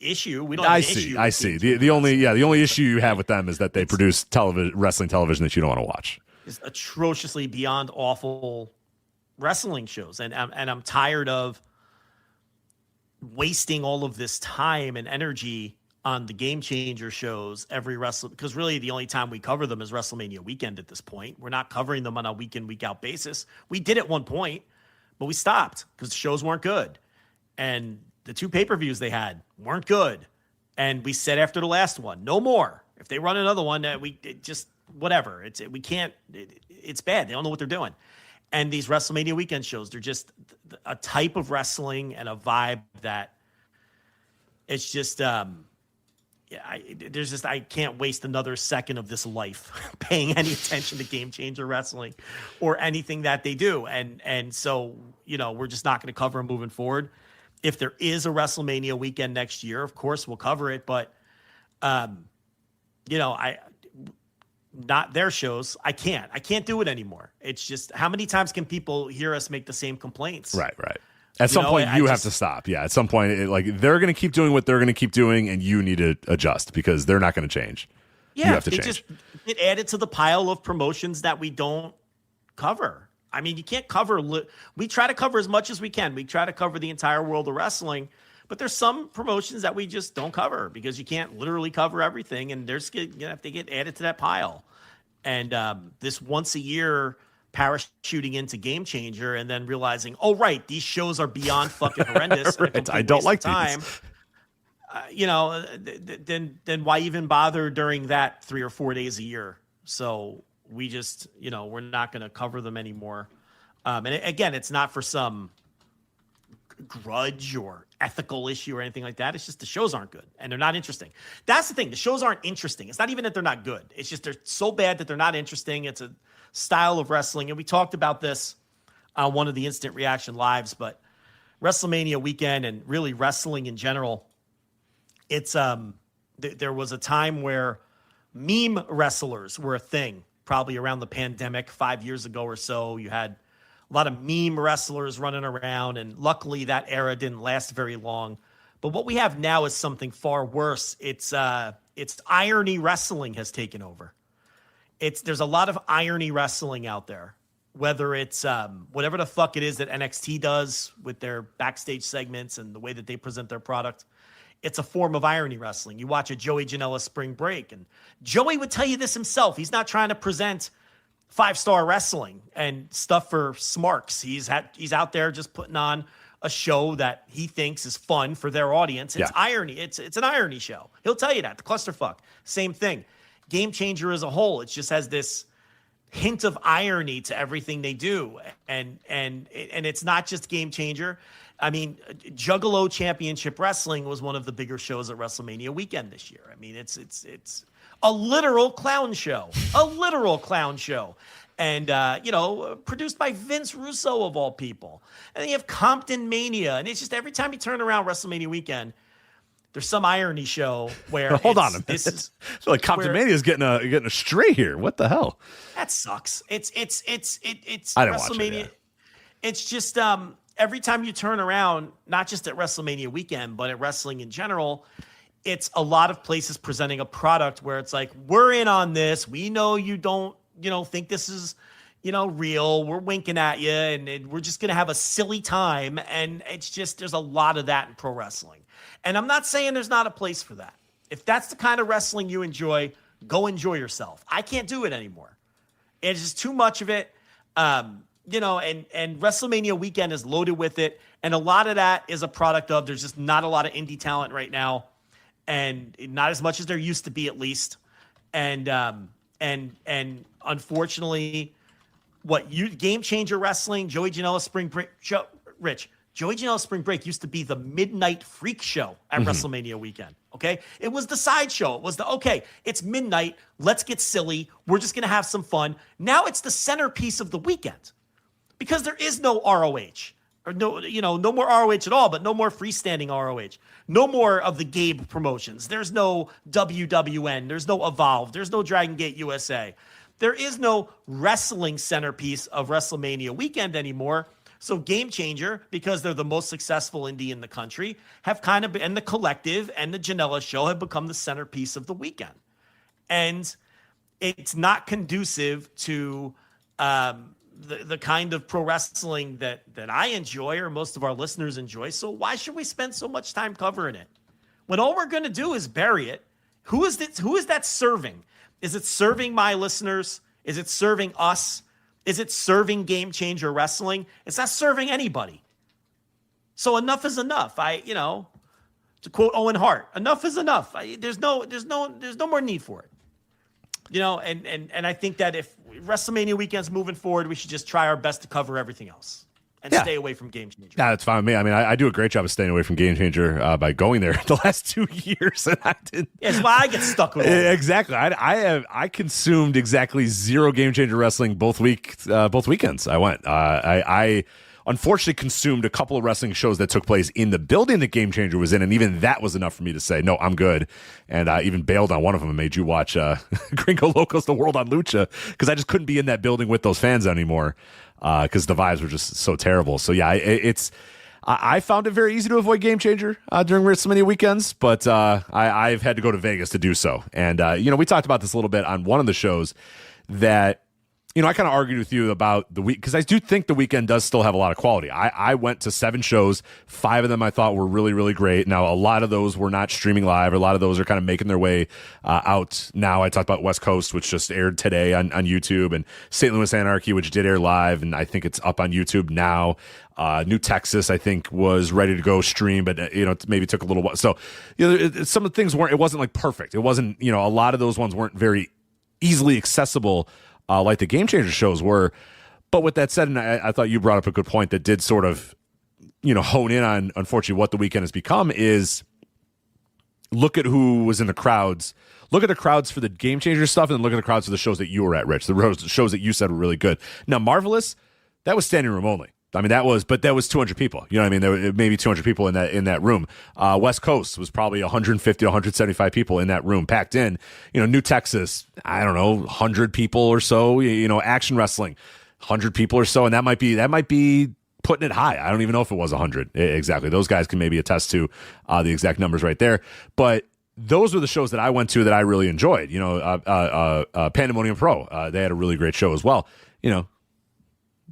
Issue. We don't. Have I see. The only issue you have with them is that they produce wrestling television that you don't want to watch. It's atrociously beyond awful wrestling shows, and I'm tired of wasting all of this time and energy on the Game Changer shows every because really the only time we cover them is WrestleMania weekend at this point. We're not covering them on a week in, week out basis. We did at one point, but we stopped because the shows weren't good. And the two pay-per-views they had weren't good. And we said after the last one, no more. If they run another one, whatever. It's bad. They don't know what they're doing. And these WrestleMania weekend shows, they're just a type of wrestling and a vibe that it's just, I can't waste another second of this life paying any attention to Game Changer Wrestling or anything that they do. And so, we're just not going to cover them moving forward. If there is a WrestleMania weekend next year, of course we'll cover it. But, not their shows. I can't do it anymore. It's just, how many times can people hear us make the same complaints? Right. At some point, you have to stop. Yeah. At some point, they're going to keep doing what they're going to keep doing, and you need to adjust because they're not going to change. Yeah, you have to change. Just get added to the pile of promotions that we don't cover. I mean, you can't cover. We try to cover as much as we can. We try to cover the entire world of wrestling, but there's some promotions that we just don't cover because you can't literally cover everything, and there's you have to get added to that pile. And this once a year parachuting into Game Changer and then realizing, oh right, these shows are beyond fucking horrendous. Right. I don't like time. Then why even bother during that 3 or 4 days a year? So we just, we're not going to cover them anymore. And again, it's not for some grudge or ethical issue or anything like that. It's just the shows aren't good and they're not interesting. That's the thing. The shows aren't interesting. It's not even that they're not good. It's just they're so bad that they're not interesting. It's a style of wrestling. And we talked about this on one of the Instant Reaction Lives, but WrestleMania weekend and really wrestling in general, it's there was a time where meme wrestlers were a thing. Probably around the pandemic 5 years ago or so, you had a lot of meme wrestlers running around, and luckily that era didn't last very long. But what we have now is something far worse. It's irony wrestling has taken over. there's a lot of irony wrestling out there, whether it's whatever the fuck it is that NXT does with their backstage segments and the way that they present their product. It's a form of irony wrestling. You watch a Joey Janela Spring Break, and Joey would tell you this himself. He's not trying to present 5-star wrestling and stuff for smarks. He's out there just putting on a show that he thinks is fun for their audience. It's irony. It's an irony show. He'll tell you that. The Clusterfuck, same thing. Game Changer as a whole, it just has this hint of irony to everything they do, and it's not just Game Changer. I mean, Juggalo Championship Wrestling was one of the bigger shows at WrestleMania weekend this year. I mean, it's a literal clown show, and produced by Vince Russo of all people. And then you have Compton Mania, and it's just every time you turn around WrestleMania weekend, there's some irony show where hold on a minute. This I feel like Compton Mania is getting a stray here. What the hell? That sucks. It's I didn't WrestleMania. watch it, It's just every time you turn around, not just at WrestleMania weekend, but at wrestling in general, it's a lot of places presenting a product where it's like, we're in on this. We know you don't, think this is, real. We're winking at you, and we're just going to have a silly time. And it's just, there's a lot of that in pro wrestling. And I'm not saying there's not a place for that. If that's the kind of wrestling you enjoy, go enjoy yourself. I can't do it anymore. It's just too much of it. And WrestleMania weekend is loaded with it. And a lot of that is a product of, there's just not a lot of indie talent right now. And not as much as there used to be, at least. And unfortunately, Game Changer Wrestling, Joey Janela Spring Break show, Rich, Joey Janela Spring Break used to be the midnight freak show at WrestleMania weekend. Okay. It was the sideshow. It was it's midnight. Let's get silly. We're just going to have some fun. Now it's the centerpiece of the weekend because there is no ROH or no more ROH at all, but no more freestanding ROH. No more of the Gabe promotions. There's no WWN. There's no Evolve. There's no Dragon Gate USA. There is no wrestling centerpiece of WrestleMania weekend anymore. So Game Changer, because they're the most successful indie in the country, have kind of been, and the Collective and the Janela Show have become the centerpiece of the weekend. And it's not conducive to the kind of pro wrestling that I enjoy or most of our listeners enjoy. So why should we spend so much time covering it when all we're going to do is bury it? Who is that serving? Is it serving my listeners? Is it serving us? Is it serving Game Changer Wrestling? It's not serving anybody. So enough is enough. To quote Owen Hart, enough is enough. There's no more need for it. And I think that if WrestleMania weekend's moving forward, we should just try our best to cover everything else and stay away from Game Changer. Yeah, that's fine with me. I mean, I do a great job of staying away from Game Changer by going there the last 2 years, and I didn't. Yeah, that's why I get stuck with it. Exactly. I consumed exactly zero Game Changer wrestling both weekends. I went. I unfortunately consumed a couple of wrestling shows that took place in the building that Game Changer was in, and even that was enough for me to say, no, I'm good. And I even bailed on one of them and made you watch Gringo Locos The World on Lucha because I just couldn't be in that building with those fans anymore because the vibes were just so terrible. So yeah, I found it very easy to avoid Game Changer during WrestleMania weekends, but I've had to go to Vegas to do so. And, we talked about this a little bit on one of the shows that, I kind of argued with you about the week because I do think the weekend does still have a lot of quality. I went to 7 shows. 5 of them I thought were really, really great. Now, a lot of those were not streaming live. A lot of those are kind of making their way out now. I talked about West Coast, which just aired today on YouTube, and St. Louis Anarchy, which did air live, and I think it's up on YouTube now. New Texas, I think, was ready to go stream, but it maybe took a little while. So, some of the things it wasn't like perfect. It wasn't, a lot of those ones weren't very easily accessible like the Game Changer shows were. But with that said, and I thought you brought up a good point that did sort of, hone in on, unfortunately, what the weekend has become is look at who was in the crowds. Look at the crowds for the Game Changer stuff, and then look at the crowds for the shows that you were at, Rich. The shows that you said were really good. Now, Marvelous, that was standing room only. I mean, that was 200 people. You know what I mean? There were maybe 200 people in that room. West Coast was probably 150 to 175 people in that room, packed in. New Texas, I don't know, 100 people or so. Action Wrestling, 100 people or so, and that might be putting it high. I don't even know if it was 100 exactly. Those guys can maybe attest to the exact numbers right there. But those were the shows that I went to that I really enjoyed. Pandemonium Pro, they had a really great show as well.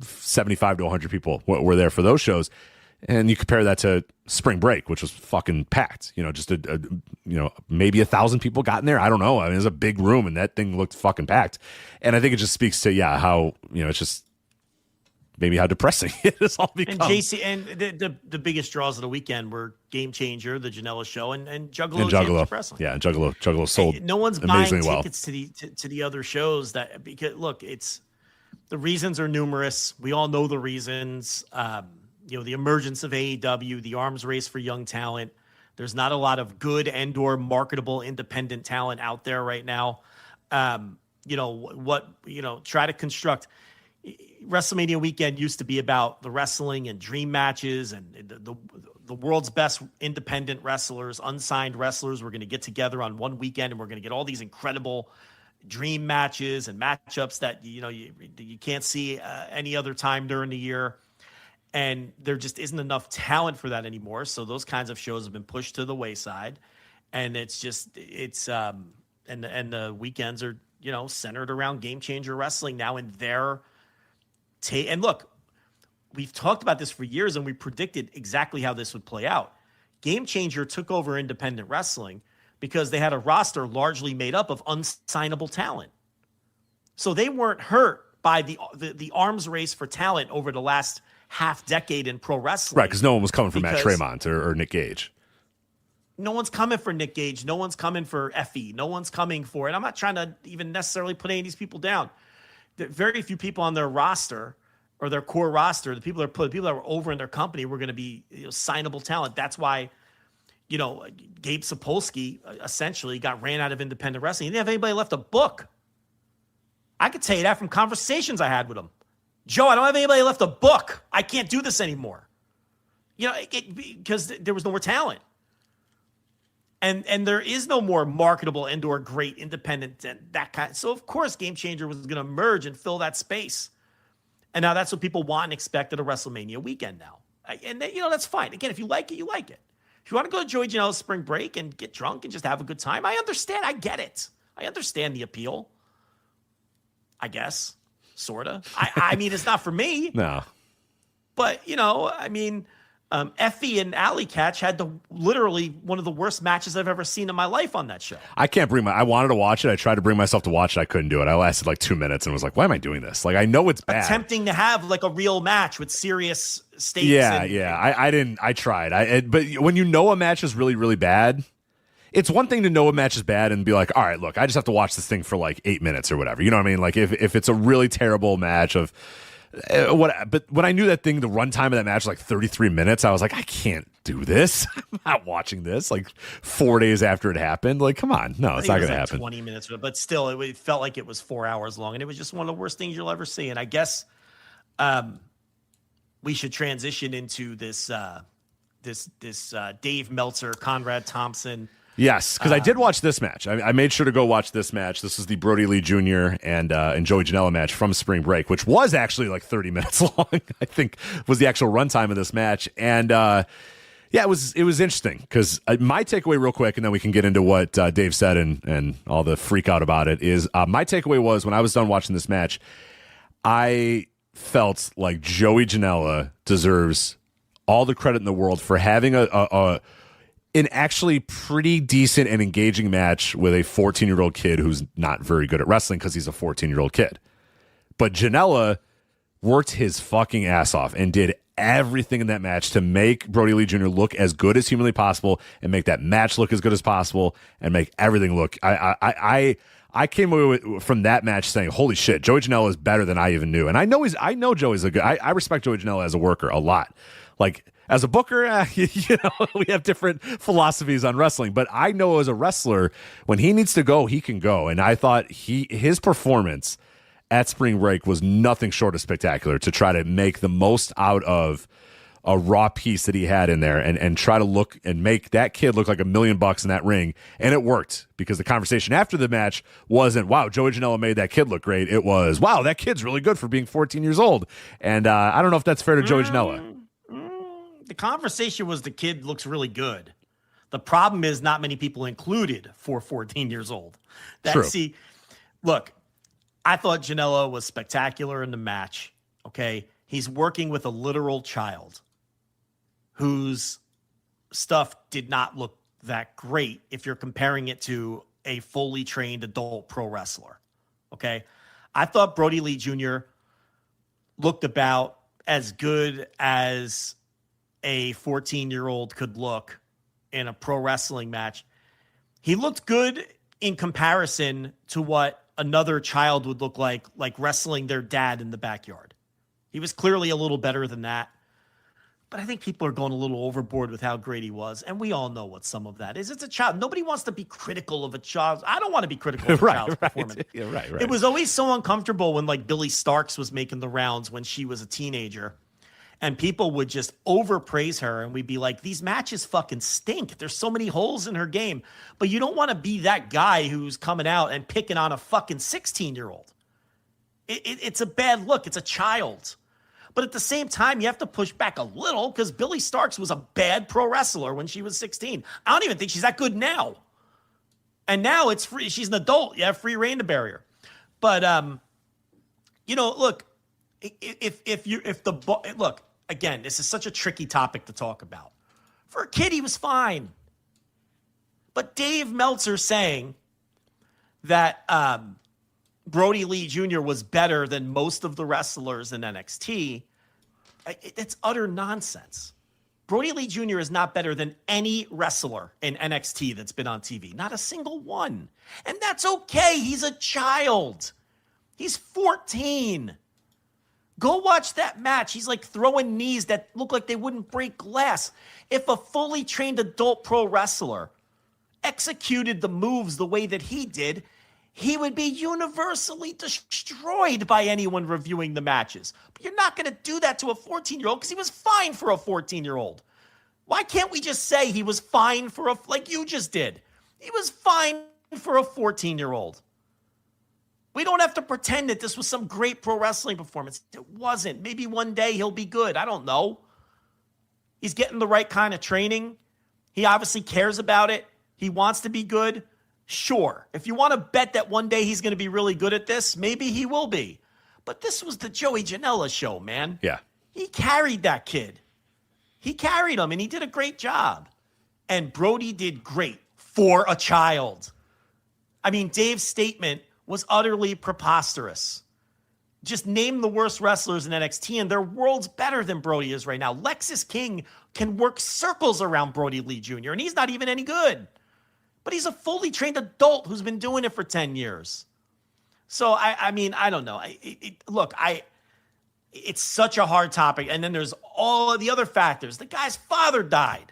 75 to 100 people were there for those shows. And you compare that to Spring Break, which was fucking packed. Just maybe 1,000 people got in there. I don't know. I mean, it was a big room, and that thing looked fucking packed. And I think it just speaks to how it's just maybe how depressing it has all become. And JC, and the biggest draws of the weekend were Game Changer, the Janela show, and Juggalo Championship Wrestling. Yeah, and Juggalo sold. No one's amazingly buying well. tickets to the other shows because look, the reasons are numerous. We all know the reasons. The emergence of AEW, the arms race for young talent. There's not a lot of good and/or marketable independent talent out there right now. Try to construct. WrestleMania weekend used to be about the wrestling and dream matches and the world's best independent wrestlers, unsigned wrestlers. We're going to get together on one weekend and we're going to get all these incredible dream matches and matchups that you can't see any other time during the year. And there just isn't enough talent for that anymore. So those kinds of shows have been pushed to the wayside, and and the weekends are, centered around Game Changer Wrestling now in their and look, we've talked about this for years and we predicted exactly how this would play out. Game Changer took over independent wrestling because they had a roster largely made up of unsignable talent. So they weren't hurt by the arms race for talent over the last half decade in pro wrestling. Right, because no one was coming for Matt Tremont or Nick Gage. No one's coming for Nick Gage. No one's coming for Effie. No one's coming for it. I'm not trying to even necessarily put any of these people down. Very few people on their roster or their core roster, the people that were over in their company were going to be signable talent. That's why, Gabe Sapolsky essentially got ran out of independent wrestling. He didn't have anybody left to book. I could tell you that from conversations I had with him. Joe, I don't have anybody left to book. I can't do this anymore. Because there was no more talent. And there is no more marketable and/or great independent and that kind. So, of course, Game Changer was going to emerge and fill that space. And now that's what people want and expect at a WrestleMania weekend now. And, that's fine. Again, if you like it, you like it. If you want to go to Joey Janela's Spring Break and get drunk and just have a good time, I understand. I get it. I understand the appeal. I guess. Sort of. I mean, it's not for me. No. But, Effie and Alley Catch had literally one of the worst matches I've ever seen in my life on that show. I wanted to watch it. I tried to bring myself to watch it. I couldn't do it. I lasted like 2 minutes and was like, why am I doing this? Like, I know it's bad. Attempting to have like a real match with serious stakes. Yeah. I tried. But when a match is really, really bad, it's one thing to know a match is bad and be like, all right, look, I just have to watch this thing for like 8 minutes or whatever. You know what I mean? Like if it's a really terrible match of but when I knew the runtime of that match was like 33 minutes, I was like, I can't do this. I'm not watching this like 4 days after it happened. Like, come on. No, it's not going to happen. 20 minutes, but still it felt like it was 4 hours long and it was just one of the worst things you'll ever see. And I guess we should transition into this Dave Meltzer, Conrad Thompson. Yes, because I did watch this match. I made sure to go watch this match. This is the Brody Lee Jr. and Joey Janela match from Spring Break, which was actually like 30 minutes long, I think was the actual runtime of this match. And it was interesting because my takeaway real quick, and then we can get into what Dave said and all the freak out about it, is my takeaway was when I was done watching this match, I felt like Joey Janela deserves all the credit in the world for having an actually pretty decent and engaging match with a 14-year-old kid who's not very good at wrestling because he's a 14-year-old kid. But Janela worked his fucking ass off and did everything in that match to make Brody Lee Jr. look as good as humanly possible and make that match look as good as possible and make everything look. I came away from that match saying, holy shit, Joey Janela is better than I even knew. And I know Joey's a good, I respect Joey Janela as a worker a lot. Like, as a booker, we have different philosophies on wrestling, but I know as a wrestler, when he needs to go, he can go. And I thought his performance at Spring Break was nothing short of spectacular to try to make the most out of a raw piece that he had in there and try to look and make that kid look like $1 million in that ring. And it worked because the conversation after the match wasn't, wow, Joey Janela made that kid look great. It was, wow, that kid's really good for being 14 years old. And I don't know if that's fair to Joey Janela. The conversation was the kid looks really good. The problem is not many people included for 14 years old. True. See, look, I thought Janela was spectacular in the match. Okay. He's working with a literal child whose stuff did not look that great if you're comparing it to a fully trained adult pro wrestler. Okay. I thought Brody Lee Jr. looked about as good as a 14-year-old could look in a pro wrestling match. He looked good in comparison to what another child would look like wrestling their dad in the backyard. He was clearly a little better than that. But I think people are going a little overboard with how great he was. And we all know what some of that is. It's a child. Nobody wants to be critical of a child. I don't want to be critical of a child's performance. Yeah, right. It was always so uncomfortable when like Billy Starks was making the rounds when she was a teenager. And people would just overpraise her. And we'd be like, these matches fucking stink. There's so many holes in her game. But you don't want to be that guy who's coming out and picking on a fucking 16-year-old. It's a bad look. It's a child. But at the same time, you have to push back a little because Billy Starks was a bad pro wrestler when she was 16. I don't even think she's that good now. And now it's free. She's an adult. You have free reign to bury her. But, look, look, again, this is such a tricky topic to talk about. For a kid, he was fine. But Dave Meltzer saying that Brody Lee Jr. was better than most of the wrestlers in NXT, it's utter nonsense. Brody Lee Jr. is not better than any wrestler in NXT that's been on TV. Not a single one. And that's okay. He's a child. He's 14. Go watch that match. He's like throwing knees that look like they wouldn't break glass. If a fully trained adult pro wrestler executed the moves the way that he did, he would be universally destroyed by anyone reviewing the matches. But you're not going to do that to a 14-year-old because he was fine for a 14-year-old. Why can't we just say he was fine like you just did? He was fine for a 14-year-old. We don't have to pretend that this was some great pro wrestling performance. It wasn't. Maybe one day he'll be good. I don't know. He's getting the right kind of training. He obviously cares about it. He wants to be good. Sure. If you want to bet that one day he's going to be really good at this, maybe he will be. But this was the Joey Janela show, man. Yeah. He carried that kid. He carried him, and he did a great job. And Brody did great for a child. I mean, Dave's statement was utterly preposterous. Just name the worst wrestlers in NXT, and they're worlds better than Brody is right now. Lexis King can work circles around Brody Lee Jr., and he's not even any good. But he's a fully trained adult who's been doing it for 10 years. So, I mean, I don't know. It's such a hard topic. And then there's all of the other factors. The guy's father died.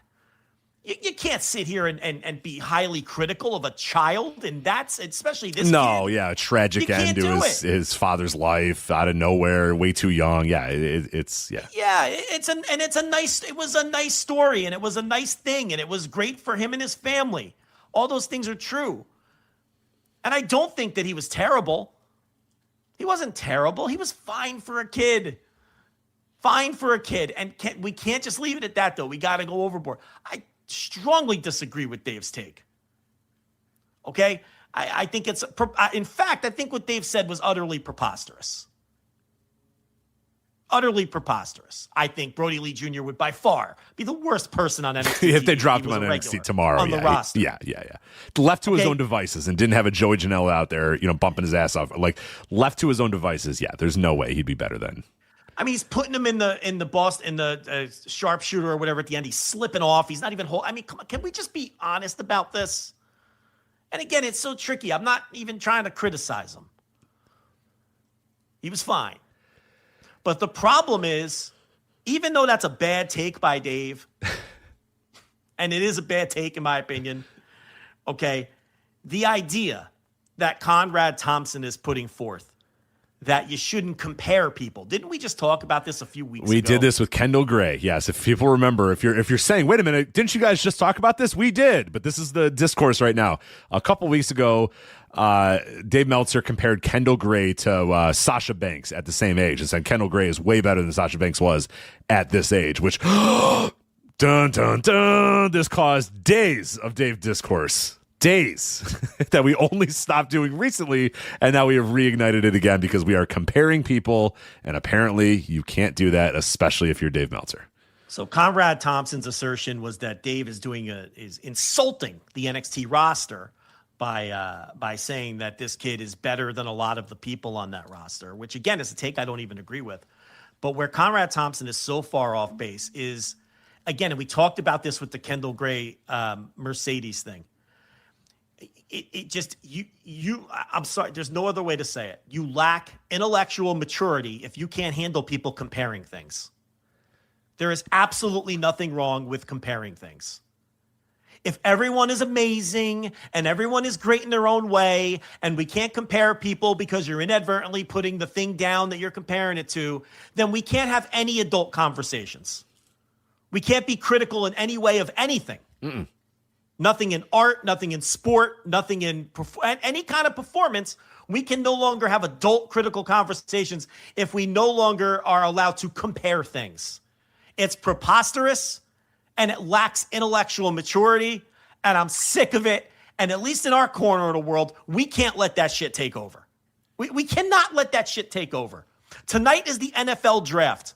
You can't sit here and be highly critical of a child. And that's, especially this kid. Yeah, a tragic end to his father's life out of nowhere, way too young. Yeah, it's. Yeah, it was a nice story, and it was a nice thing, and it was great for him and his family. All those things are true. And I don't think that he was terrible. He wasn't terrible. He was fine for a kid. Fine for a kid. And we can't just leave it at that, though. We got to go overboard. I strongly disagree with Dave's take. Okay? I think in fact, I think what Dave said was utterly preposterous. Utterly preposterous. I think Brody Lee Jr. would by far be the worst person on NXT. If they dropped him on NXT tomorrow, on the roster. Yeah. Left to his own devices and didn't have a Joey Janela out there, bumping his ass off. Like left to his own devices, yeah, there's no way he'd be better then. I mean, he's putting him in the sharpshooter or whatever at the end. He's slipping off. He's not even I mean, come on, can we just be honest about this? And again, it's so tricky. I'm not even trying to criticize him. He was fine. But the problem is, even though that's a bad take by Dave, and it is a bad take in my opinion, okay, the idea that Conrad Thompson is putting forth, that you shouldn't compare people. Didn't we just talk about this a few weeks ago? We did this with Kendall Gray. Yes, if people remember, if you're saying, wait a minute, didn't you guys just talk about this? We did, but this is the discourse right now. A couple weeks ago, Dave Meltzer compared Kendall Gray to Sasha Banks at the same age and said Kendall Gray is way better than Sasha Banks was at this age, which Dun, dun, dun. This caused days of Dave Discourse. Days that we only stopped doing recently, and now we have reignited it again because we are comparing people, and apparently you can't do that, especially if you're Dave Meltzer. So Conrad Thompson's assertion was that Dave is insulting the NXT roster by saying that this kid is better than a lot of the people on that roster, which again is a take I don't even agree with. But where Conrad Thompson is so far off base is, again, and we talked about this with the Kendall Gray Mercedes thing. I'm sorry, there's no other way to say it. You lack intellectual maturity if you can't handle people comparing things. There is absolutely nothing wrong with comparing things. If everyone is amazing and everyone is great in their own way, and we can't compare people because you're inadvertently putting the thing down that you're comparing it to, then we can't have any adult conversations. We can't be critical in any way of anything. Mm-mm. Nothing in art, nothing in sport, nothing in any kind of performance. We can no longer have adult critical conversations if we no longer are allowed to compare things. It's preposterous and it lacks intellectual maturity, and I'm sick of it. And at least in our corner of the world, we can't let that shit take over. We cannot let that shit take over. Tonight is the NFL draft.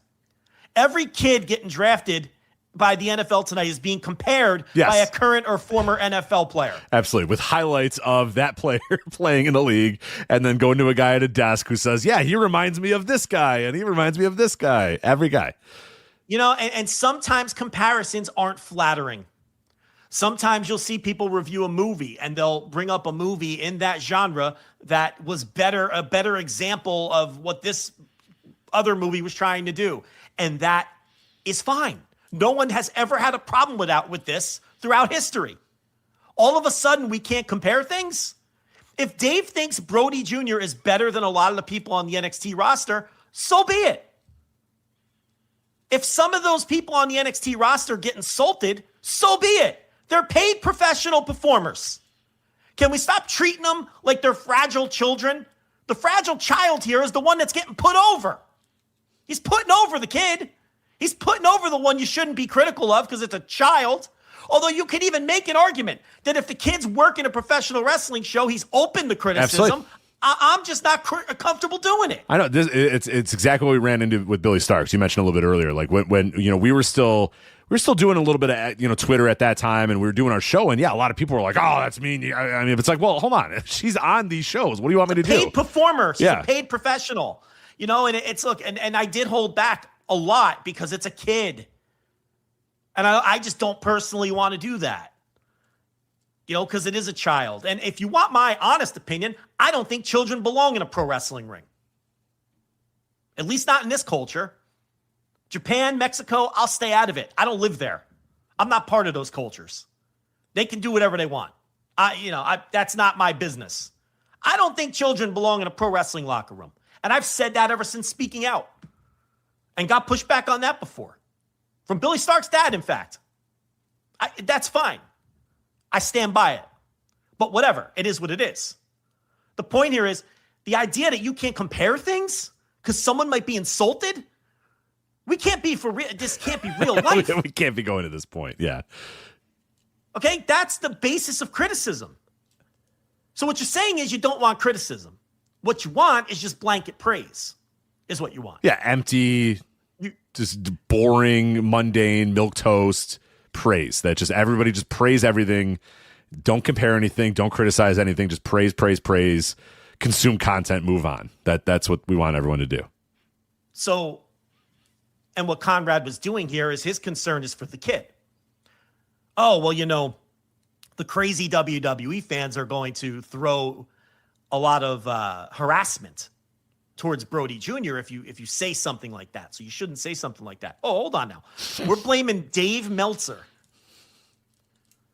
Every kid getting drafted by the NFL tonight is being compared by a current or former NFL player. Absolutely. With highlights of that player playing in the league, and then going to a guy at a desk who says, yeah, he reminds me of this guy, and he reminds me of this guy. Every guy. You know, and sometimes comparisons aren't flattering. Sometimes you'll see people review a movie and they'll bring up a movie in that genre that was a better example of what this other movie was trying to do. And that is fine. No one has ever had a problem with this throughout history. All of a sudden, we can't compare things. If Dave thinks Brody Jr. is better than a lot of the people on the NXT roster, so be it. If some of those people on the NXT roster get insulted, so be it. They're paid professional performers. Can we stop treating them like they're fragile children? The fragile child here is the one that's getting put over. He's putting over the kid. He's putting over the one you shouldn't be critical of because it's a child. Although you could even make an argument that if the kid's working a professional wrestling show, he's open to criticism. Absolutely. I'm just not comfortable doing it. I know it's exactly what we ran into with Billy Starks. You mentioned a little bit earlier, like when we were still doing a little bit of Twitter at that time, and we were doing our show, and a lot of people were like, "Oh, that's mean." I mean, it's like, well, hold on, she's on these shows. What do you want me to do? Paid performer, she's a paid professional, and it's look, and I did hold back a lot because it's a kid, and I just don't personally want to do that. Because it is a child. And if you want my honest opinion, I don't think children belong in a pro wrestling ring. At least not in this culture. Japan, Mexico, I'll stay out of it. I don't live there. I'm not part of those cultures. They can do whatever they want. That's not my business. I don't think children belong in a pro wrestling locker room. And I've said that ever since speaking out. And got pushed back on that before. From Billy Stark's dad, in fact. That's fine. I stand by it. But whatever, it is what it is. The point here is the idea that you can't compare things because someone might be insulted. We can't be for real. This can't be real life. We can't be going to this point. Yeah. Okay, that's the basis of criticism. So what you're saying is you don't want criticism. What you want is just blanket praise, is what you want. Yeah, empty, just boring, mundane, milquetoast praise. That just everybody just praise everything. Don't compare anything. Don't criticize anything. Just praise, praise, praise. Consume content. Move on. That's what we want everyone to do. So, and what Conrad was doing here is his concern is for the kid. Oh, well, the crazy WWE fans are going to throw a lot of harassment towards Brody Jr. if you say something like that. So you shouldn't say something like that. Oh, hold on now. We're blaming Dave Meltzer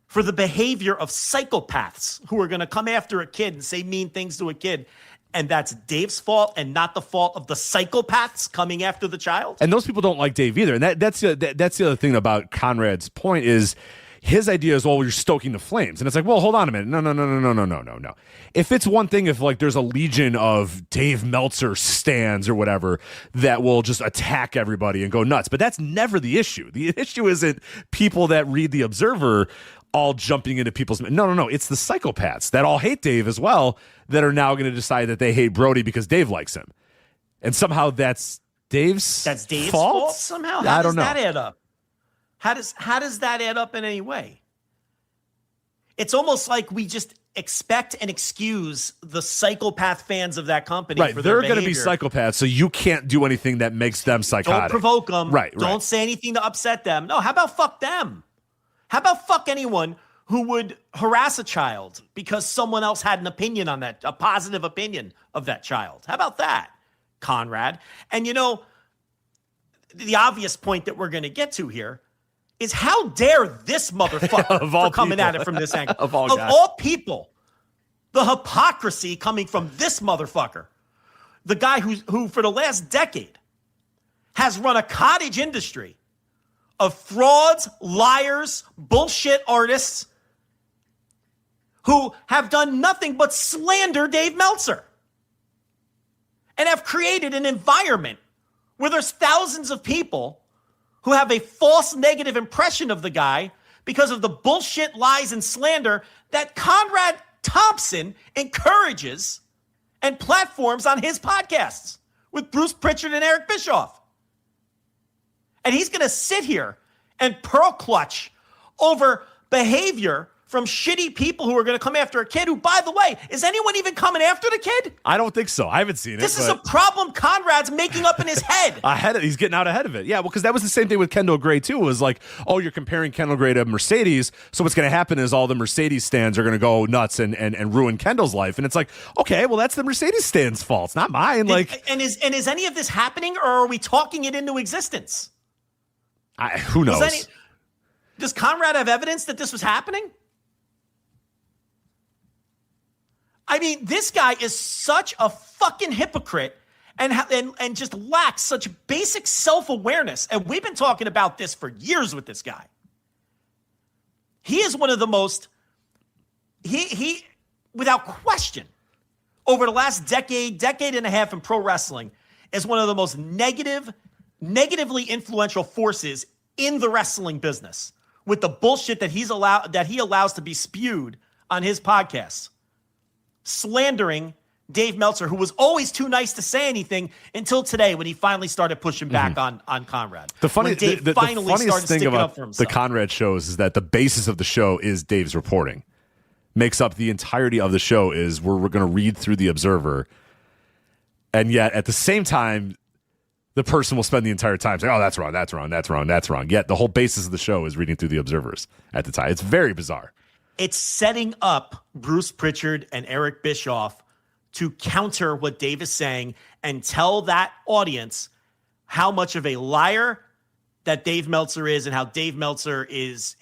for the behavior of psychopaths who are going to come after a kid and say mean things to a kid. And that's Dave's fault and not the fault of the psychopaths coming after the child. And those people don't like Dave either. And that's the other thing about Conrad's point is his idea is, well, you're stoking the flames. And it's like, well, hold on a minute. No. If it's one thing, if like there's a legion of Dave Meltzer stands or whatever that will just attack everybody and go nuts, but that's never the issue. The issue isn't people that read the Observer all jumping into people's... No. It's the psychopaths that all hate Dave as well that are now going to decide that they hate Brody because Dave likes him. And somehow that's Dave's fault somehow? I don't know. How does that add up? How does that add up in any way? It's almost like we just expect and excuse the psychopath fans of that company. Right, for their they're going to be psychopaths, so you can't do anything that makes them psychotic. Don't provoke them. Right. Don't say anything to upset them. No, how about fuck them? How about fuck anyone who would harass a child because someone else had an opinion on that, a positive opinion of that child? How about that, Conrad? And the obvious point that we're going to get to here is how dare this motherfucker for coming at it from this angle. of all people, the hypocrisy coming from this motherfucker, the guy who for the last decade has run a cottage industry of frauds, liars, bullshit artists who have done nothing but slander Dave Meltzer and have created an environment where there's thousands of people who have a false negative impression of the guy because of the bullshit, lies, and slander that Conrad Thompson encourages and platforms on his podcasts with Bruce Pritchard and Eric Bischoff. And he's going to sit here and pearl clutch over behavior from shitty people who are going to come after a kid who, by the way, is anyone even coming after the kid? I don't think so. I haven't seen it. This is a problem Conrad's making up in his head. He's getting out ahead of it. Yeah, well, because that was the same thing with Kendall Gray, too. It was like, oh, you're comparing Kendall Gray to Mercedes, so what's going to happen is all the Mercedes stands are going to go nuts and ruin Kendall's life. And it's like, okay, well, that's the Mercedes stand's fault. It's not mine. And is any of this happening, or are we talking it into existence? Who knows? Does Conrad have evidence that this was happening? I mean, this guy is such a fucking hypocrite and just lacks such basic self-awareness. And we've been talking about this for years with this guy. He is one of the most, he without question, over the last decade and a half in pro wrestling, is one of the most negatively influential forces in the wrestling business with the bullshit that he allows to be spewed on his podcasts. Slandering Dave Meltzer, who was always too nice to say anything until today when he finally started pushing back on Conrad. The funniest thing about the Conrad shows is that the basis of the show is Dave's reporting. Makes up the entirety of the show is we're going to read through the Observer, and yet at the same time, the person will spend the entire time saying, oh, that's wrong. Yet the whole basis of the show is reading through the Observers at the time. It's very bizarre. It's setting up Bruce Pritchard and Eric Bischoff to counter what Dave is saying and tell that audience how much of a liar that Dave Meltzer is and how Dave Meltzer is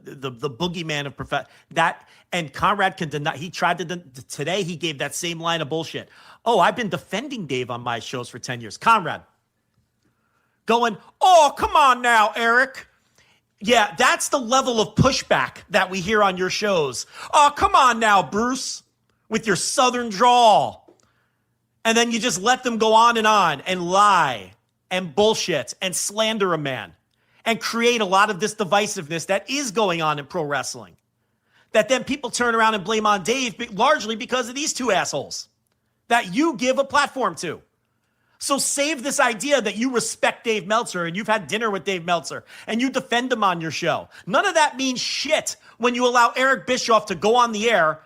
the boogeyman of that. And Conrad can deny. He tried to today. He gave that same line of bullshit. Oh, I've been defending Dave on my shows for 10 years. Conrad going, oh, come on now, Eric. Yeah, that's the level of pushback that we hear on your shows. Oh, come on now, Bruce, with your southern drawl. And then you just let them go on and lie and bullshit and slander a man and create a lot of this divisiveness that is going on in pro wrestling. That then people turn around and blame on Dave largely because of these two assholes that you give a platform to. So save this idea that you respect Dave Meltzer and you've had dinner with Dave Meltzer and you defend him on your show. None of that means shit when you allow Eric Bischoff to go on the air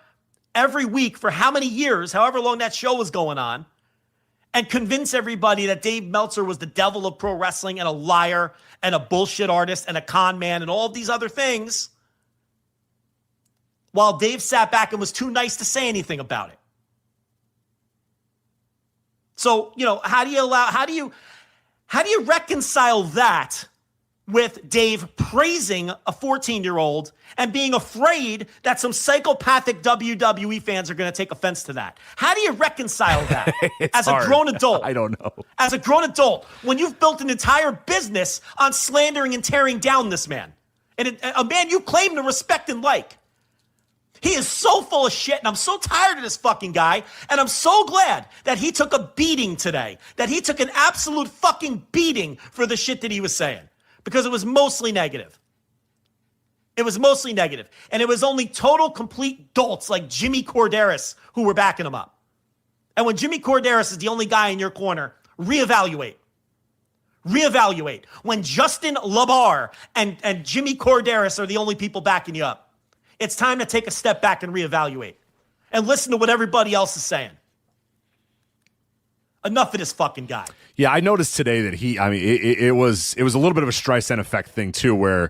every week for how many years, however long that show was going on, and convince everybody that Dave Meltzer was the devil of pro wrestling and a liar and a bullshit artist and a con man and all of these other things, while Dave sat back and was too nice to say anything about it. So, how do you reconcile that with Dave praising a 14-year-old and being afraid that some psychopathic WWE fans are going to take offense to that? How do you reconcile that as a grown adult? I don't know. As a grown adult, when you've built an entire business on slandering and tearing down this man And a man you claim to respect and like. He is so full of shit, and I'm so tired of this fucking guy, and I'm so glad that he took a beating today, that he took an absolute fucking beating for the shit that he was saying, because it was mostly negative. It was mostly negative, and it was only total, complete dolts like Jimmy Corderas who were backing him up. And when Jimmy Corderas is the only guy in your corner, reevaluate. Reevaluate. When Justin LaBar and Jimmy Corderas are the only people backing you up, it's time to take a step back and reevaluate and listen to what everybody else is saying. Enough of this fucking guy. Yeah, I noticed today that it was a little bit of a Streisand effect thing too, where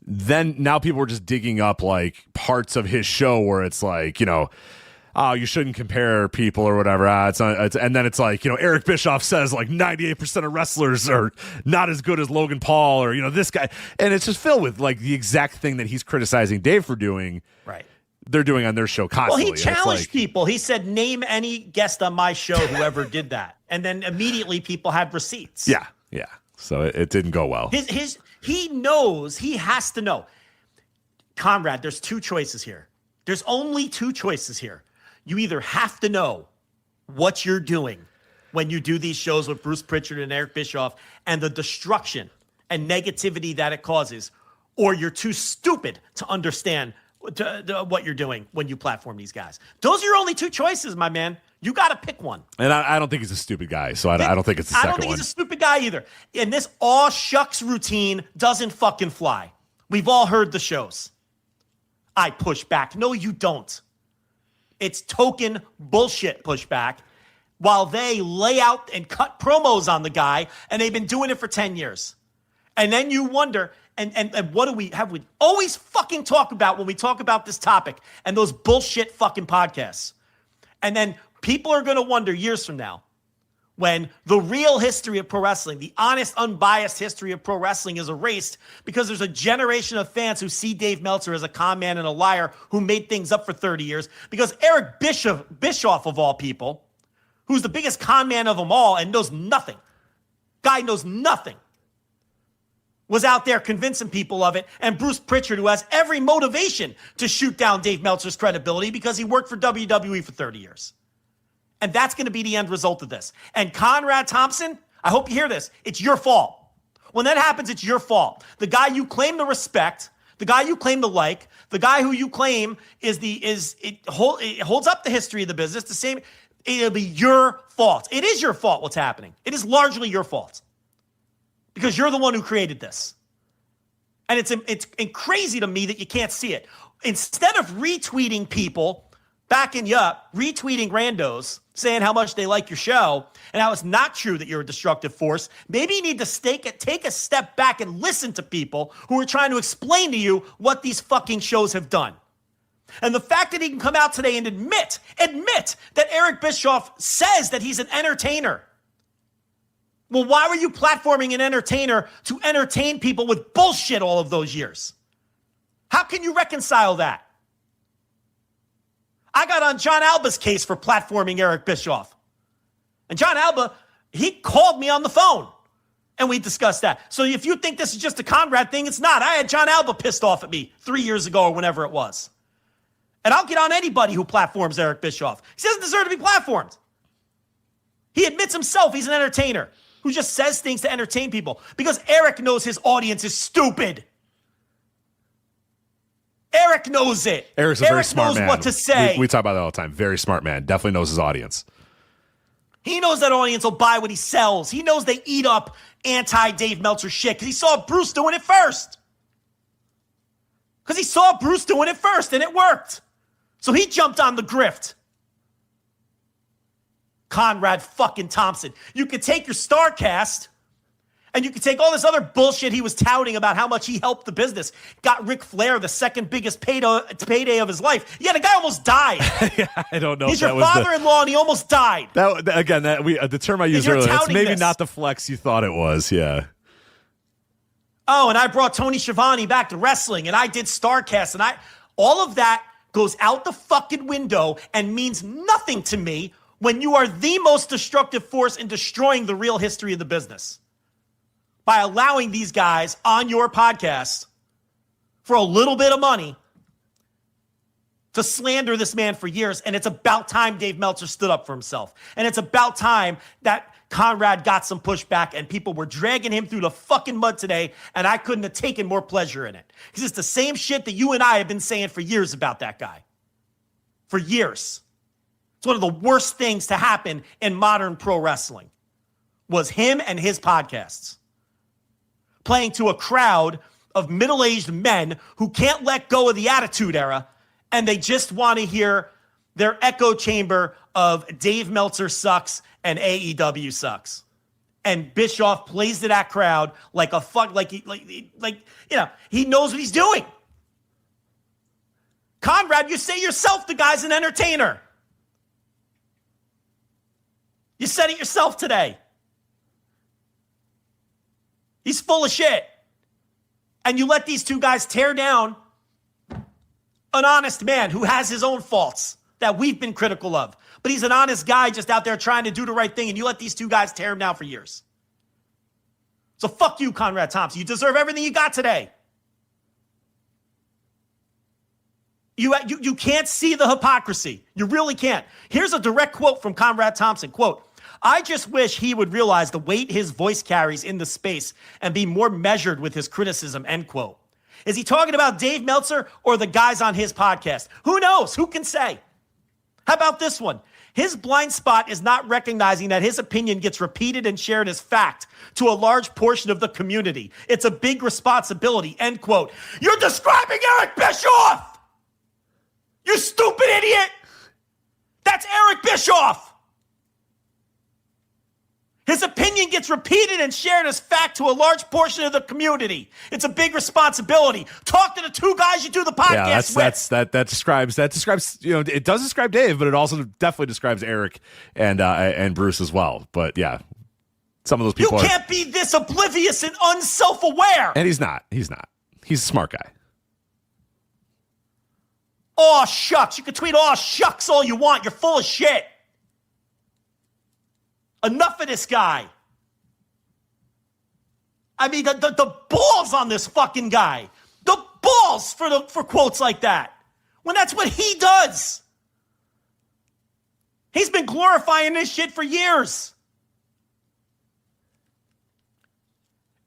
then now people were just digging up like parts of his show where it's like, you know, oh, you shouldn't compare people or whatever. And then it's like, you know, Eric Bischoff says like 98% of wrestlers are not as good as Logan Paul or, you know, this guy. And it's just filled with like the exact thing that he's criticizing Dave for doing. Right. They're doing on their show constantly. Well, he challenged people. He said, name any guest on my show who ever did that. And then immediately people had receipts. Yeah. Yeah. So it didn't go well. He knows, he has to know. Conrad, there's two choices here. There's only two choices here. You either have to know what you're doing when you do these shows with Bruce Pritchard and Eric Bischoff and the destruction and negativity that it causes, or you're too stupid to understand what you're doing when you platform these guys. Those are your only two choices, my man. You got to pick one. And I don't think he's a stupid guy, so I don't think it's the second one. I don't think he's a stupid guy either. And this aw shucks routine doesn't fucking fly. We've all heard the shows. I push back. No, you don't. It's token bullshit pushback while they lay out and cut promos on the guy, and they've been doing it for 10 years. And then you wonder, and what do we always fucking talk about when we talk about this topic and those bullshit fucking podcasts? And then people are going to wonder years from now when the real history of pro wrestling, the honest, unbiased history of pro wrestling is erased because there's a generation of fans who see Dave Meltzer as a con man and a liar who made things up for 30 years. Because Eric Bischoff of all people, who's the biggest con man of them all and knows nothing, guy knows nothing, was out there convincing people of it. And Bruce Pritchard, who has every motivation to shoot down Dave Meltzer's credibility because he worked for WWE for 30 years. And that's going to be the end result of this. And Conrad Thompson, I hope you hear this. It's your fault. When that happens, it's your fault. The guy you claim to respect, the guy you claim to like, the guy who you claim holds up the history of the business, the same. It'll be your fault. It is your fault what's happening. It is largely your fault because you're the one who created this. And it's crazy to me that you can't see it. Instead of retweeting people, backing you up, retweeting randos, saying how much they like your show and how it's not true that you're a destructive force, maybe you need to take a step back and listen to people who are trying to explain to you what these fucking shows have done. And the fact that he can come out today and admit that Eric Bischoff says that he's an entertainer. Well, why were you platforming an entertainer to entertain people with bullshit all of those years? How can you reconcile that? I got on John Alba's case for platforming Eric Bischoff. And John Alba, he called me on the phone, and we discussed that. So if you think this is just a Conrad thing, it's not. I had John Alba pissed off at me 3 years ago or whenever it was. And I'll get on anybody who platforms Eric Bischoff. He doesn't deserve to be platformed. He admits himself he's an entertainer who just says things to entertain people because Eric knows his audience is stupid. Eric knows it. Eric's a very smart man. Eric knows what to say. We talk about that all the time. Very smart man. Definitely knows his audience. He knows that audience will buy what he sells. He knows they eat up anti-Dave Meltzer shit because he saw Bruce doing it first. And it worked. So he jumped on the grift. Conrad fucking Thompson. You could take your StarCast and you could take all this other bullshit he was touting about how much he helped the business. Got Ric Flair the second biggest payday of his life. Yeah, the guy almost died. Yeah, I don't know. He's your father-in-law and he almost died. The term I used earlier, that's maybe not the flex you thought it was, yeah. Oh, and I brought Tony Schiavone back to wrestling and I did StarCast and all of that goes out the fucking window and means nothing to me when you are the most destructive force in destroying the real history of the business. By allowing these guys on your podcast for a little bit of money to slander this man for years. And it's about time Dave Meltzer stood up for himself. And it's about time that Conrad got some pushback and people were dragging him through the fucking mud today. And I couldn't have taken more pleasure in it. Because it's the same shit that you and I have been saying for years about that guy. For years. It's one of the worst things to happen in modern pro wrestling was him and his podcasts. Playing to a crowd of middle-aged men who can't let go of the Attitude Era, and they just want to hear their echo chamber of Dave Meltzer sucks and AEW sucks. And Bischoff plays to that crowd like a fuck, he knows what he's doing. Conrad, you say yourself the guy's an entertainer. You said it yourself today. He's full of shit. And you let these two guys tear down an honest man who has his own faults that we've been critical of. But he's an honest guy just out there trying to do the right thing, and you let these two guys tear him down for years. So fuck you, Conrad Thompson. You deserve everything you got today. You can't see the hypocrisy. You really can't. Here's a direct quote from Conrad Thompson. Quote, I just wish he would realize the weight his voice carries in the space and be more measured with his criticism, end quote. Is he talking about Dave Meltzer or the guys on his podcast? Who knows? Who can say? How about this one? His blind spot is not recognizing that his opinion gets repeated and shared as fact to a large portion of the community. It's a big responsibility, end quote. You're describing Eric Bischoff! You stupid idiot! That's Eric Bischoff! His opinion gets repeated and shared as fact to a large portion of the community. It's a big responsibility. Talk to the two guys you do the podcast with. That describes. It does describe Dave, but it also definitely describes Eric and Bruce as well. But yeah, some of those people. You can't be this oblivious and unself-aware. And he's not. He's a smart guy. Oh shucks! You can tweet "oh shucks" all you want. You're full of shit. Enough of this guy. I mean, the balls on this fucking guy. The balls for quotes like that. When that's what he does. He's been glorifying this shit for years.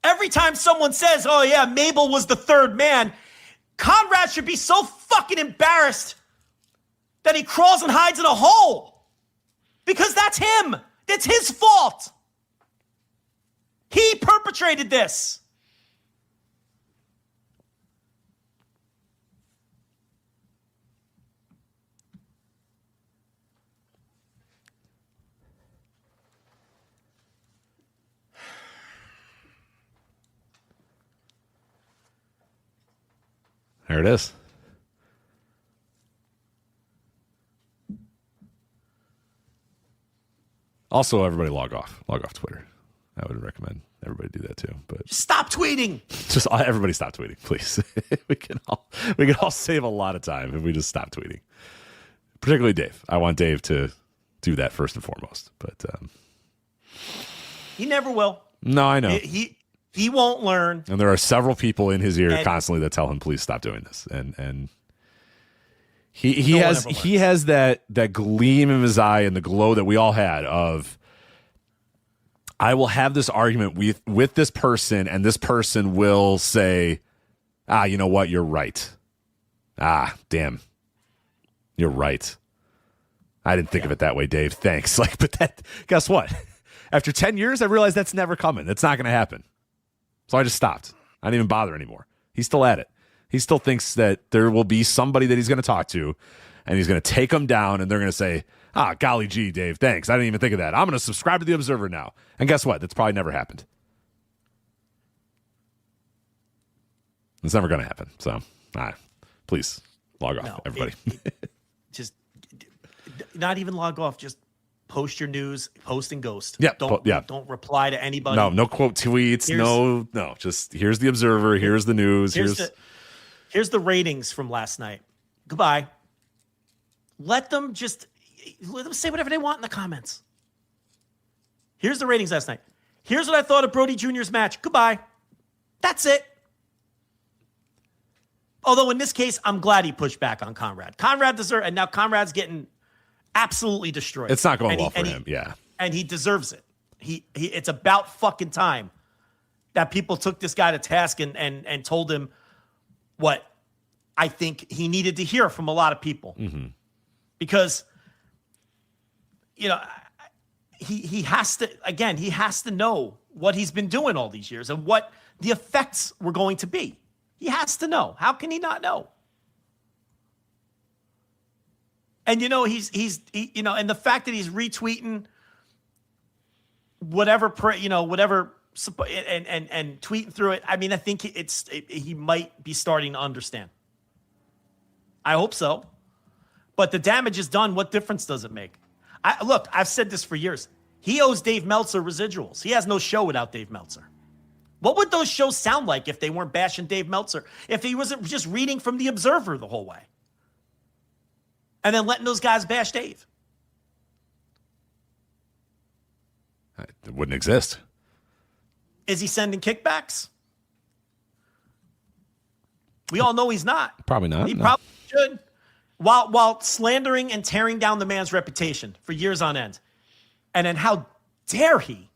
Every time someone says, oh yeah, Mabel was the third man, Conrad should be so fucking embarrassed that he crawls and hides in a hole. Because that's him. It's his fault. He perpetrated this. There it is. Also, everybody log off Twitter. I would recommend everybody do that too. But stop tweeting. Just everybody stop tweeting, please. we can all save a lot of time if we just stop tweeting. Particularly Dave. I want Dave to do that first and foremost. But he never will. No, I know. He won't learn. And there are several people in his ear constantly that tell him, please stop doing this. And he has that gleam in his eye and the glow that we all had of, I will have this argument with this person, and this person will say, you know what, you're right. Damn. You're right. I didn't think of it that way, Dave. Thanks. But guess what? After 10 years, I realized that's never coming. That's not going to happen. So I just stopped. I didn't even bother anymore. He's still at it. He still thinks that there will be somebody that he's going to talk to, and he's going to take them down, and they're going to say, golly gee, Dave, thanks. I didn't even think of that. I'm going to subscribe to the Observer now. And guess what? That's probably never happened. It's never going to happen. So, please log off, everybody. Just not even log off. Just post your news, post and ghost. Yeah, don't reply to anybody. No quote tweets. No. Just here's the Observer. Here's the news. Here's the ratings from last night. Goodbye. Let them say whatever they want in the comments. Here's the ratings last night. Here's what I thought of Brody Jr.'s match. Goodbye. That's it. Although in this case, I'm glad he pushed back on Conrad. Conrad deserves, and now Conrad's getting absolutely destroyed. It's not going well for him. And he deserves it. It's about fucking time that people took this guy to task and told him what I think he needed to hear from a lot of people. Mm-hmm. Because, you know, he has to know what he's been doing all these years and what the effects were going to be. He has to know. How can he not know? And you know, he's and the fact that he's retweeting whatever and tweeting through it. I mean, I think he might be starting to understand. I hope so. But the damage is done. What difference does it make? Look, I've said this for years. He owes Dave Meltzer residuals. He has no show without Dave Meltzer. What would those shows sound like if they weren't bashing Dave Meltzer? If he wasn't just reading from The Observer the whole way? And then letting those guys bash Dave? It wouldn't exist. Is he sending kickbacks? We all know he's not. Probably not. He no. probably should. While slandering and tearing down the man's reputation for years on end. And then how dare he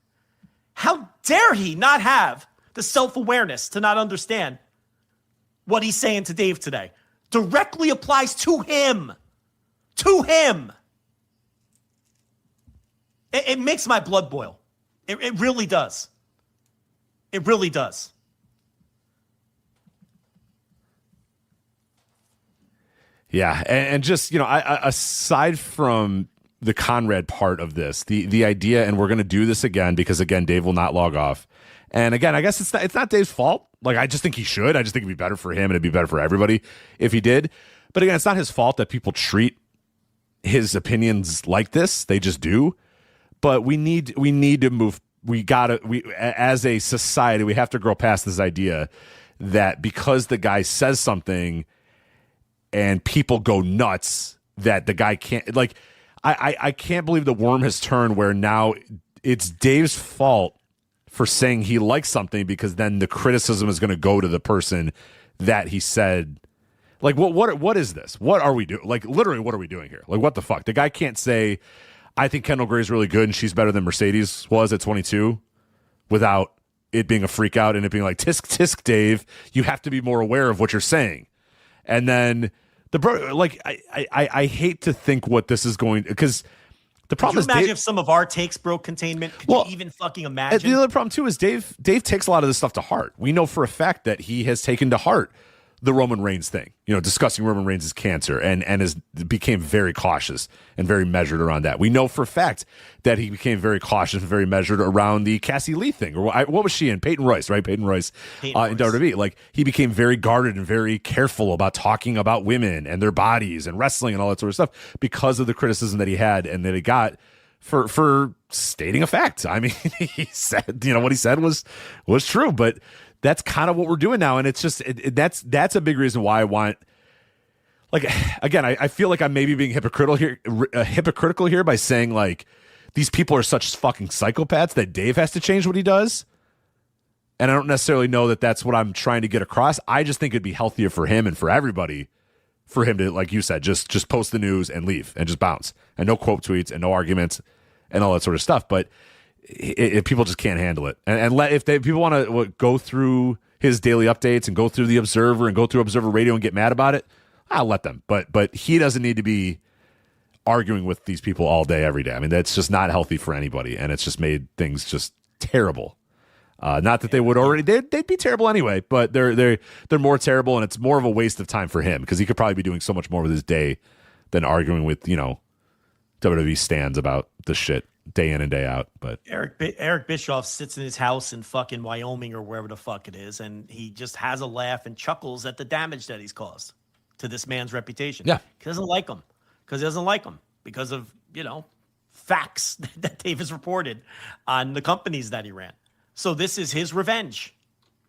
not have the self-awareness to not understand what he's saying to Dave today? Directly applies to him. To him. It makes my blood boil. It really does. It really does. Yeah, and just, you know, aside from the Conrad part of this, the idea, and we're going to do this again because, again, Dave will not log off. And again, I guess it's not Dave's fault. Like, I just think he should. I just think it'd be better for him and it'd be better for everybody if he did. But again, it's not his fault that people treat his opinions like this. They just do. But we need to move. We as a society, we have to grow past this idea that because the guy says something and people go nuts, that the guy can't, like, I can't believe the worm has turned where now it's Dave's fault for saying he likes something because then the criticism is going to go to the person that he said. Like, what is this? What are we doing? Like, literally, what are we doing here? Like, what the fuck? The guy can't say, I think Kendall Gray's really good and she's better than Mercedes was at 22 without it being a freak out and it being like, tisk, tisk, Dave, you have to be more aware of what you're saying. And then I hate to think what this is going, because the problem is, imagine Dave, if some of our takes broke containment? Could you even fucking imagine? The other problem too is Dave takes a lot of this stuff to heart. We know for a fact that he has taken to heart the Roman Reigns thing, you know, discussing Roman Reigns' cancer and became very cautious and very measured around that. We know for a fact that he became very cautious and very measured around the Cassie Lee thing. Or what was she in? Peyton Royce, right? Peyton Royce in WWE. Like, he became very guarded and very careful about talking about women and their bodies and wrestling and all that sort of stuff because of the criticism that he had and that he got for stating a fact. I mean, he said, you know, what he said was true, but that's kind of what we're doing now, and it's just that's a big reason why I want. Like, again, I feel like I'm maybe being hypocritical here by saying, like, these people are such fucking psychopaths that Dave has to change what he does, and I don't necessarily know that that's what I'm trying to get across. I just think it'd be healthier for him and for everybody for him to, like you said, just post the news and leave and just bounce and no quote tweets and no arguments and all that sort of stuff, but. If people just can't handle it, and if people want to go through his daily updates and go through the Observer and go through Observer Radio and get mad about it, I'll let them. But he doesn't need to be arguing with these people all day, every day. I mean, that's just not healthy for anybody, and it's just made things just terrible. Not that they would already they'd be terrible anyway, but they're more terrible, and it's more of a waste of time for him because he could probably be doing so much more with his day than arguing with, you know, WWE stands about this shit day in and day out. But Eric Bischoff sits in his house in fucking Wyoming or wherever the fuck it is, and he just has a laugh and chuckles at the damage that he's caused to this man's reputation. Yeah. He doesn't like him because of, you know, facts that Dave has reported on the companies that he ran. So this is his revenge.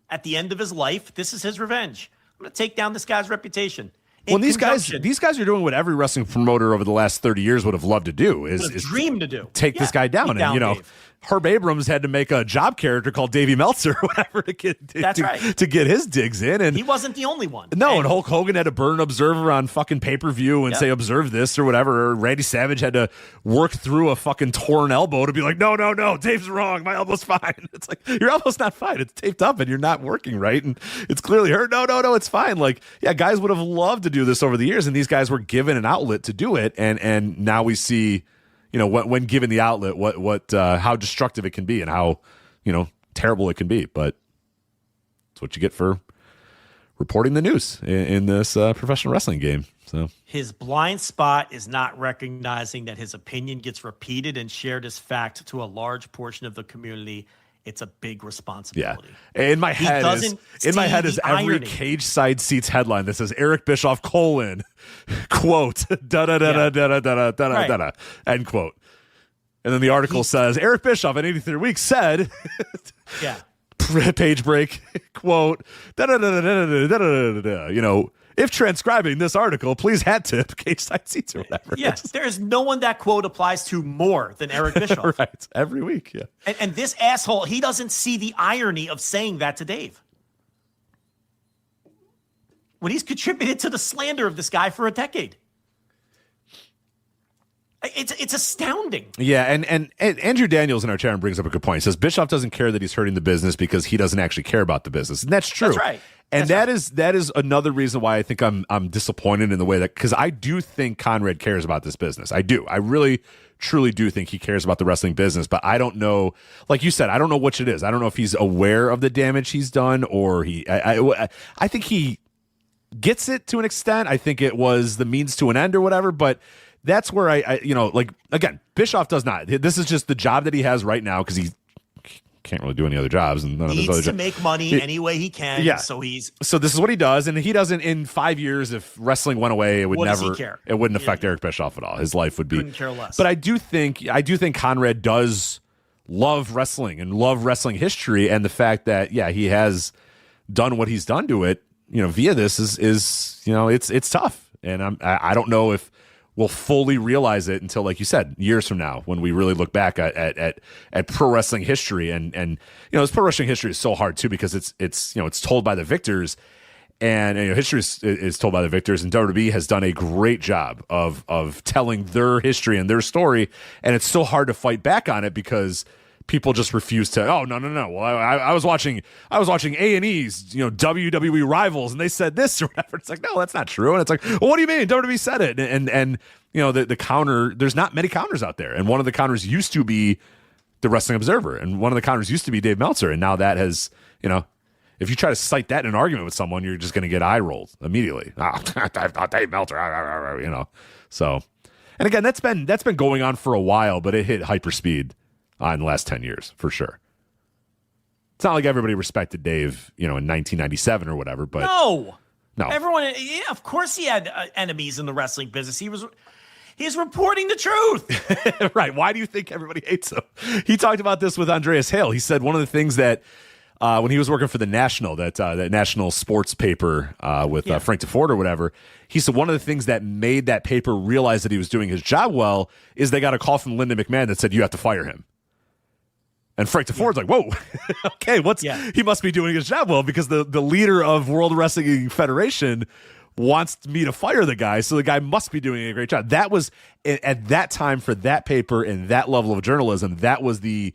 At the end of his life, this is his revenge. I'm going to take down this guy's reputation. Well, these guys are doing what every wrestling promoter over the last 30 years would have loved to do is dream to do. Take this guy down and, you know, Herb Abrams had to make a job character called Davey Meltzer or whatever to get to get his digs in, and he wasn't the only one. No, and Hulk Hogan had to burn an Observer on fucking pay-per-view and say observe this or whatever. Or Randy Savage had to work through a fucking torn elbow to be like, no, Dave's wrong. My elbow's fine. It's like, your elbow's not fine. It's taped up and you're not working right, and it's clearly hurt. No, it's fine. Like, yeah, guys would have loved to do this over the years, and these guys were given an outlet to do it, and now we see, when given the outlet, how destructive it can be and how, terrible it can be. But it's what you get for reporting the news in this professional wrestling game. So his blind spot is not recognizing that his opinion gets repeated and shared as fact to a large portion of the community. It's a big responsibility. Yeah. In my head is every irony. Cage Side Seats headline that says Eric Bischoff : quote da da da da da da da da da da end quote. And then the article says Eric Bischoff at 83 weeks said page break quote da da da da da da da da. If transcribing this article, please hat tip Cage Side Seats or whatever. Yes, there's no one that quote applies to more than Eric Bischoff. Right, every week, yeah. And this asshole, he doesn't see the irony of saying that to Dave. When he's contributed to the slander of this guy for a decade. It's astounding. Yeah, and Andrew Daniels in our chat room brings up a good point. He says Bischoff doesn't care that he's hurting the business because he doesn't actually care about the business. And that's true. That's right. And that is another reason why I think I'm disappointed in the way that, because I do think Conrad cares about this business. I do. I really, truly do think he cares about the wrestling business, but I don't know, like you said, I don't know which it is. I don't know if he's aware of the damage he's done or I think he gets it to an extent. I think it was the means to an end or whatever, but that's where I again, Bischoff does not. This is just the job that he has right now because he can't really do any other jobs, and none of his other needs to make money any way he can. Yeah. So this is what he does, and he doesn't. In 5 years, if wrestling went away, it would never. Care? It wouldn't affect Eric Bischoff at all. His life would be. Couldn't care less. But I do think Conrad does love wrestling and love wrestling history, and the fact that he has done what he's done to it, via this is it's tough, and I don't know if we'll fully realize it until, like you said, years from now, when we really look back at pro wrestling history. And this pro wrestling history is so hard too, because it's told by the victors, and history is told by the victors, and WWE has done a great job of telling their history and their story. And it's so hard to fight back on it because people just refuse to. Oh, no. Well, I was watching A&E's, WWE Rivals, and they said this or whatever. It's like, no, that's not true. And it's like, well, what do you mean? WWE said it. And the counter. There's not many counters out there, and one of the counters used to be the Wrestling Observer, and one of the counters used to be Dave Meltzer, and now that has, if you try to cite that in an argument with someone, you're just going to get eye rolled immediately. Dave Meltzer, So, and again, that's been going on for a while, but it hit hyperspeed in the last 10 years, for sure. It's not like everybody respected Dave, in 1997 or whatever, but... No. Everyone, of course he had enemies in the wrestling business. He's reporting the truth. Right. Why do you think everybody hates him? He talked about this with Andreas Hale. He said one of the things that, when he was working for the National, that national sports paper with Frank DeFord or whatever, he said one of the things that made that paper realize that he was doing his job well is they got a call from Linda McMahon that said, you have to fire him. And Frank DeFord's like, whoa, okay, he must be doing his job well, because the leader of World Wrestling Federation wants me to fire the guy, so the guy must be doing a great job. That was, at that time, for that paper and that level of journalism, that was the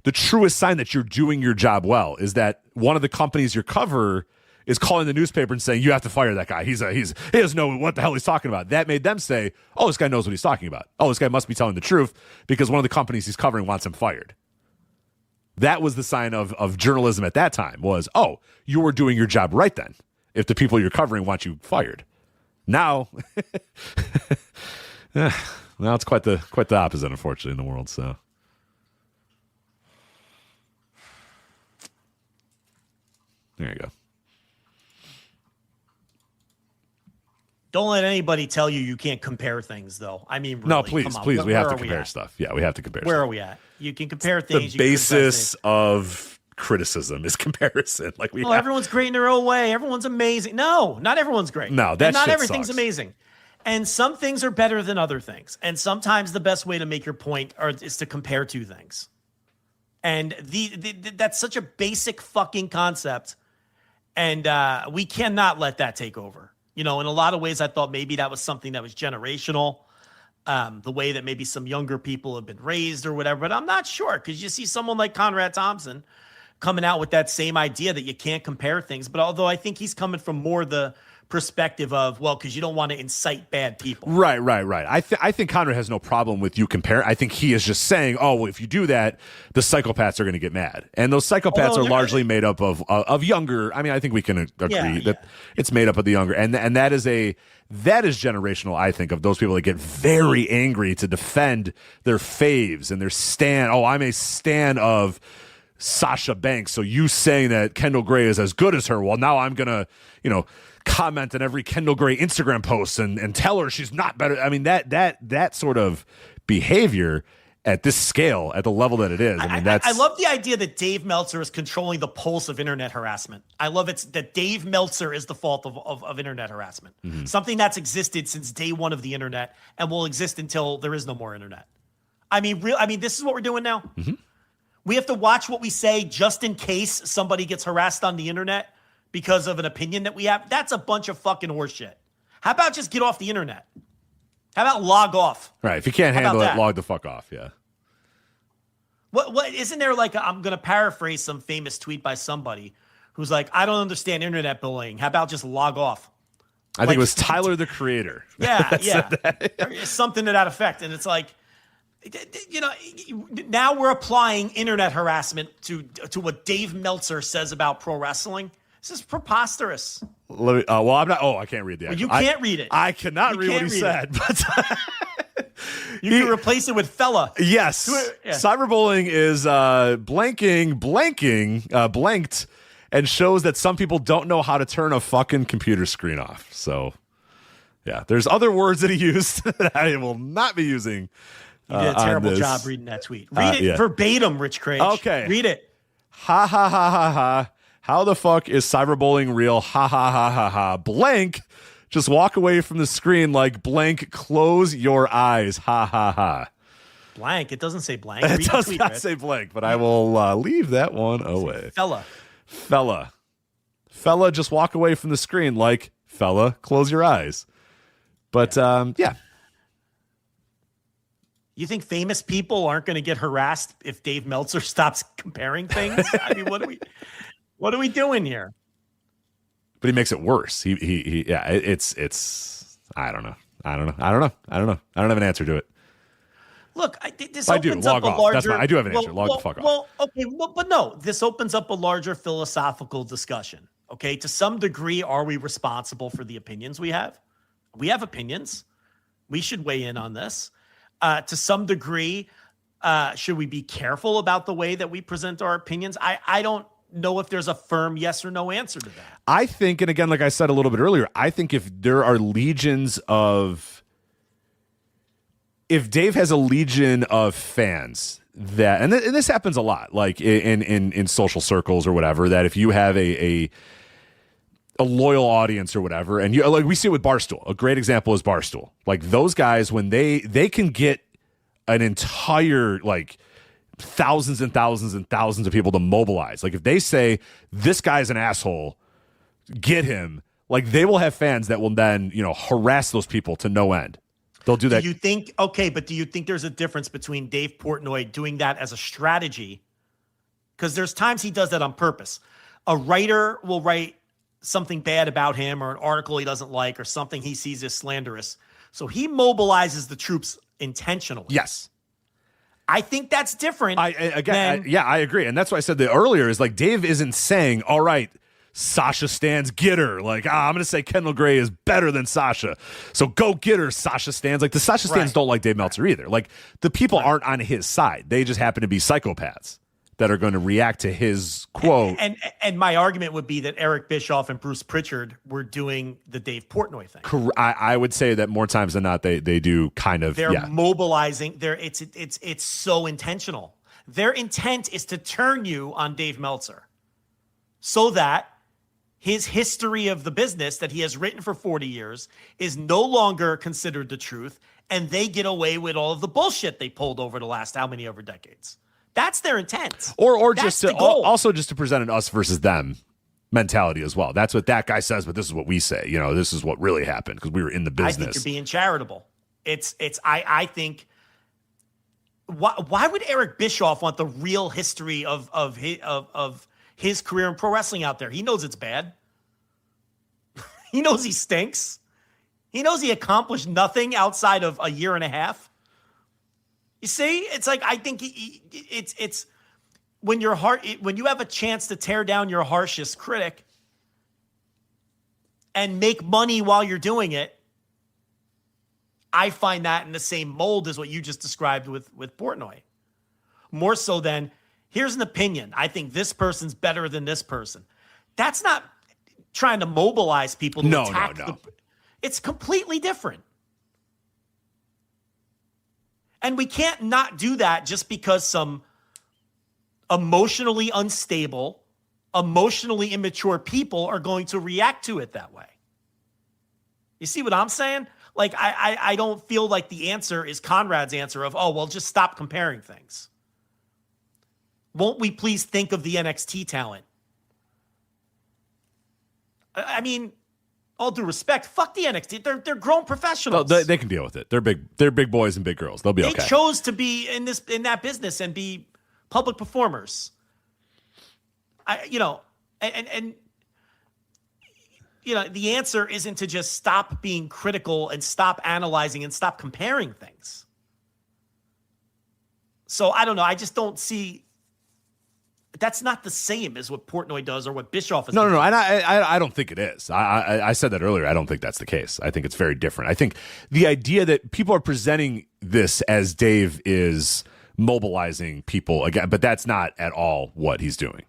truest sign that you're doing your job well, is that one of the companies you cover is calling the newspaper and saying, you have to fire that guy. He doesn't know what the hell he's talking about. That made them say, oh, this guy knows what he's talking about. Oh, this guy must be telling the truth, because one of the companies he's covering wants him fired. That was the sign of journalism at that time, was, oh, you were doing your job right then, if the people you're covering want you fired. Now, now it's quite the opposite, unfortunately, in the world. So, there you go. Don't let anybody tell you can't compare things, though. I mean, really, no, please. We have to compare stuff. Yeah, we have to compare. Where are we at? You can compare things. The basis of criticism is comparison. Like everyone's great in their own way. Everyone's amazing. No, not everyone's great. No, not everything's sucks. amazing. And some things are better than other things. And sometimes the best way to make your point is to compare two things. And that's such a basic fucking concept. And we cannot let that take over. In a lot of ways, I thought maybe that was something that was generational. The way that maybe some younger people have been raised or whatever, but I'm not sure, because you see someone like Conrad Thompson coming out with that same idea that you can't compare things. But although I think he's coming from more the perspective of, because you don't want to incite bad people. Right. I think Conrad has no problem with you comparing. I think he is just saying, well, if you do that, the psychopaths are going to get mad. And those psychopaths are largely made up of younger. I mean, I think we can agree that it's made up of the younger. And that is generational, I think, of those people that get very angry to defend their faves and their stan. Oh, I'm a stan of Sasha Banks. So you saying that Kendall Gray is as good as her. Well, now I'm going to, comment on every Kendall Gray Instagram post and tell her she's not better. I mean, that sort of behavior at this scale, at the level that it is. I mean, I love the idea that Dave Meltzer is controlling the pulse of internet harassment. I love that Dave Meltzer is the fault of internet harassment. Mm-hmm. Something that's existed since day one of the internet and will exist until there is no more internet. I mean, this is what we're doing now. Mm-hmm. We have to watch what we say just in case somebody gets harassed on the internet because of an opinion that we have. That's a bunch of fucking horseshit. How about just get off the internet? How about log off? Right. If you can't handle it, log the fuck off. Yeah. What isn't there I'm going to paraphrase some famous tweet by somebody who's like, I don't understand internet bullying. How about just log off? I think it was Tyler, the Creator. Yeah. Something to that effect. And it's like, now we're applying internet harassment to what Dave Meltzer says about pro wrestling. This is preposterous. Let me, I'm not. Oh, I can't read the. Well, you can't read it. I cannot read what he said. But you can replace it with fella. Yes, cyberbullying is blanked, and shows that some people don't know how to turn a fucking computer screen off. So, yeah, there's other words that he used that I will not be using. You did a terrible job reading that tweet. Read it verbatim, Rich Craig. Okay, read it. Ha ha ha ha ha. How the fuck is cyberbullying real? Ha ha ha ha ha. Blank. Just walk away from the screen like blank. Close your eyes. Ha ha ha. Blank. It doesn't say blank. It does not say blank, but I will leave that one away. Fella. Just walk away from the screen like fella. Close your eyes. But yeah. You think famous people aren't going to get harassed if Dave Meltzer stops comparing things? I mean, what are we doing here? But he makes it worse. It's I don't know. I don't have an answer to it. Look, this opens up a larger. That's fine. I do have an answer. Log the fuck off. Well, okay, but no, this opens up a larger philosophical discussion. Okay, to some degree, are we responsible for the opinions we have? We have opinions. We should weigh in on this. To some degree, should we be careful about the way that we present our opinions? I don't know if there's a firm yes or no answer to that. I think, and again, like I said a little bit earlier, I think if there are if Dave has a legion of fans that, and this happens a lot, like in social circles or whatever, that if you have a loyal audience or whatever, and you like we see it with Barstool. A great example is Barstool. Like those guys, when they can get an entire thousands and thousands and thousands of people to mobilize. Like if they say this guy's an asshole, get him. Like they will have fans that will then harass those people to no end. They'll do that. Do you think but do you think there's a difference between Dave Portnoy doing that as a strategy? Because there's times he does that on purpose. A writer will write something bad about him or an article he doesn't like or something he sees as slanderous. So he mobilizes the troops intentionally. Yes. I think that's different. I agree. And that's why I said that earlier is like Dave isn't saying, all right, Sasha Stans, get her. Like, I'm going to say Kendall Gray is better than Sasha. So go get her, Sasha Stans. Like the Sasha Stans don't like Dave Meltzer either. Like the people aren't on his side. They just happen to be psychopaths that are going to react to his quote. And my argument would be that Eric Bischoff and Bruce Pritchard were doing the Dave Portnoy thing. I would say that more times than not, they do kind of. They're mobilizing. It's so intentional. Their intent is to turn you on Dave Meltzer so that his history of the business that he has written for 40 years is no longer considered the truth, and they get away with all of the bullshit they pulled over the last how many over decades. That's their intent. Or That's just the to goal. also just to present an us versus them mentality as well. That's what that guy says, but this is what we say. This is what really happened because we were in the business. I think you're being charitable. I think why would Eric Bischoff want the real history of his career in pro wrestling out there? He knows it's bad. He knows he stinks. He knows he accomplished nothing outside of a year and a half. You see, it's like I think it's when when you have a chance to tear down your harshest critic and make money while you're doing it. I find that in the same mold as what you just described with Portnoy. More so than, here's an opinion. I think this person's better than this person. That's not trying to mobilize people to attack. No. It's completely different. And we can't not do that just because some emotionally unstable, emotionally immature people are going to react to it that way. You see what I'm saying? Like, I don't feel like the answer is Conrad's answer of, oh, well, just stop comparing things. Won't we please think of the NXT talent? I mean, all due respect, fuck the NXT. They're grown professionals. They can deal with it. They're big boys and big girls. They'll be okay. They chose to be in that business and be public performers. The answer isn't to just stop being critical and stop analyzing and stop comparing things. So I don't know. I just don't see. That's not the same as what Portnoy does or what Bischoff is. No. And I don't think it is. I said that earlier. I don't think that's the case. I think it's very different. I think the idea that people are presenting this as Dave is mobilizing people again, but that's not at all what he's doing.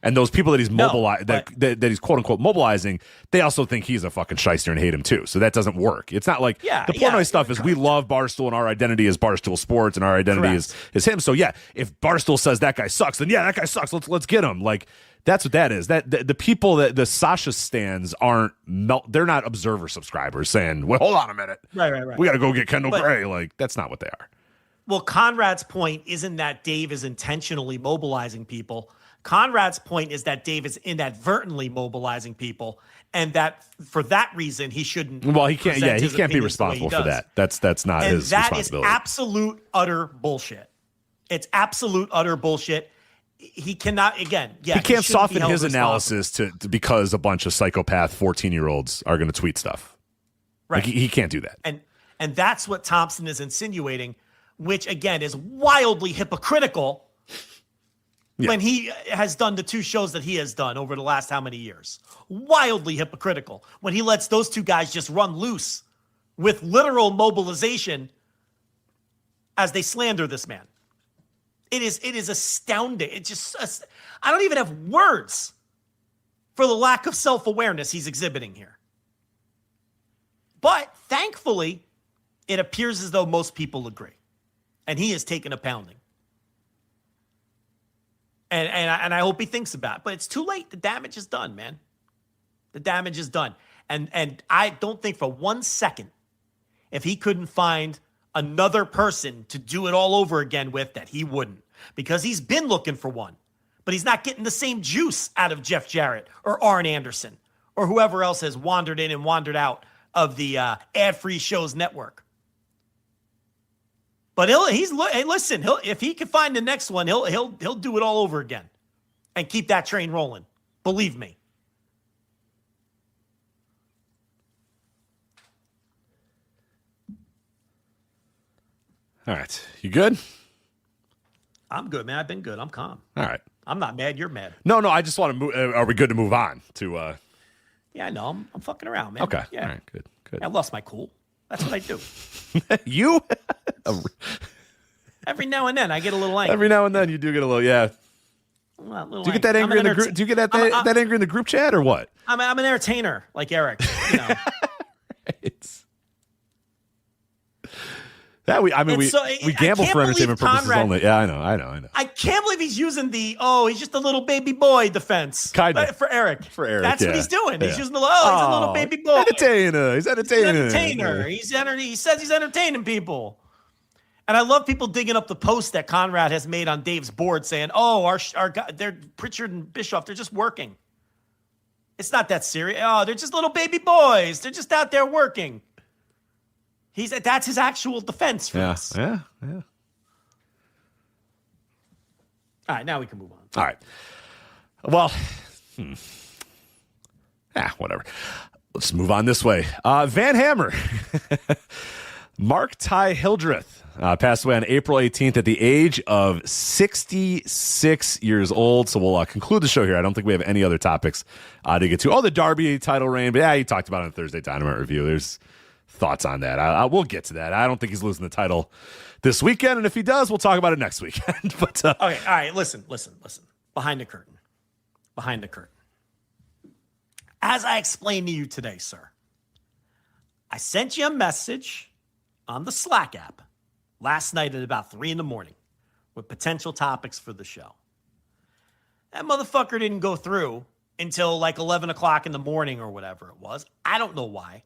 And those people that he's that he's quote unquote mobilizing, they also think he's a fucking shyster and hate him too. So that doesn't work. It's not like the Portnoy stuff is we love Barstool and our identity is Barstool Sports and our identity is him. So yeah, if Barstool says that guy sucks, then yeah, that guy sucks. Let's get him. Like that's what that is. That the people that the Sasha stands they're not Observer subscribers saying, well, hold on a minute. Right. We got to go get Kendall Gray. Like that's not what they are. Well, Conrad's point isn't that Dave is intentionally mobilizing people. Conrad's point is that Dave is inadvertently mobilizing people, and that for that reason he shouldn't. Well, he can't. Yeah, he can't be responsible for that. That's not his responsibility. That is absolute utter bullshit. It's absolute utter bullshit. He cannot. Again, yeah, he can't soften his analysis to because a bunch of psychopath 14-year-olds are going to tweet stuff. Right. Like, he can't do that. And that's what Thompson is insinuating, which again is wildly hypocritical. Yeah. When he has done the two shows that he has done over the last how many years. Wildly hypocritical. When he lets those two guys just run loose with literal mobilization as they slander this man. It is astounding. It's just, I don't even have words for the lack of self-awareness he's exhibiting here. But thankfully, it appears as though most people agree. And he has taken a pounding. And I hope he thinks about it. But it's too late. The damage is done, man. The damage is done. And I don't think for 1 second, if he couldn't find another person to do it all over again with, that he wouldn't. Because he's been looking for one. But he's not getting the same juice out of Jeff Jarrett or Arn Anderson or whoever else has wandered in and wandered out of the ad-free shows network. But if he can find the next one, he'll do it all over again and keep that train rolling. Believe me. All right. You good? I'm good, man. I've been good. I'm calm. All right. I'm not mad. You're mad. No. I just want to move. Are we good to move on to? Yeah, I know. I'm fucking around, man. Okay. Yeah. All right. Good. I lost my cool. That's what I do. You? Every now and then I get a little angry. Every now and then you do get a little, yeah. Well, do you get that angry in the group? Do you get that angry in the group chat or what? I'm an entertainer like Eric. You know. We gamble for entertainment purposes only. Yeah, I know. I can't believe he's using he's just a little baby boy defense. Kind of. For Eric. That's what he's doing. He's using he's a little baby boy. He's entertainer. He says he's entertaining people. And I love people digging up the post that Conrad has made on Dave's board saying, "Oh, our they're Pritchard and Bischoff, they're just working." It's not that serious. Oh, they're just little baby boys. They're just out there working. That's his actual defense for this. Yeah. All right, now we can move on. All right. Well, whatever. Let's move on this way. Van Hammer. Mark Ty Hildreth passed away on April 18th at the age of 66 years old. So we'll conclude the show here. I don't think we have any other topics to get to. Oh, the Darby title reign. But you talked about it on Thursday Dynamite Review. There's thoughts on that. We'll get to that. I don't think he's losing the title this weekend. And if he does, we'll talk about it next weekend. But okay, all right. Listen. Behind the curtain. As I explained to you today, sir, I sent you a message on the Slack app last night at about 3 a.m. with potential topics for the show. That motherfucker didn't go through until like 11 o'clock in the morning or whatever it was. I don't know why.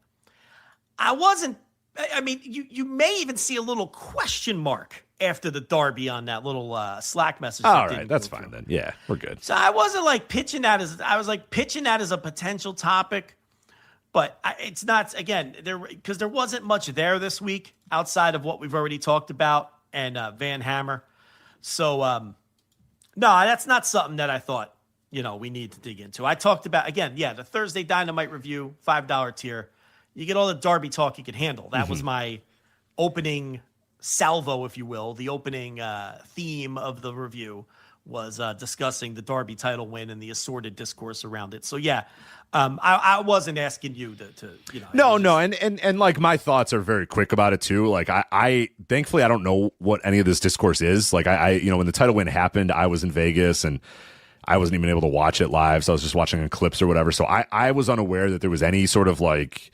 You may even see a little question mark after the Darby on that little Slack message. All right, that's fine then. Yeah, we're good. So I wasn't like pitching that as a potential topic, but it's not, again, because there wasn't much there this week outside of what we've already talked about and Van Hammer. So, no, that's not something that I thought, we need to dig into. I talked about, again, the Thursday Dynamite Review, $5 tier. You get all the Darby talk you could handle. That was my opening salvo, if you will. The opening theme of the review was discussing the Darby title win and the assorted discourse around it. So, I wasn't asking you to No, and like my thoughts are very quick about it too. Like I thankfully I don't know what any of this discourse is. Like I when the title win happened, I was in Vegas and I wasn't even able to watch it live. So I was just watching on clips or whatever. So I was unaware that there was any sort of like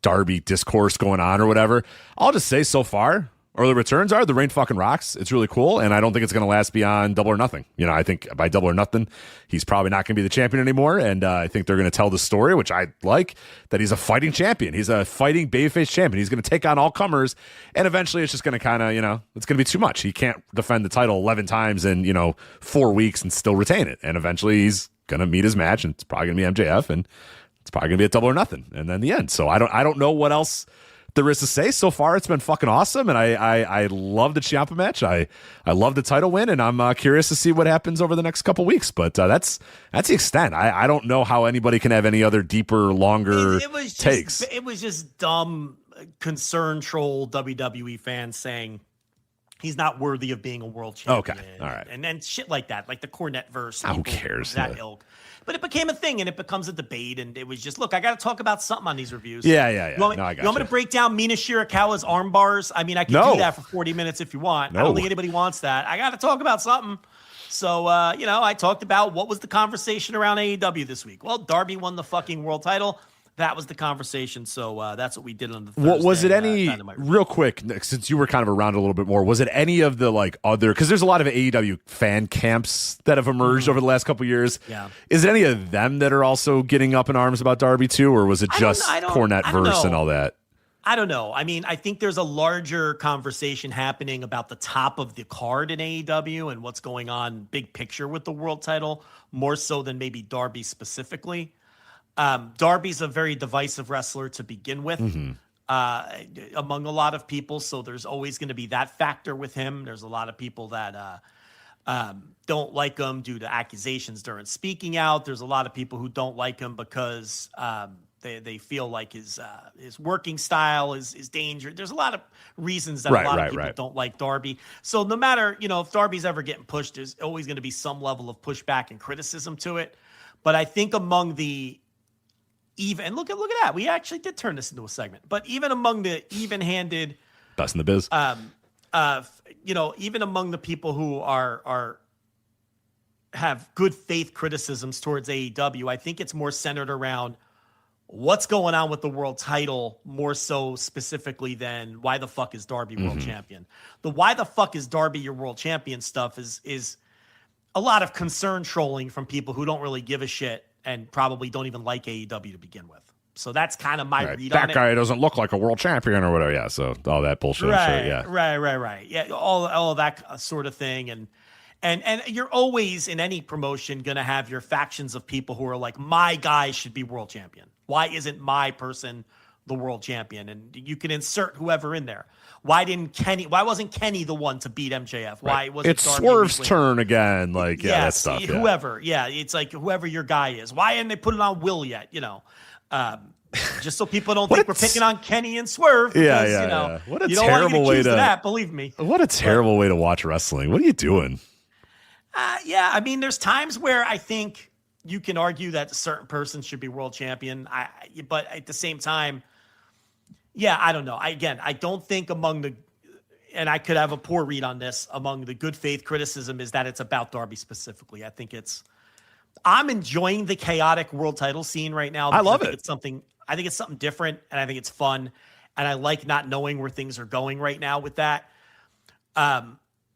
Darby discourse going on or whatever. I'll just say so far, early returns are the reign fucking rocks. It's really cool, and I don't think it's going to last beyond Double or Nothing. I think by Double or Nothing, he's probably not going to be the champion anymore, and I think they're going to tell the story, which I like, that he's a fighting champion. He's a fighting babyface champion. He's going to take on all comers, and eventually it's just going to kind of, it's going to be too much. He can't defend the title 11 times in, 4 weeks and still retain it, and eventually he's going to meet his match, and it's probably going to be MJF, and it's probably going to be a Double or Nothing, and then the end. So I don't know what else there is to say. So far, it's been fucking awesome, and I love the Ciampa match. I love the title win, and I'm curious to see what happens over the next couple weeks. But that's the extent. I don't know how anybody can have any other deeper, longer takes. It was just dumb, concern troll WWE fans saying he's not worthy of being a world champion. Okay, all right, and then shit like that, like the Cornette verse. Who cares? That ilk. But it became a thing, and it becomes a debate, and it was just, look, I got to talk about something on these reviews. Yeah. You want me to break down Mina Shirakawa's arm bars? I mean, I can do that for 40 minutes if you want. No. I don't think anybody wants that. I got to talk about something. So, I talked about what was the conversation around AEW this week. Well, Darby won the fucking world title. That was the conversation. So that's what we did on the Thursday. Was it any, real quick, since you were kind of around a little bit more, was it any of the like other, because there's a lot of AEW fan camps that have emerged over the last couple of years. Yeah. Is it any of them that are also getting up in arms about Darby too, or was it just Cornette verse and all that? I don't know. I mean, I think there's a larger conversation happening about the top of the card in AEW and what's going on big picture with the world title, more so than maybe Darby specifically. Darby's a very divisive wrestler to begin with, among a lot of people. So there's always going to be that factor with him. There's a lot of people that don't like him due to accusations during speaking out. There's a lot of people who don't like him because they feel like his working style is dangerous. There's a lot of reasons that a lot of people don't like Darby. So no matter, if Darby's ever getting pushed, there's always going to be some level of pushback and criticism to it. But I think among the even, look at that. We actually did turn this into a segment. But even among the even-handed, best in the biz, even among the people who have good faith criticisms towards AEW, I think it's more centered around what's going on with the world title, more so specifically than why the fuck is Darby world champion. The why the fuck is Darby your world champion stuff is a lot of concern trolling from people who don't really give a shit and probably don't even like AEW to begin with. So that's kind of my Right. read on it. That guy doesn't look like a world champion or whatever. Yeah, so all that bullshit. Right, I'm sure, yeah. right. Yeah, all of that sort of thing. And you're always in any promotion going to have your factions of people who are like, my guy should be world champion. Why isn't my person the world champion? And you can insert whoever in there. Why wasn't Kenny the one to beat MJF? Why wasn't it's Darby Swerve's usually? turn again? Like, yeah, that Yes, stuff. Yeah. whoever. Yeah, it's like whoever your guy is. Why hadn't they put it on Will yet? Just so people don't think we're picking on Kenny and Swerve. Because, Yeah. What a you don't want to terrible get way accused to of that, believe me. What a terrible way to watch wrestling. What are you doing? Yeah, I mean, there's times where I think you can argue that a certain person should be world champion. But at the same time, yeah, I don't know. I don't think and I could have a poor read on this, among the good faith criticism is that it's about Darby specifically. I think I'm enjoying the chaotic world title scene right now. I love it. I think it's something different, and I think it's fun, and I like not knowing where things are going right now with that.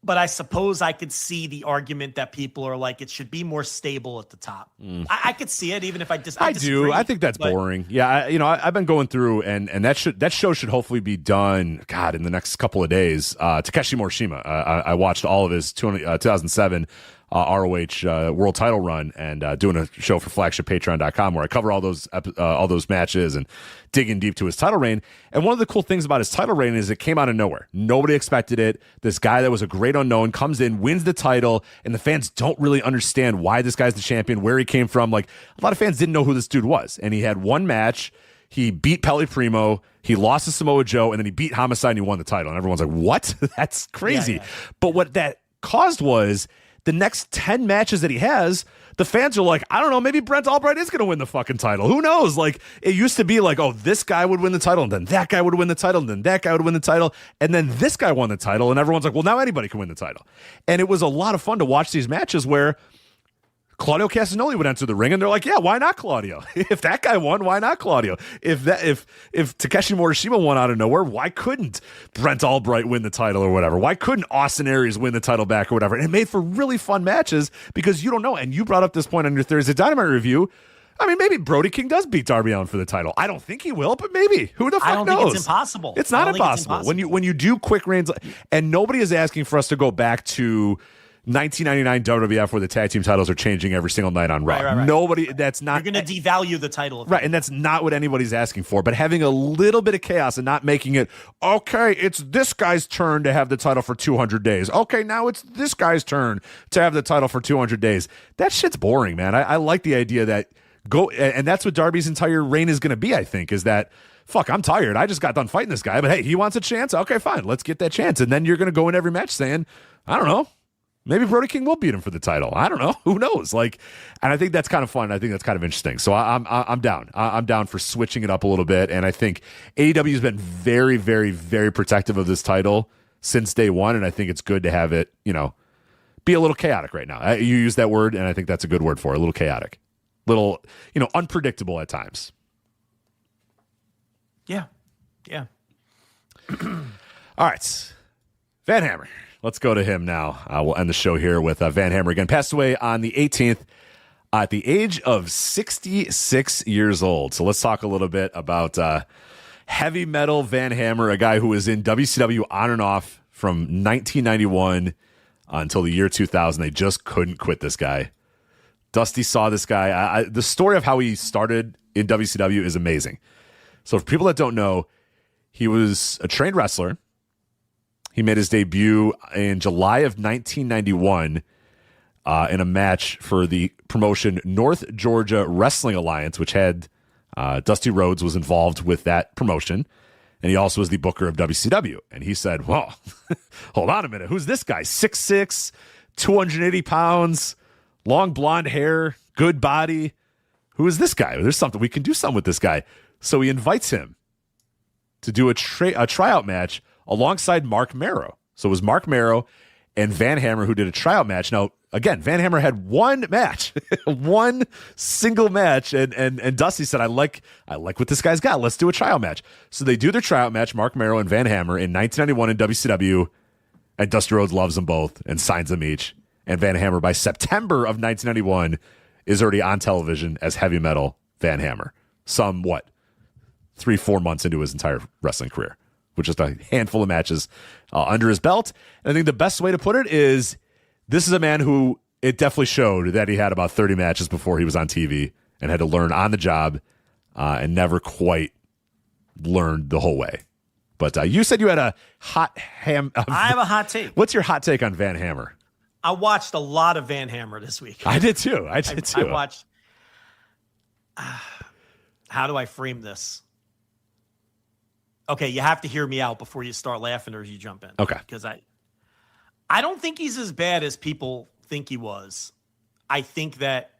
But I suppose I could see the argument that people are like, it should be more stable at the top. I could see it, even if I disagree. I do. I think that's boring. Yeah, I've been going through, and that show should hopefully be done, God, in the next couple of days. Takeshi Morishima. I watched all of his 2007 ROH world title run, and doing a show for Flagship Patreon.com where I cover all those matches and digging deep to his title reign. And one of the cool things about his title reign is it came out of nowhere. Nobody expected it. This guy that was a great unknown comes in, wins the title, and the fans don't really understand why this guy's the champion, where he came from. Like, a lot of fans didn't know who this dude was. And he had one match. He beat Pele Primo. He lost to Samoa Joe, and then he beat Homicide and he won the title. And everyone's like, what? That's crazy. Yeah. But what that caused was the next 10 matches that he has, the fans are like, I don't know, maybe Brent Albright is going to win the fucking title. Who knows? Like, it used to be like, oh, this guy would win the title, and then that guy would win the title, and then that guy would win the title, and then this guy won the title, and everyone's like, well, now anybody can win the title. And it was a lot of fun to watch these matches where Claudio Castagnoli would enter the ring, and they're like, yeah, why not Claudio? If that guy won, why not Claudio? If Takeshi Morishima won out of nowhere, why couldn't Brent Albright win the title or whatever? Why couldn't Austin Aries win the title back or whatever? And it made for really fun matches because you don't know. And you brought up this point on your Thursday Dynamite review. I mean, maybe Brody King does beat Darby Allin for the title. I don't think he will, but maybe. Who the fuck knows? I don't think it's impossible. It's not impossible. When you do quick reigns, and nobody is asking for us to go back to 1999 WWF where the tag team titles are changing every single night on Raw. Right. Nobody, that's not. You're going to devalue the title. Right, and that's not what anybody's asking for. But having a little bit of chaos and not making it, okay, it's this guy's turn to have the title for 200 days. Okay, now it's this guy's turn to have the title for 200 days. That shit's boring, man. I like the idea that and that's what Darby's entire reign is going to be, I think, is that, fuck, I'm tired. I just got done fighting this guy, but hey, he wants a chance. Okay, fine, let's get that chance. And then you're going to go in every match saying, I don't know, maybe Brody King will beat him for the title. I don't know. Who knows? Like, and I think that's kind of fun. I think that's kind of interesting. So I'm down. I'm down for switching it up a little bit. And I think AEW has been very, very, very protective of this title since day one. And I think it's good to have it, be a little chaotic right now. You use that word, and I think that's a good word for it. A little chaotic, little, unpredictable at times. Yeah. All right, Van Hammer. Let's go to him now. We'll end the show here with Van Hammer again. Passed away on the 18th at the age of 66 years old. So let's talk a little bit about heavy metal Van Hammer, a guy who was in WCW on and off from 1991 until the year 2000. They just couldn't quit this guy. Dusty saw this guy. The story of how he started in WCW is amazing. So for people that don't know, he was a trained wrestler. He made his debut in July of 1991 in a match for the promotion North Georgia Wrestling Alliance, which had Dusty Rhodes was involved with that promotion. And he also was the booker of WCW. And he said, well, hold on a minute. Who's this guy? 6'6", 280 pounds, long blonde hair, good body. Who is this guy? There's something. We can do something with this guy. So he invites him to do a tryout match alongside Mark Marrow. So it was Mark Marrow and Van Hammer who did a tryout match. Now, again, Van Hammer had one match, one single match, and Dusty said, I like what this guy's got. Let's do a tryout match. So they do their tryout match, Mark Marrow and Van Hammer, in 1991 in WCW, and Dusty Rhodes loves them both and signs them each. And Van Hammer, by September of 1991, is already on television as heavy metal Van Hammer. Some, 3-4 months into his entire wrestling career, with just a handful of matches under his belt. And I think the best way to put it is this is a man who it definitely showed that he had about 30 matches before he was on TV and had to learn on the job and never quite learned the whole way. But you said you had a hot ham. I have a hot take. What's your hot take on Van Hammer? I watched a lot of Van Hammer this week. I did too. I watched. How do I frame this? Okay, you have to hear me out before you start laughing or you jump in. Okay. Because I don't think he's as bad as people think he was. I think that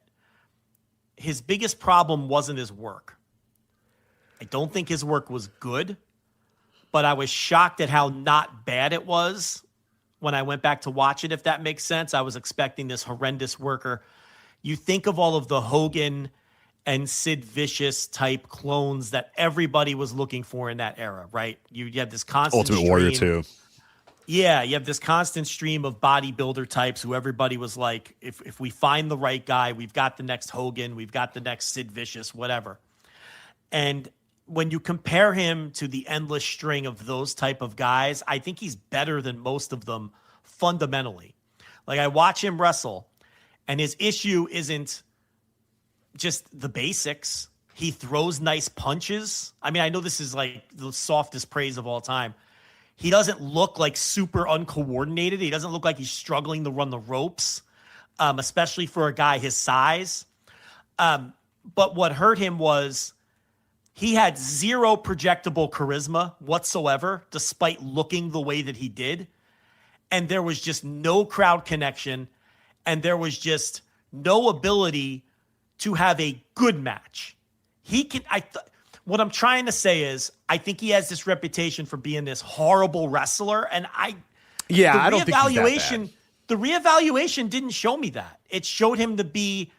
his biggest problem wasn't his work. I don't think his work was good, but I was shocked at how not bad it was when I went back to watch it, if that makes sense. I was expecting this horrendous worker. You think of all of the Hogan and Sid Vicious type clones that everybody was looking for in that era, right? You have this constant Ultimate Warrior too. Yeah, you have this constant stream of bodybuilder types who everybody was like, if we find the right guy, we've got the next Hogan, we've got the next Sid Vicious, whatever. And when you compare him to the endless string of those type of guys, I think he's better than most of them fundamentally. Like, I watch him wrestle, and his issue isn't just the basics. He throws nice punches. I mean, I know this is like the softest praise of all time. He doesn't look like super uncoordinated. He doesn't look like he's struggling to run the ropes, especially for a guy his size. But what hurt him was he had zero projectable charisma whatsoever, despite looking the way that he did. And there was just no crowd connection. And there was just no ability to have a good match. What I'm trying to say is, I think he has this reputation for being this horrible wrestler. And I don't think he's that bad. The reevaluation didn't show me that. It showed him to be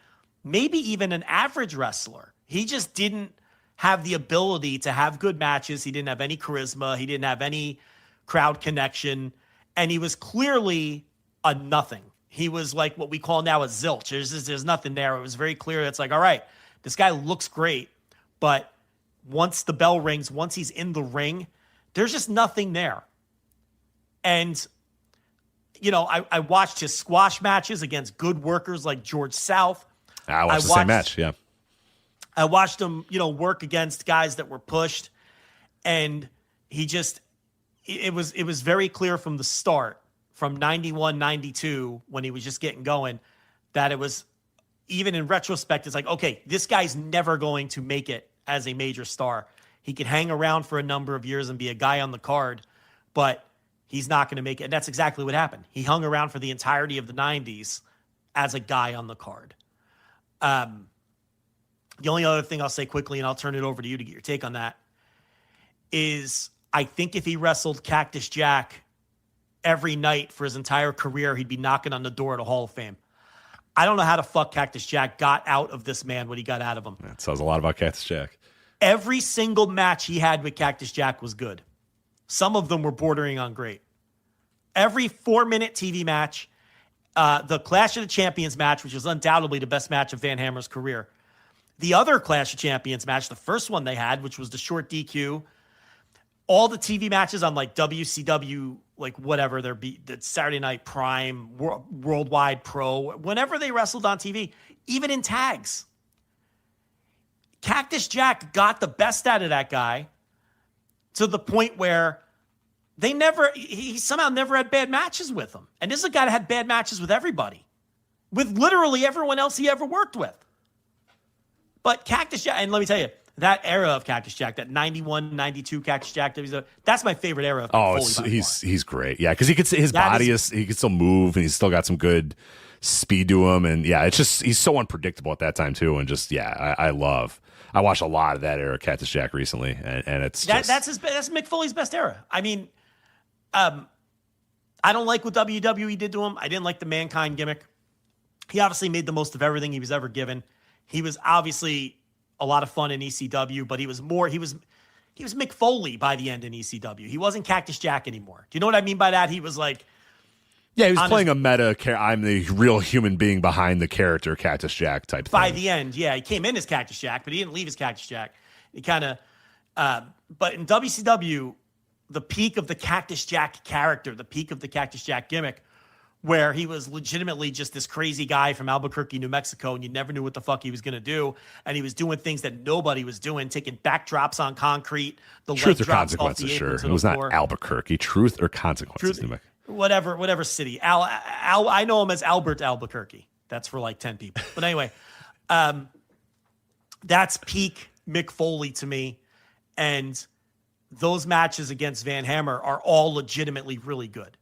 maybe even an average wrestler. He just didn't have the ability to have good matches. He didn't have any charisma. He didn't have any crowd connection. And he was clearly a nothing. He was like what we call now a zilch. There's nothing there. It was very clear. It's like, all right, this guy looks great, but once the bell rings, once he's in the ring, there's just nothing there. And, you know, I watched his squash matches against good workers like George South. I watched the same match, yeah. I watched him, work against guys that were pushed, and he just, it was very clear from the start, from 91, 92, when he was just getting going, that it was, even in retrospect, it's like, okay, this guy's never going to make it as a major star. He could hang around for a number of years and be a guy on the card, but he's not going to make it. And that's exactly what happened. He hung around for the entirety of the 90s as a guy on the card. The only other thing I'll say quickly, and I'll turn it over to you to get your take on that, is I think if he wrestled Cactus Jack every night for his entire career, he'd be knocking on the door of the Hall of Fame. I don't know how the fuck Cactus Jack got out of this man what he got out of him. That says a lot about Cactus Jack. Every single match he had with Cactus Jack was good. Some of them were bordering on great. Every 4-minute TV match, the Clash of the Champions match, which was undoubtedly the best match of Van Hammer's career. The other Clash of Champions match, the first one they had, which was the short DQ, all the TV matches on like WCW, like whatever, the Saturday Night Prime, Worldwide Pro, whenever they wrestled on TV, even in tags. Cactus Jack got the best out of that guy to the point where he somehow never had bad matches with him. And this is a guy that had bad matches with everybody, with literally everyone else he ever worked with. But Cactus Jack, and let me tell you, that era of Cactus Jack, that 91, 92 Cactus Jack, that's my favorite era of Foley. He's great. Yeah, because he can still move, and he's still got some good speed to him. And yeah, it's just, he's so unpredictable at that time too. And just, yeah, I watched a lot of that era of Cactus Jack recently, and it's that's Mick Foley's best era. I mean, I don't like what WWE did to him. I didn't like the Mankind gimmick. He obviously made the most of everything he was ever given. He was obviously a lot of fun in ECW, but he was Mick Foley by the end in ECW. He wasn't Cactus Jack anymore. Do you know what I mean by that? He was like, yeah, he was playing a meta. I'm the real human being behind the character Cactus Jack type thing. By the end, yeah, he came in as Cactus Jack, but he didn't leave as Cactus Jack. He kind of, But in WCW, the peak of the Cactus Jack character, the peak of the Cactus Jack gimmick, where he was legitimately just this crazy guy from Albuquerque, New Mexico, and you never knew what the fuck he was going to do. And he was doing things that nobody was doing, taking backdrops on concrete, the Truth leg or drops off consequences, the sure. apron to It the was floor. not Albuquerque. Truth or consequences, New Mexico. Whatever city. I know him as Albert Albuquerque. That's for like 10 people. But anyway, that's peak Mick Foley to me. And those matches against Van Hammer are all legitimately really good.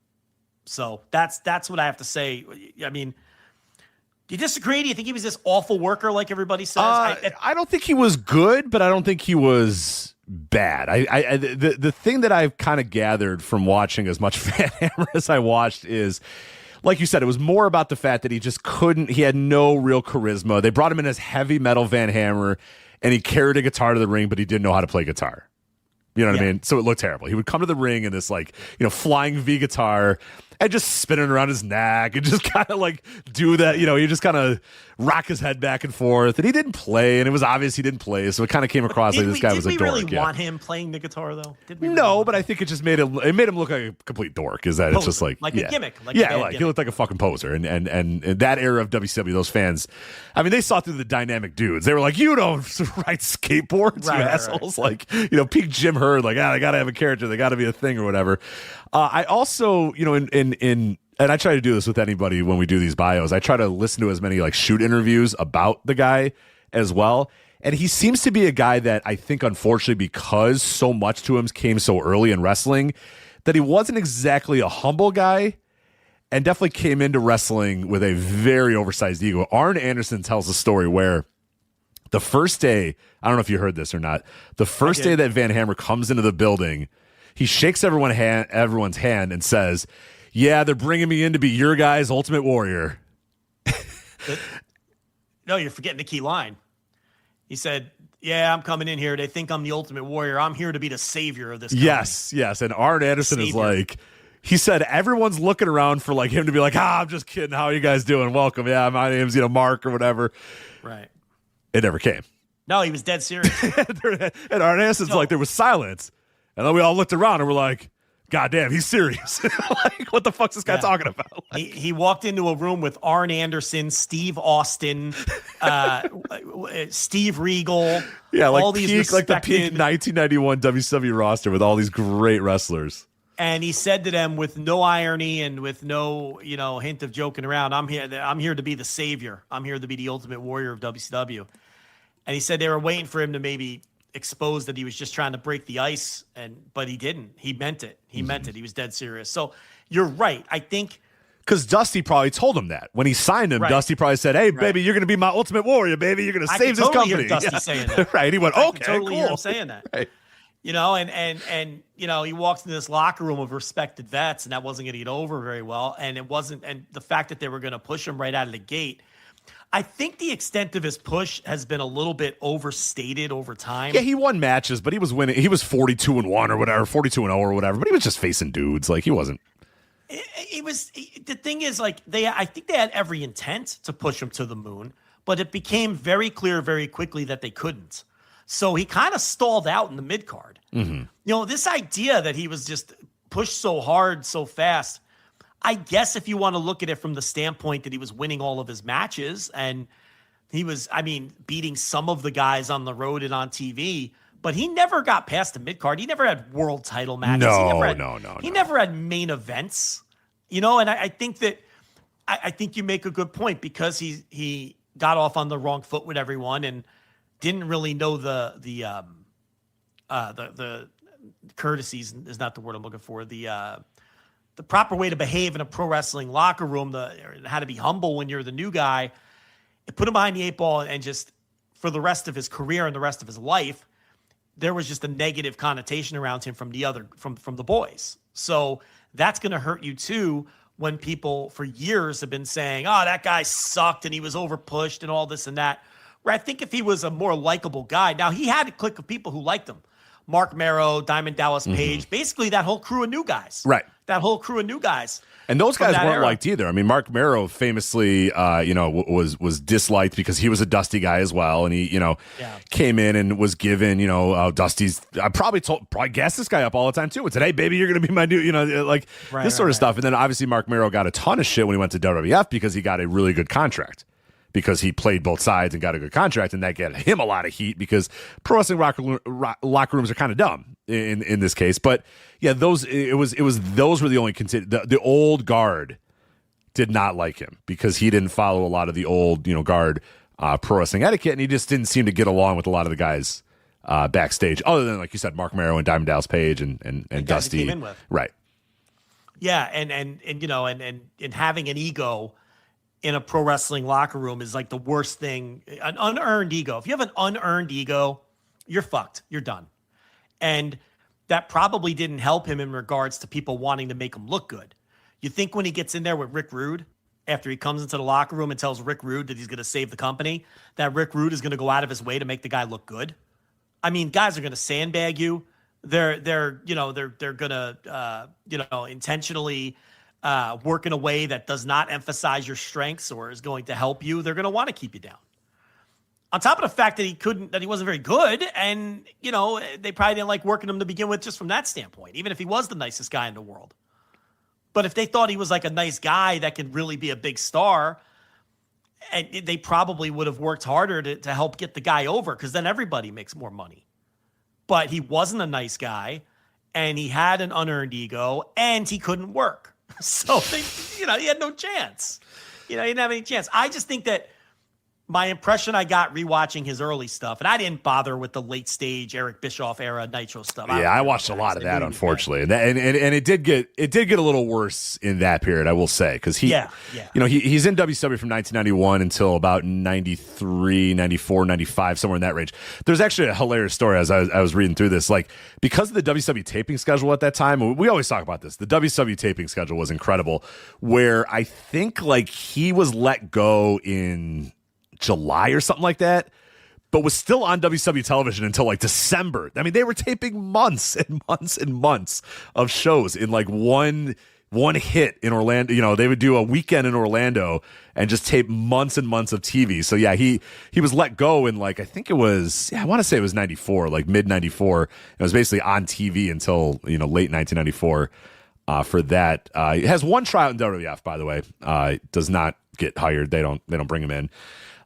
So that's what I have to say. I mean, do you disagree? Do you think he was this awful worker like everybody says? I don't think he was good, but I don't think he was bad. The thing that I've kind of gathered from watching as much Van Hammer as I watched is, like you said, it was more about the fact that he had no real charisma. They brought him in as heavy metal Van Hammer, and he carried a guitar to the ring, but he didn't know how to play guitar. You know what I mean? So it looked terrible. He would come to the ring in this flying V guitar and just spinning around his neck and just kind of do that. He just kind of rock his head back and forth. And he didn't play, and it was obvious he didn't play. So it kind of came across like this guy was a dork. Did we really want him playing the guitar, though? No, but I think it just made him look like a complete dork. Is that poser, it's just like a gimmick. He looked like a fucking poser. And in that era of WCW, those fans, I mean, they saw through the dynamic dudes. They were like, you don't ride skateboards, you assholes. Right. Peak Jim Herd, they got to have a character. They got to be a thing or whatever. I also, and I try to do this with anybody when we do these bios. I try to listen to as many shoot interviews about the guy as well. And he seems to be a guy that I think, unfortunately, because so much to him came so early in wrestling, that he wasn't exactly a humble guy and definitely came into wrestling with a very oversized ego. Arn Anderson tells a story where the first day, I don't know if you heard this or not, the first day that Van Hammer comes into the building, he shakes everyone's hand and says, "Yeah, they're bringing me in to be your guy's Ultimate Warrior." No, you're forgetting the key line. He said, "Yeah, I'm coming in here. They think I'm the Ultimate Warrior. I'm here to be the savior of this company." Yes. And Arn Anderson is he said everyone's looking around for him to be like, "I'm just kidding. How are you guys doing? Welcome. Yeah, my name's Mark or whatever." Right. It never came. No, he was dead serious. And Arn Anderson's there was silence. And then we all looked around and we're like, God damn, he's serious. What the fuck's this guy talking about? He walked into a room with Arn Anderson, Steve Austin, Steve Regal. Yeah, all these the peak 1991 WCW roster with all these great wrestlers. And he said to them with no irony and with no, hint of joking around, I'm here to be the savior. I'm here to be the Ultimate Warrior of WCW. And he said they were waiting for him to maybe expose that he was just trying to break the ice, but he didn't. He meant it. He meant it. He was dead serious. So you're right. I think because Dusty probably told him that when he signed him. Right. Dusty probably said, "Hey, baby, you're going to be my Ultimate Warrior, baby. You're going to save this company." Hear Dusty saying that. Right? He went, "Okay, totally cool." Hear him saying that. Right. And he walks into this locker room of respected vets, and that wasn't going to get over very well. And it wasn't. And the fact that they were going to push him right out of the gate. I think the extent of his push has been a little bit overstated over time. Yeah, he won matches, but he was winning. He was 42-1 or whatever, 42-0 or whatever. But he was just facing dudes. He wasn't. It was. The thing is, I think they had every intent to push him to the moon, but it became very clear very quickly that they couldn't. So he kind of stalled out in the mid card. Mm-hmm. This idea that he was just pushed so hard, so fast. I guess if you want to look at it from the standpoint that he was winning all of his matches and he was, beating some of the guys on the road and on TV, but he never got past the mid-card. He never had world title matches. No. He never had main events, and I think that I think you make a good point because he got off on the wrong foot with everyone and didn't really know the courtesies is not the word I'm looking for. The proper way to behave in a pro wrestling locker room, how to be humble when you're the new guy. It put him behind the eight ball, and just for the rest of his career and the rest of his life, there was just a negative connotation around him from the boys. So that's going to hurt you too when people for years have been saying, "Oh, that guy sucked and he was overpushed and all this and that." Where I think if he was a more likable guy, now he had a clique of people who liked him. Mark Merrow, Diamond Dallas Page, basically that whole crew of new guys. Right. that whole crew of new guys. And those guys weren't era. liked either. I mean, Mark Marrow famously, was disliked because he was a Dusty guy as well, and he, came in and was given, Dusty's. I probably gassed this guy up all the time too. And said, "Hey, baby, you're going to be my new," this sort of stuff. And then obviously Mark Marrow got a ton of shit when he went to WWF because he got a really good contract. Because he played both sides and got a good contract, and that got him a lot of heat because pro wrestling locker rooms are kind of dumb in this case. But yeah, those were the only the old guard did not like him because he didn't follow a lot of the old guard pro wrestling etiquette, and he just didn't seem to get along with a lot of the guys backstage, other than like you said, Mark Marrow and Diamond Dallas Page and Dusty, came in with. Right? Yeah, and having an ego in a pro wrestling locker room is like the worst thing. An unearned ego. If you have an unearned ego, you're fucked. You're done. And that probably didn't help him in regards to people wanting to make him look good. You think when he gets in there with Rick Rude, after he comes into the locker room and tells Rick Rude that he's going to save the company, that Rick Rude is going to go out of his way to make the guy look good? I mean, guys are going to sandbag you. They're going to, intentionally work in a way that does not emphasize your strengths or is going to help you. They're going to want to keep you down. On top of the fact that he wasn't very good, and they probably didn't like working him to begin with, just from that standpoint, even if he was the nicest guy in the world. But if they thought he was like a nice guy that could really be a big star, and they probably would have worked harder to help get the guy over, because then everybody makes more money. But he wasn't a nice guy, and he had an unearned ego, and he couldn't work. So, he had no chance. He didn't have any chance. I just think that my impression I got rewatching his early stuff, and I didn't bother with the late stage Eric Bischoff era Nitro stuff. Yeah, I watched a lot of that, unfortunately, and it did get a little worse in that period, I will say, because he's in WCW from 1991 until about 93, 94, 95, somewhere in that range. There's actually a hilarious story as I was reading through this, like because of the WCW taping schedule at that time. We always talk about this. The WCW taping schedule was incredible, where I think like he was let go in July or something like that, but was still on WCW television until like December. I mean, they were taping months and months and months of shows in like one hit in Orlando. They would do a weekend in Orlando and just tape months and months of TV. So yeah, he was let go in like, I think it was, I want to say it was 94, like mid 94. It was basically on TV until, late 1994 for that. He has one tryout in WWF, by the way. Does not get hired. They don't bring him in.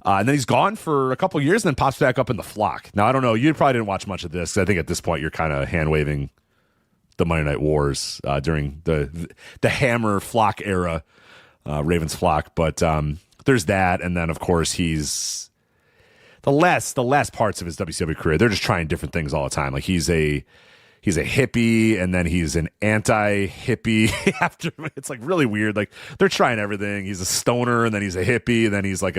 And then he's gone for a couple of years and then pops back up in the Flock. Now, I don't know. You probably didn't watch much of this, 'cause I think at this point you're kind of hand-waving the Monday Night Wars during the Hammer Flock era, Ravens Flock. But there's that. And then, of course, he's the last parts of his WCW career, they're just trying different things all the time. Like he's a hippie, and then he's an anti-hippie after. It's like really weird. Like they're trying everything. He's a stoner, and then he's a hippie, and then he's like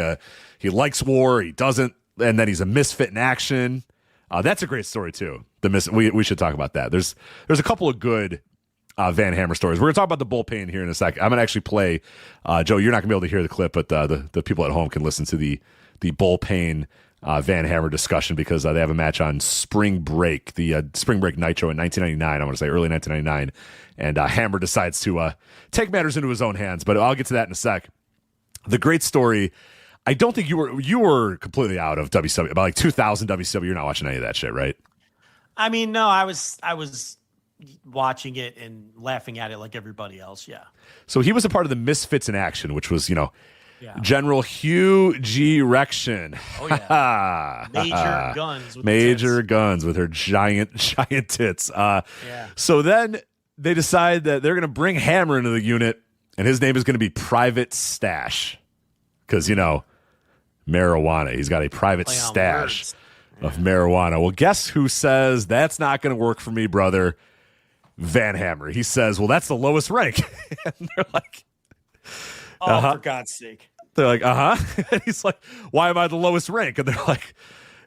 he likes war, he doesn't, and then he's a misfit in action. That's a great story too. We should talk about that. There's a couple of good Van Hammer stories. We're gonna talk about the bullpen here in a second. I'm gonna actually play. Joe, you're not gonna be able to hear the clip, but the people at home can listen to the bullpen Van Hammer discussion, because they have a match on Spring Break, the Spring Break Nitro in 1999. I want to say early 1999, and Hammer decides to take matters into his own hands. But I'll get to that in a sec. The great story. I don't think you were completely out of WCW about like 2000 WCW. You're not watching any of that shit, right? I mean, no, I was watching it and laughing at it like everybody else. Yeah. So he was a part of the Misfits in Action, which was General Hugh G. Rection. Oh, yeah. Major guns. Major guns with her giant tits. So then they decide that they're going to bring Hammer into the unit, and his name is going to be Private Stash. Because, marijuana. He's got a private stash of marijuana. Well, guess who says that's not going to work for me, brother? Van Hammer. He says, well, that's the lowest rank. And they're like, for God's sake. They're like, And he's like, why am I the lowest rank? And they're like,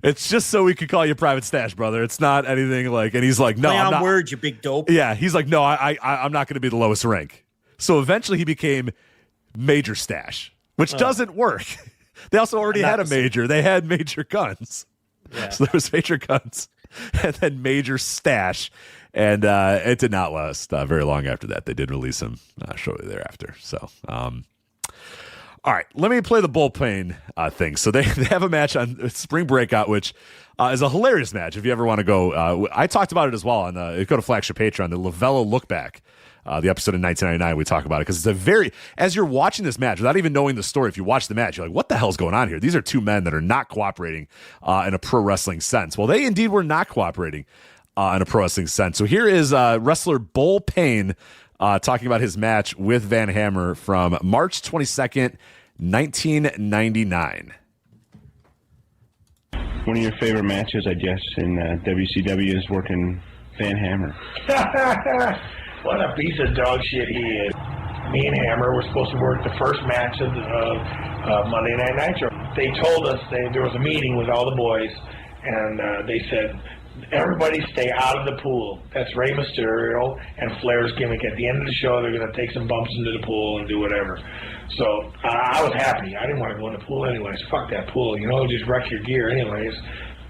it's just so we could call you Private Stash, brother. It's not anything like, and he's like, no, I'm not. Words, you big dope. Yeah, he's like, no, I'm not going to be the lowest rank. So eventually he became Major Stash, which doesn't work. They also already had a major. They had Major Guns. Yeah. So there was Major Guns and then Major Stash. And it did not last very long after that. They did release him shortly thereafter. So, all right, let me play the bullpen thing. So they have a match on Spring Breakout, which is a hilarious match. If you ever want to go, I talked about it as well on go to Flagship Patreon, the Lavella Look Back, the episode in 1999. We talk about it because it's as you're watching this match, without even knowing the story, if you watch the match, you're like, what the hell's going on here? These are two men that are not cooperating in a pro wrestling sense. Well, they indeed were not cooperating in a pro wrestling sense. So here is wrestler Bull Payne talking about his match with Van Hammer from March 22nd, 1999. One of your favorite matches, I guess, in WCW is working Van Hammer. What a piece of dog shit he is. Me and Hammer were supposed to work the first match of Monday Night Nitro. They told us there was a meeting with all the boys, and they said, everybody stay out of the pool. That's Rey Mysterio and Flair's gimmick. At the end of the show, they're going to take some bumps into the pool and do whatever. So I was happy. I didn't want to go in the pool anyways. Fuck that pool. You know, just wreck your gear anyways.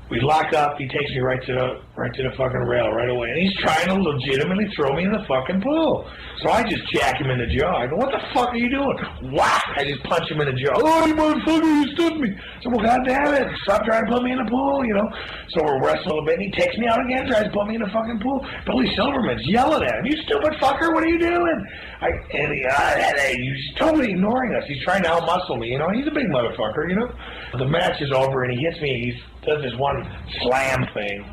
We lock up. He takes me right to the fucking rail right away. And he's trying to legitimately throw me in the fucking pool. So I just jack him in the jaw. I go, what the fuck are you doing? Whack! I just punch him in the jaw. Oh, you motherfucker, you stood me. So, well, goddamn it. Stop trying to put me in the pool, you know. So we're wrestling a bit, and he takes me out again, tries to put me in the fucking pool. Billy Silverman's yelling at him. You stupid fucker, what are you doing? He's totally ignoring us. He's trying to out-muscle me, you know. He's a big motherfucker, you know. The match is over, and he hits me. He does this one slam thing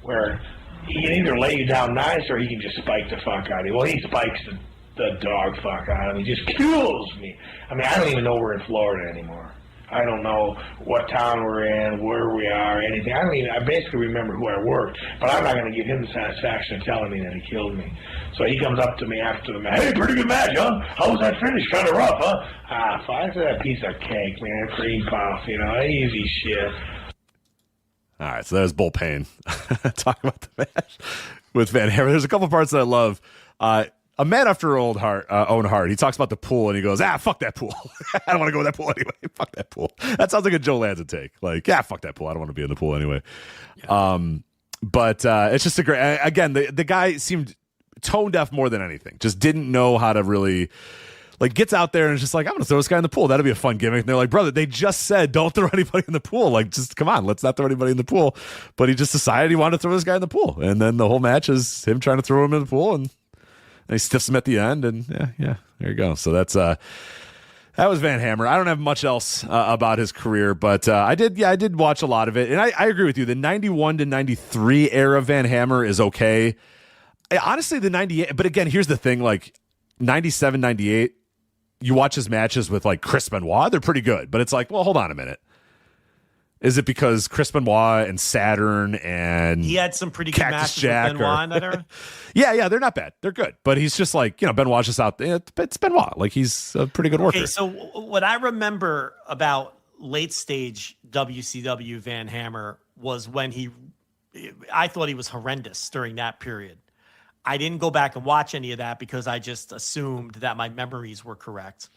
where he can either lay you down nice or he can just spike the fuck out of you. Well, he spikes the dog fuck out of me. He just kills me. I mean, I don't even know we're in Florida anymore. I don't know what town we're in, where we are, anything. I basically remember who I worked, but I'm not going to give him the satisfaction of telling me that he killed me. So he comes up to me after the match. Hey, pretty good match, huh? How was that finish? Kind of rough, huh? Fuck that piece of cake, man. Cream puff, you know, easy shit. All right, so there's Bull Payne talking about the match with Van Hammer. There's a couple parts that I love. A man after own heart. He talks about the pool and he goes, fuck that pool. I don't want to go in that pool anyway. Fuck that pool. That sounds like a Joe Lanza take. Like, fuck that pool. I don't want to be in the pool anyway. Yeah. But it's just a great. Again, the guy seemed tone deaf more than anything. Just didn't know how to really. Like, gets out there and is just like, I'm going to throw this guy in the pool. That'll be a fun gimmick. And they're like, brother, they just said don't throw anybody in the pool. Like, just come on, let's not throw anybody in the pool. But he just decided he wanted to throw this guy in the pool. And then the whole match is him trying to throw him in the pool. And he stiffs him at the end. And yeah, there you go. So that's that was Van Hammer. I don't have much else about his career, but I did watch a lot of it. And I agree with you. The 91 to 93 era Van Hammer is okay. Honestly, the 98, but again, here's the thing, like 97, 98, you watch his matches with like Chris Benoit, they're pretty good, but it's like, well, hold on a minute. Is it because Chris Benoit and Saturn and he had some pretty good matches with Benoit in that era? yeah, they're not bad. They're good. But he's just like, Benoit's just out there. It's Benoit. Like, he's a pretty good worker. Okay, so what I remember about late stage WCW Van Hammer was when I thought he was horrendous during that period. I didn't go back and watch any of that because I just assumed that my memories were correct.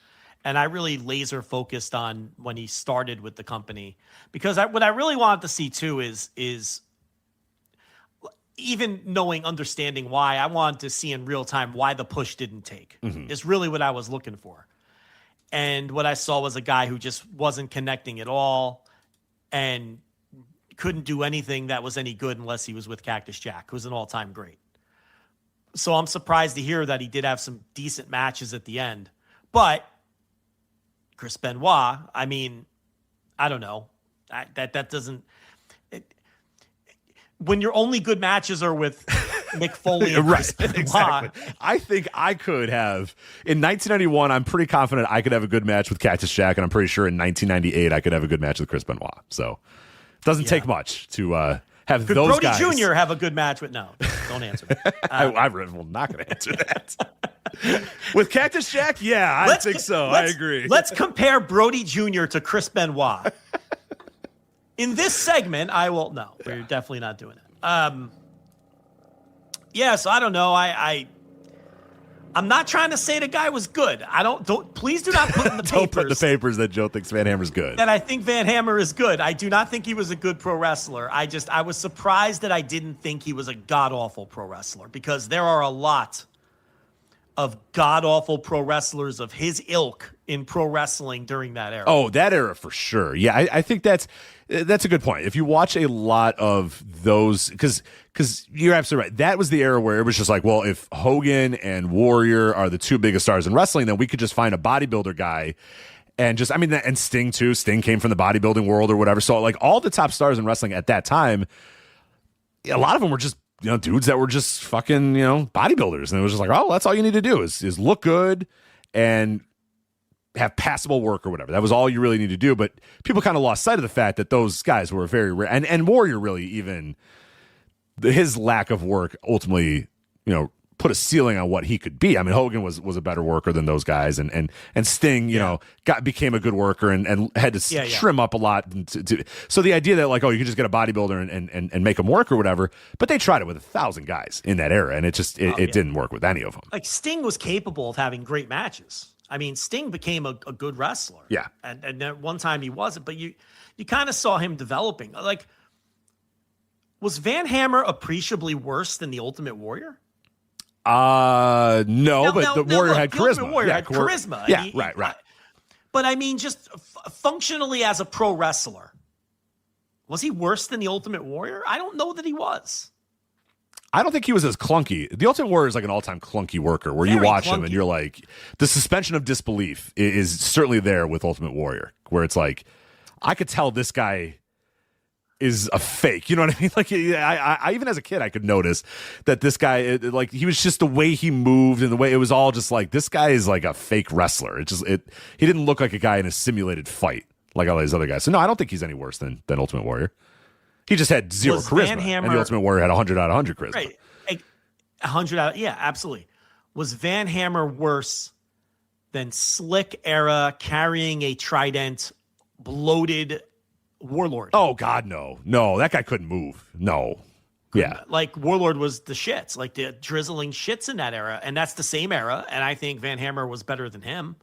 And I really laser focused on when he started with the company, because what I really wanted to see too is even understanding why. I wanted to see in real time why the push didn't take. Mm-hmm. Is really what I was looking for. And what I saw was a guy who just wasn't connecting at all and couldn't do anything that was any good unless he was with Cactus Jack, who's an all-time great. So I'm surprised to hear that he did have some decent matches at the end. But Chris Benoit, I mean, I don't know. That doesn't... when your only good matches are with Mick Foley and Chris Benoit... Exactly. I think I could have... In 1991, I'm pretty confident I could have a good match with Cactus Jack, and I'm pretty sure in 1998 I could have a good match with Chris Benoit. So it doesn't take much to... have Could those Brody guys. Jr. have a good match with... No, don't answer that. I'm not going to answer that. With Cactus Jack, yeah, I think so. I agree. Let's compare Brody Jr. to Chris Benoit. In this segment, I will... No, we're definitely not doing that. So I don't know. I'm not trying to say the guy was good. Please do not put in the papers. Don't put in the papers that Joe thinks Van Hammer's good. That I think Van Hammer is good. I do not think he was a good pro wrestler. I was surprised that I didn't think he was a god-awful pro wrestler, because there are a lot of god-awful pro wrestlers of his ilk in pro wrestling during that era. Oh, that era for sure. Yeah, I think that's a good point. If you watch a lot of those, because you're absolutely right. That was the era where it was just like, well, if Hogan and Warrior are the two biggest stars in wrestling, then we could just find a bodybuilder guy and just, and Sting too. Sting came from the bodybuilding world or whatever. So like all the top stars in wrestling at that time, a lot of them were just, dudes that were just fucking, bodybuilders. And it was just like, oh, that's all you need to do is look good and have passable work or whatever. That was all you really need to do. But people kind of lost sight of the fact that those guys were very rare. And Warrior really, even his lack of work ultimately, put a ceiling on what he could be. I mean, Hogan was a better worker than those guys, and Sting, became a good worker and had to trim up a lot. So the idea that like, oh, you could just get a bodybuilder and make him work or whatever, but they tried it with 1,000 guys in that era, and it didn't work with any of them. Like Sting was capable of having great matches. I mean, Sting became a good wrestler. Yeah. And at one time he wasn't, but you kind of saw him developing. Like, was Van Hammer appreciably worse than the Ultimate Warrior? But the Warrior had charisma. Warrior had charisma. Yeah, right. But I mean, just functionally as a pro wrestler, was he worse than the Ultimate Warrior? I don't know that he was. I don't think he was as clunky. The Ultimate Warrior is like an all-time clunky worker where you watch him and you're like, the suspension of disbelief is certainly there with Ultimate Warrior, where it's like, I could tell this guy is a fake. You know what I mean? Like, I even as a kid, I could notice that this guy, like, he was just the way he moved and the way it was all just like, this guy is like a fake wrestler. He didn't look like a guy in a simulated fight like all these other guys. So no, I don't think he's any worse than Ultimate Warrior. He just had zero charisma, and the Ultimate Warrior had 100 out of 100 charisma. Right, 100 out. Yeah, absolutely. Was Van Hammer worse than slick era carrying a trident, bloated Warlord? Oh God, no, that guy couldn't move. No, yeah, like Warlord was the shits, like the drizzling shits in that era, and that's the same era. And I think Van Hammer was better than him.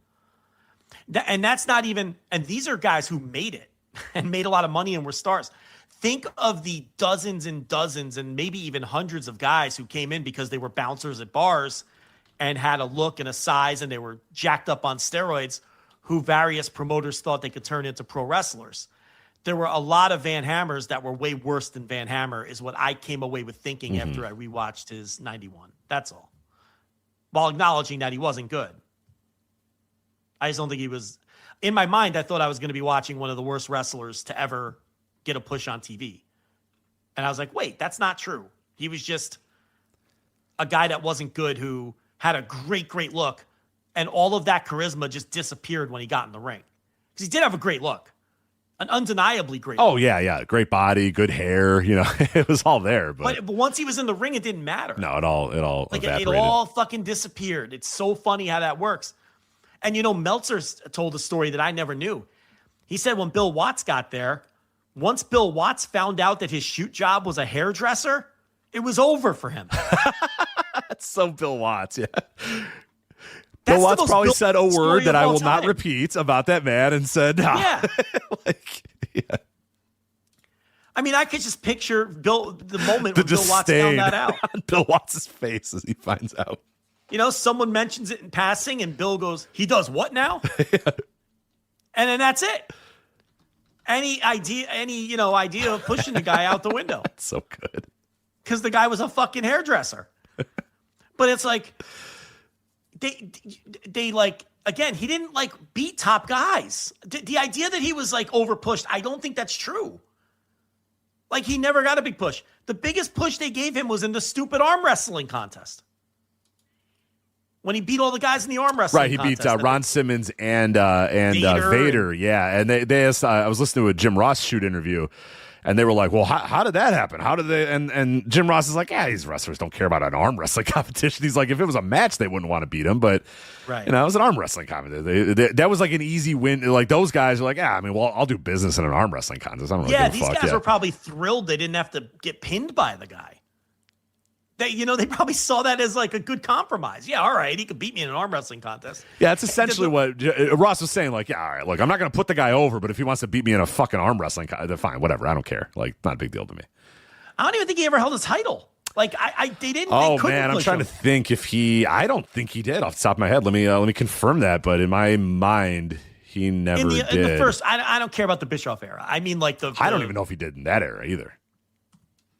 And that's not even. And these are guys who made it and made a lot of money and were stars. Think of the dozens and dozens and maybe even hundreds of guys who came in because they were bouncers at bars and had a look and a size and they were jacked up on steroids, who various promoters thought they could turn into pro wrestlers. There were a lot of Van Hammers that were way worse than Van Hammer, is what I came away with thinking after I rewatched his 91. That's all. While acknowledging that he wasn't good. I just don't think he was. In my mind, I thought I was going to be watching one of the worst wrestlers to ever get a push on TV. And I was like, wait, that's not true. He was just a guy that wasn't good who had a great look, and all of that charisma just disappeared when he got in the ring. Because he did have a great look. An undeniably great look. Oh, yeah. Great body, good hair. It was all there. But once he was in the ring, it didn't matter. No, it all evaporated. It all fucking disappeared. It's so funny how that works. And, Meltzer told a story that I never knew. He said when Bill Watts got there, once Bill Watts found out that his shoot job was a hairdresser, it was over for him. That's so Bill Watts, yeah. Bill Watts probably said a word that I will not repeat about that man and said, yeah. I mean, I could just picture the moment when Bill Watts found that out. On Bill Watts' face as he finds out. Someone mentions it in passing and Bill goes, he does what now? And then that's it. Any idea of pushing the guy out the window. That's so good. Because the guy was a fucking hairdresser. But it's like, they like, again, he didn't like beat top guys. The idea that he was like over pushed, I don't think that's true. Like, he never got a big push. The biggest push they gave him was in the stupid arm wrestling contest. When he beat all the guys in the arm wrestling contest. Right, he beat Ron Simmons and Vader. Yeah, and they asked, I was listening to a Jim Ross shoot interview, and they were like, well, how did that happen? How did they? And Jim Ross is like, yeah, these wrestlers don't care about an arm wrestling competition. He's like, if it was a match, they wouldn't want to beat him, but it was an arm wrestling competition. That was like an easy win. Like, those guys are like, I'll do business in an arm wrestling contest. I don't really give a fuck. These guys were probably thrilled they didn't have to get pinned by the guy. they probably saw that as like a good compromise. Yeah, all right, he could beat me in an arm wrestling contest. Yeah, that's essentially what Ross was saying. Like, yeah, all right, look, I'm not going to put the guy over, but if he wants to beat me in a fucking arm wrestling contest, fine, whatever. I don't care. Like, not a big deal to me. I don't even think he ever held his title. Like, they didn't. Oh, they man, I'm trying to think if I don't think he did off the top of my head. Let me confirm that, but in my mind, he never did. In the first, I don't care about the Bischoff era. I mean, like I don't even know if he did in that era either.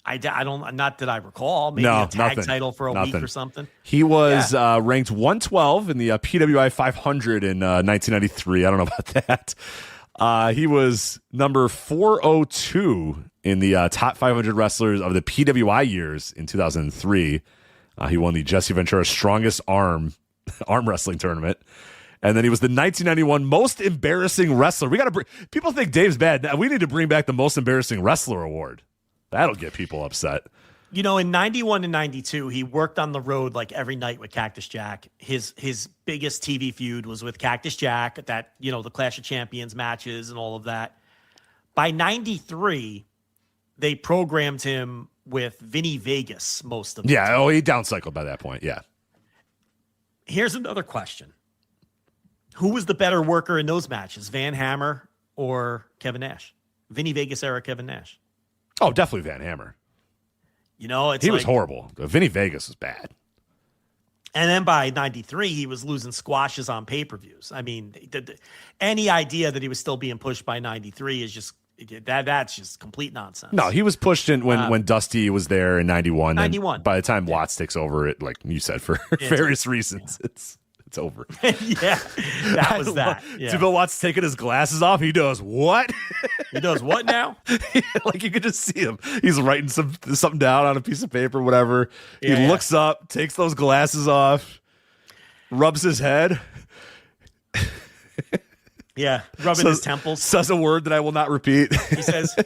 I don't, not that I recall. Maybe a tag title for a week or something. He was ranked 112 in the PWI 500 in 1993. I don't know about that. He was number 402 in the top 500 wrestlers of the PWI years in 2003. He won the Jesse Ventura Strongest Arm Wrestling Tournament. And then he was the 1991 Most Embarrassing Wrestler. People think Dave's bad. Now, we need to bring back the Most Embarrassing Wrestler Award. That'll get people upset. In 91 and 92, he worked on the road like every night with Cactus Jack. His biggest TV feud was with Cactus Jack, that, the Clash of Champions matches and all of that. By 93, they programmed him with Vinny Vegas most of the time. Yeah, he downcycled by that point, yeah. Here's another question. Who was the better worker in those matches, Van Hammer or Kevin Nash? Vinny Vegas era Kevin Nash. Oh, definitely Van Hammer. He was horrible. Vinny Vegas was bad. And then by 93, he was losing squashes on pay-per-views. I mean, any idea that he was still being pushed by 93 is just that's just complete nonsense. No, he was pushed in when Dusty was there in 91. 91. By the time Watts takes over it, like you said, for various reasons, it's over. Yeah, that was that. Yeah. Bill Watts taking his glasses off. He does what? He does what now? Like you could just see him. He's writing something down on a piece of paper, whatever. Yeah, he looks up, takes those glasses off, rubs his head. Yeah, rubbing his temples. Says a word that I will not repeat. He says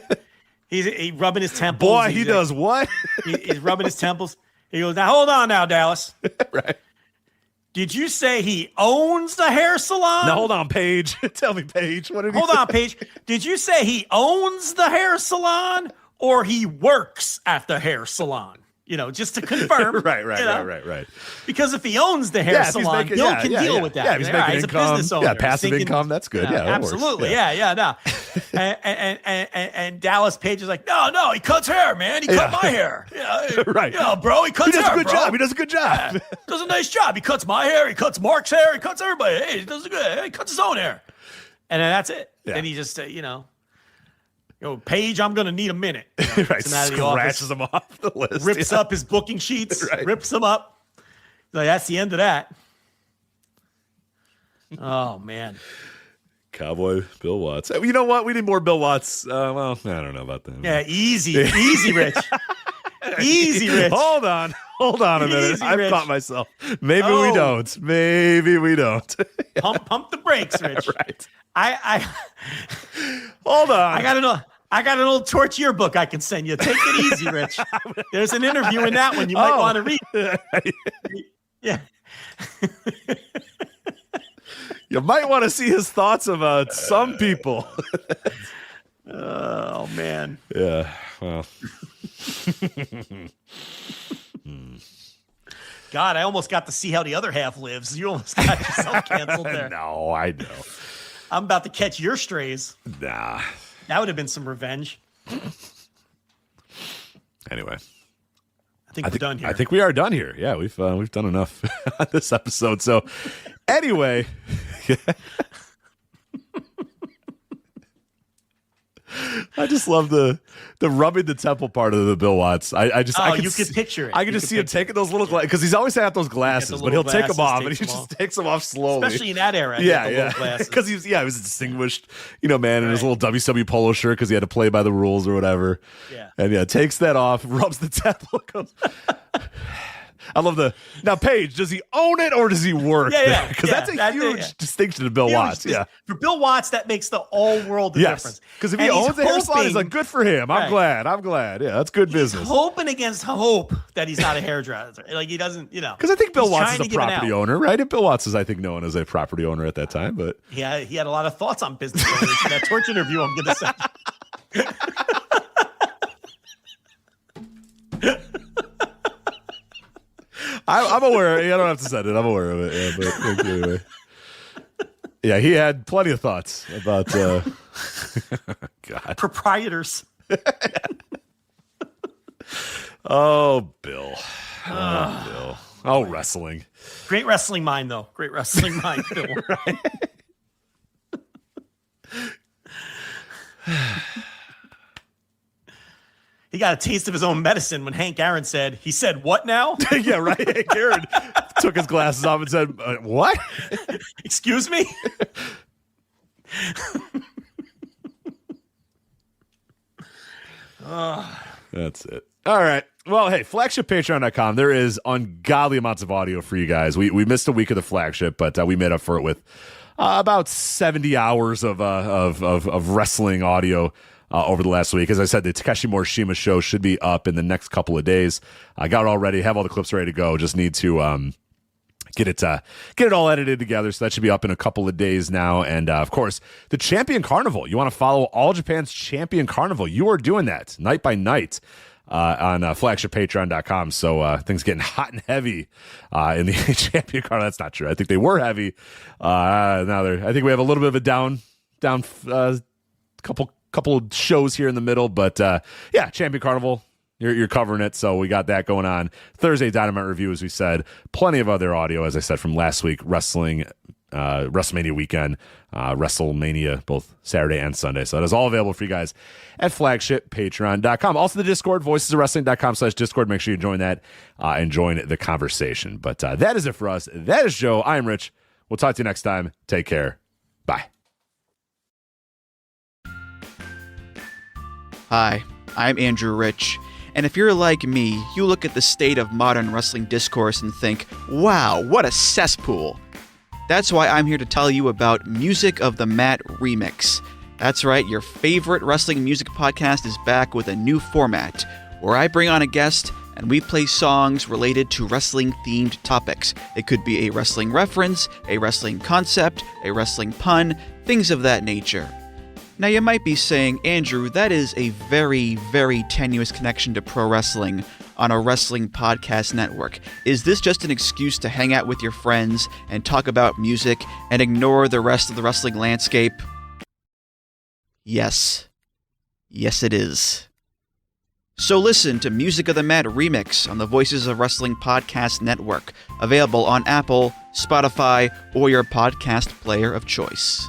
he's rubbing his temples. Boy, he does what? He's rubbing his temples. He goes, now hold on now, Dallas. Right. Did you say he owns the hair salon? Now, hold on, Paige. Tell me, Paige. What did he say? Hold on, Paige. Did you say he owns the hair salon or he works at the hair salon? Just to confirm. Right. Because if he owns the hair salon, Bill can deal with that. Yeah, he's making he's income. a business owner. Yeah, passive income. That's good. Yeah, that absolutely. Works. Yeah. No. and Dallas Page is like, no, he cuts hair, man. He cut my hair. Right. Bro, he cuts hair. He does a good job. He does a good job. Yeah, does a nice job. He cuts my hair. He cuts Mark's hair. He cuts everybody. Hey, he does a good. He cuts his own hair. And then that's it. Yeah. Then he just, Paige, I'm going to need a minute. Right. Scratches him off the list. Rips up his booking sheets. Right. Rips them up. Like, that's the end of that. Oh, man. Cowboy Bill Watts. You know what? We need more Bill Watts. Well, I don't know about that. Yeah, easy, Rich. Easy, Rich. Hold on a minute. Easy, I've Rich. caught myself. Maybe we don't. Pump the brakes, Rich. Right. I hold on. I got an old torch yearbook I can send you. Take it easy, Rich. There's an interview in that one you might want to read. Yeah. You might want to see his thoughts about some people. Oh man. Yeah. Well. God, I almost got to see how the other half lives. You almost got yourself canceled there. No, I know. I'm about to catch your strays. Nah. That would have been some revenge. Anyway. I think we're done here. I think we are done here. Yeah, we've done enough on this episode. So anyway. I just love the rubbing the temple part of the Bill Watts. I could picture it. I could just see him taking those little glasses because he's always had those glasses, but he'll take them off and he just takes them off slowly. Especially in that era. Yeah. Because he was a distinguished, man, in his little WCW polo shirt because he had to play by the rules or whatever. Yeah. And takes that off, rubs the temple, goes. I love now, Paige, does he own it or does he work? Yeah. Because that's a huge distinction to Bill Watts. Yeah. For Bill Watts, that makes the all world difference. Because if he owns the hair salon, he's like, good for him. I'm glad. Yeah, that's good business. Hoping against hope that he's not a hairdresser. Like he doesn't, Because I think Bill Watts is a property owner, right? And Bill Watts is, I think, known as a property owner at that time. But he had a lot of thoughts on business owners in that torch interview I'm going to say. I'm aware. I don't have to send it. I'm aware of it. Yeah, but thank you anyway. Yeah, he had plenty of thoughts about God. Proprietors. Oh, Bill. Bill. Oh, wrestling. Great wrestling mind, though. Great wrestling mind, Bill. Right. He got a taste of his own medicine when Hank Aaron said, he said, what now? Yeah, right. Hank Aaron took his glasses off and said, what? Excuse me? That's it. All right. Well, hey, flagshippatreon.com. There is ungodly amounts of audio for you guys. We missed a week of the flagship, but we made up for it with about 70 hours of wrestling audio over the last week. As I said, the Takeshi Morishima show should be up in the next couple of days. I got it all ready, have all the clips ready to go. Just need to get it all edited together. So that should be up in a couple of days now. And of course, the Champion Carnival. You want to follow All Japan's Champion Carnival? You are doing that night by night on flagshippatreon.com. So things getting hot and heavy in the Champion Carnival. That's not true. I think they were heavy. Now I think we have a little bit of a down couple shows here in the middle, but yeah, Champion Carnival, you're covering it, so we got that going on. Thursday Dynamite review, as we said, plenty of other audio, as I said, from last week, wrestling, WrestleMania weekend, WrestleMania, both Saturday and Sunday. So that is all available for you guys at flagshippatreon.com. Also the Discord, voicesofwrestling.com/Discord. Make sure you join that and join the conversation. But that is it for us. That is Joe. I am Rich. We'll talk to you next time. Take care. Bye. Hi, I'm Andrew Rich, and if you're like me, you look at the state of modern wrestling discourse and think, wow, what a cesspool. That's why I'm here to tell you about Music of the Mat Remix. That's right, your favorite wrestling music podcast is back with a new format, where I bring on a guest and we play songs related to wrestling-themed topics. It could be a wrestling reference, a wrestling concept, a wrestling pun, things of that nature. Now you might be saying, Andrew, that is a very, very tenuous connection to pro wrestling on a wrestling podcast network. Is this just an excuse to hang out with your friends and talk about music and ignore the rest of the wrestling landscape? Yes. Yes, it is. So listen to Music of the Mat Remix on the Voices of Wrestling Podcast Network, available on Apple, Spotify, or your podcast player of choice.